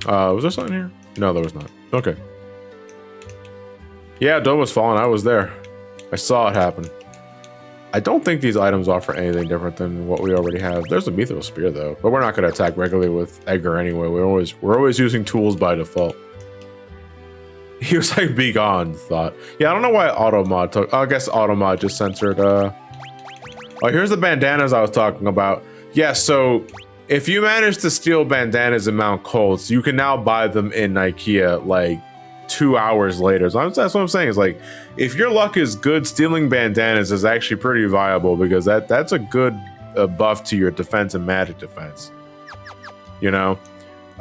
Was there something here? No, there was not. Okay. Yeah, Dome was falling. I was there. I saw it happen. I don't think these items offer anything different than what we already have. There's a Mithril Spear though, but we're not going to attack regularly with Edgar anyway. We're always using tools by default. He was like, be gone, thought. Yeah, I don't know why Automod took... I guess Automod just censored... Oh, here's the bandanas I was talking about. Yeah, so if you manage to steal bandanas in Mount Colts, you can now buy them in Ikea like 2 hours later. So that's what I'm saying. Is like, if your luck is good, stealing bandanas is actually pretty viable because that's a good buff to your defense and magic defense. You know?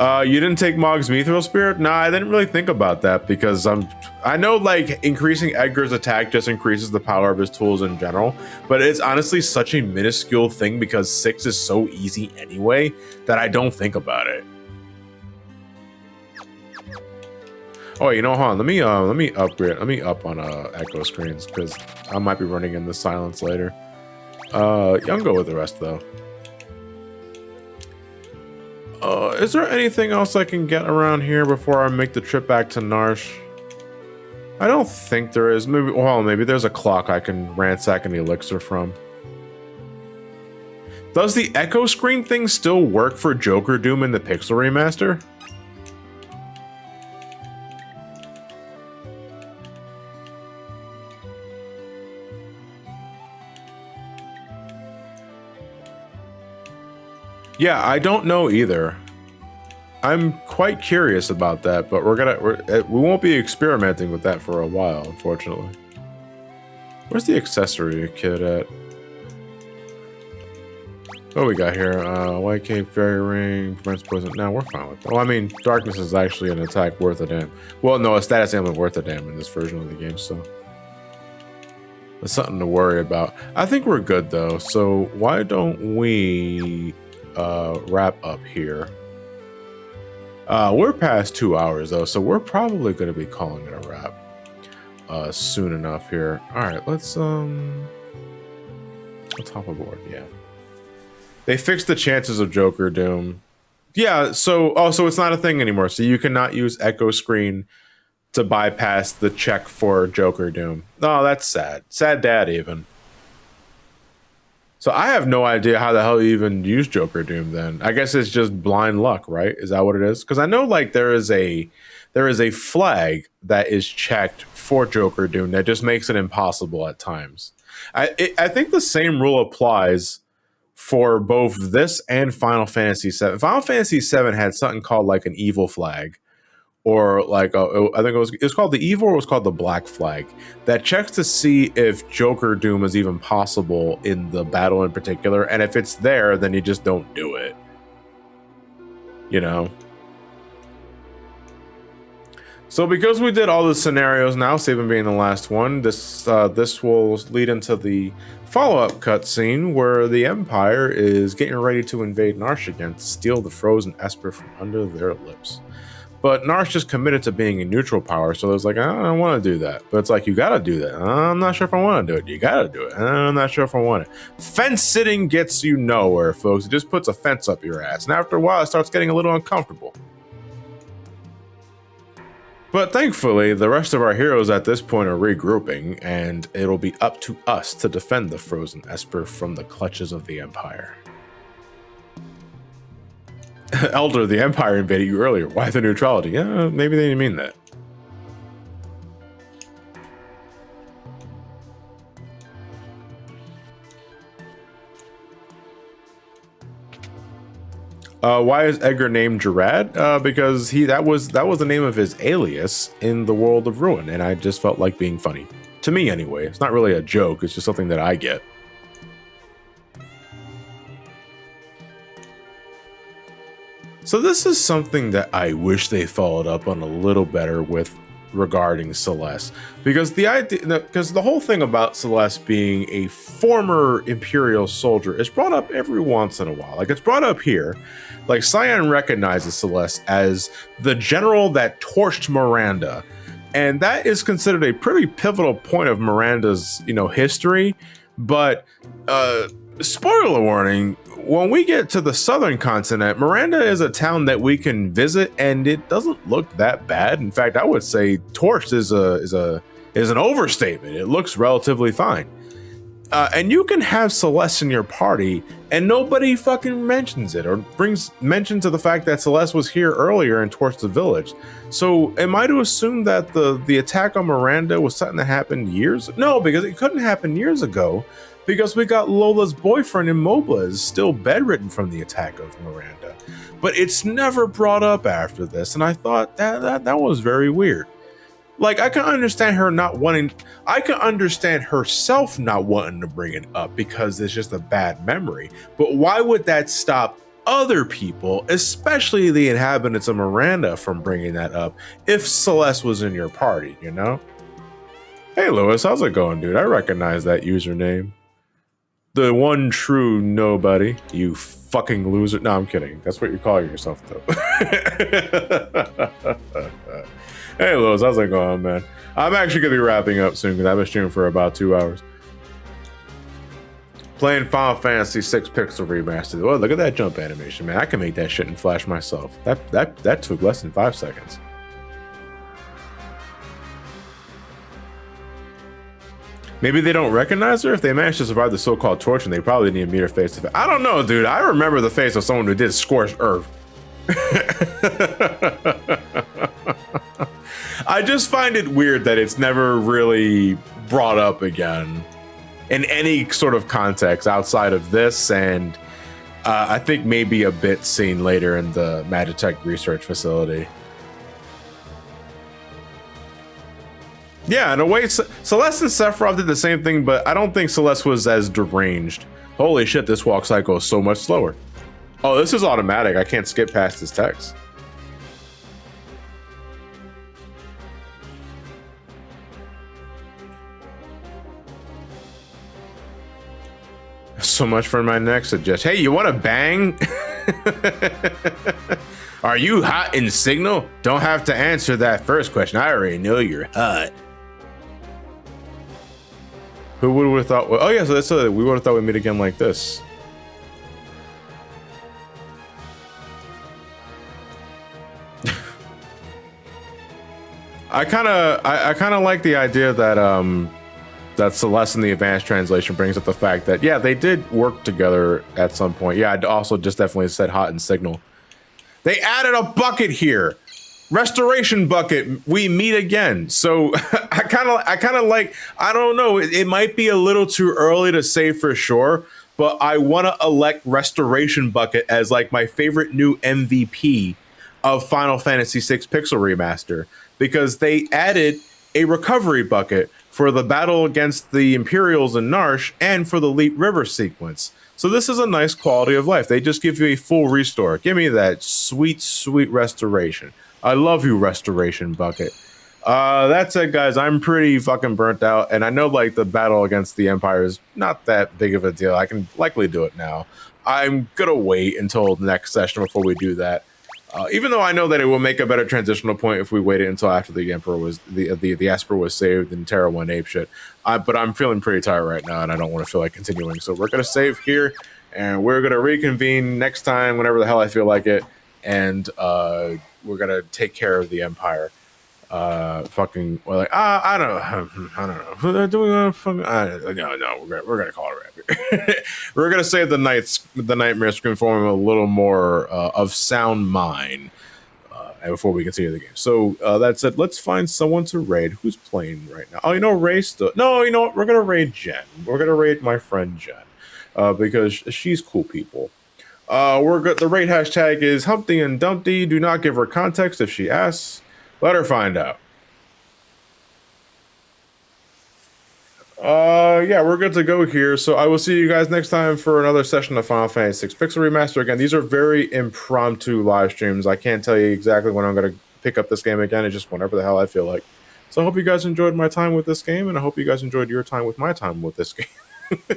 You didn't take Mog's Mithril Spirit? Nah, I didn't really think about that because I know like increasing Edgar's attack just increases the power of his tools in general, but it's honestly such a minuscule thing because 6 is so easy anyway that I don't think about it. Oh, you know, hold on. Let me upgrade. Let me up on echo screens because I might be running into silence later. Yeah, I'll go with the rest though. Is there anything else I can get around here before I make the trip back to Narsh? I don't think there is. Maybe, well, maybe there's a clock I can ransack an elixir from. Does the echo screen thing still work for Joker Doom in the Pixel Remaster? Yeah, I don't know either. I'm quite curious about that, but we won't be experimenting with that for a while, unfortunately. Where's the accessory kit at? What we got here? White Cape, Fairy Ring, prevents poison. Now we're fine with that. Well, I mean, Darkness is actually an attack worth a damn. Well, no, a status ailment worth a damn in this version of the game, so that's something to worry about. I think we're good though. So why don't we wrap up here? We're past 2 hours though, so we're probably going to be calling it a wrap soon enough here. All right, let's hop aboard. Yeah, they fixed the chances of Joker Doom. Yeah, so it's not a thing anymore. So you cannot use Echo Screen to bypass the check for Joker Doom. Oh, that's sad. Sad dad even. So I have no idea how the hell you even use Joker Doom then. I guess it's just blind luck, right? Is that what it is? Because I know like there is a flag that is checked for Joker Doom that just makes it impossible at times. I think the same rule applies for both this and Final Fantasy VII. Final Fantasy VII had something called like an evil flag. Or like, I think it was called the evil or it was called the black flag that checks to see if Joker Doom is even possible in the battle in particular. And if it's there, then you just don't do it. You know? So because we did all the scenarios now, Saban being the last one, this will lead into the follow-up cutscene where the Empire is getting ready to invade Narsh again to steal the frozen Esper from under their lips. But Narsh just committed to being a neutral power, so it was like, I don't want to do that. But it's like, you gotta do that. I'm not sure if I want to do it. You gotta do it. I'm not sure if I want it. Fence sitting gets you nowhere, folks. It just puts a fence up your ass. And after a while, it starts getting a little uncomfortable. But thankfully, the rest of our heroes at this point are regrouping, and it'll be up to us to defend the frozen Esper from the clutches of the Empire. Elder, the Empire invaded you earlier. Why the neutrality? Yeah, maybe they didn't mean that. Why is Edgar named Gerard? Because that was the name of his alias in the World of Ruin, and I just felt like being funny. To me, anyway. It's not really a joke. It's just something that I get. So this is something that I wish they followed up on a little better with regarding Celeste, because the whole thing about Celeste being a former Imperial soldier is brought up every once in a while. Like, it's brought up here. Like, Cyan recognizes Celeste as the general that torched Miranda, and that is considered a pretty pivotal point of Miranda's, history. But spoiler warning, when we get to the southern continent, Miranda is a town that we can visit, and it doesn't look that bad. In fact, I would say torched is an overstatement. It looks relatively fine. And you can have Celeste in your party, and nobody fucking mentions it or brings mention to the fact that Celeste was here earlier and torched the village. So am I to assume that the attack on Miranda was something that happened years? No, because it couldn't happen years ago, because we got Lola's boyfriend Immobla is still bedridden from the attack of Miranda. But it's never brought up after this, and I thought that was very weird. Like, I can understand her not wanting, I can understand herself not wanting to bring it up because it's just a bad memory. But why would that stop other people, especially the inhabitants of Miranda, from bringing that up if Celeste was in your party, Hey, Lewis, how's it going, dude? I recognize that username. The one true nobody, you fucking loser. No, I'm kidding. That's what you call yourself, though. Hey, Lewis, how's it going, man? I'm actually going to be wrapping up soon because I've been streaming for about 2 hours. Playing Final Fantasy VI Pixel Remaster. Oh, look at that jump animation, man. I can make that shit in Flash myself. That took less than 5 seconds. Maybe they don't recognize her. If they managed to survive the so-called torture, they probably need to meet her face to face. I don't know, dude. I remember the face of someone who did Scorched Earth. I just find it weird that it's never really brought up again in any sort of context outside of this, and I think maybe a bit seen later in the Magitech research facility. Yeah, in a way, Celeste and Sephiroth did the same thing, but I don't think Celeste was as deranged. Holy shit, this walk cycle is so much slower. Oh, this is automatic. I can't skip past this text. So much for my next suggestion. Hey, you want to bang? Are you hot in Signal? Don't have to answer that first question. I already know you're hot. Who would have thought? Oh yeah, so that's we would have thought we'd meet again like this. I kind of like the idea that that Celeste in the advanced translation brings up the fact that, yeah, they did work together at some point. Yeah, I'd also just definitely said hot in Signal. They added a bucket here. Restoration bucket. We meet again. So I kind of like, I don't know. It might be a little too early to say for sure, but I want to elect Restoration bucket as like my favorite new MVP of Final Fantasy VI Pixel Remaster, because they added a recovery bucket for the battle against the Imperials in Narsh and for the Leap River sequence. So this is a nice quality of life. They just give you a full restore. Give me that sweet, sweet restoration. I love you, Restoration bucket. That said, guys, I'm pretty fucking burnt out, and I know like the battle against the Empire is not that big of a deal. I can likely do it now. I'm gonna wait until the next session before we do that. Even though I know that it will make a better transitional point if we waited until after the Emperor was the Esper was saved and Terra went apeshit. But I'm feeling pretty tired right now, and I don't want to feel like continuing. So we're gonna save here, and we're gonna reconvene next time whenever the hell I feel like it, and we're gonna take care of the Empire. Fucking well, like I don't know. Do we want to fucking? No. We're gonna call it right. We're gonna save the nightmare screen for him a little more of sound mind before we continue the game. So that said, let's find someone to raid. Who's playing right now? Oh, you know, Ray still. No, you know what? We're gonna raid Jen. We're gonna raid my friend Jen because she's cool people. We're good. The raid hashtag is Humpty and Dumpty. Do not give her context if she asks. Let her find out. Yeah, we're good to go here. So I will see you guys next time for another session of Final Fantasy VI Pixel Remaster. Again, these are very impromptu live streams. I can't tell you exactly when I'm going to pick up this game again. It's just whenever the hell I feel like. So I hope you guys enjoyed my time with this game, and I hope you guys enjoyed your time with my time with this game.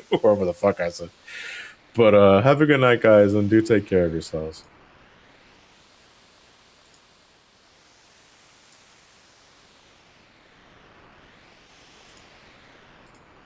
Whatever the fuck I said. But have a good night, guys, and do take care of yourselves.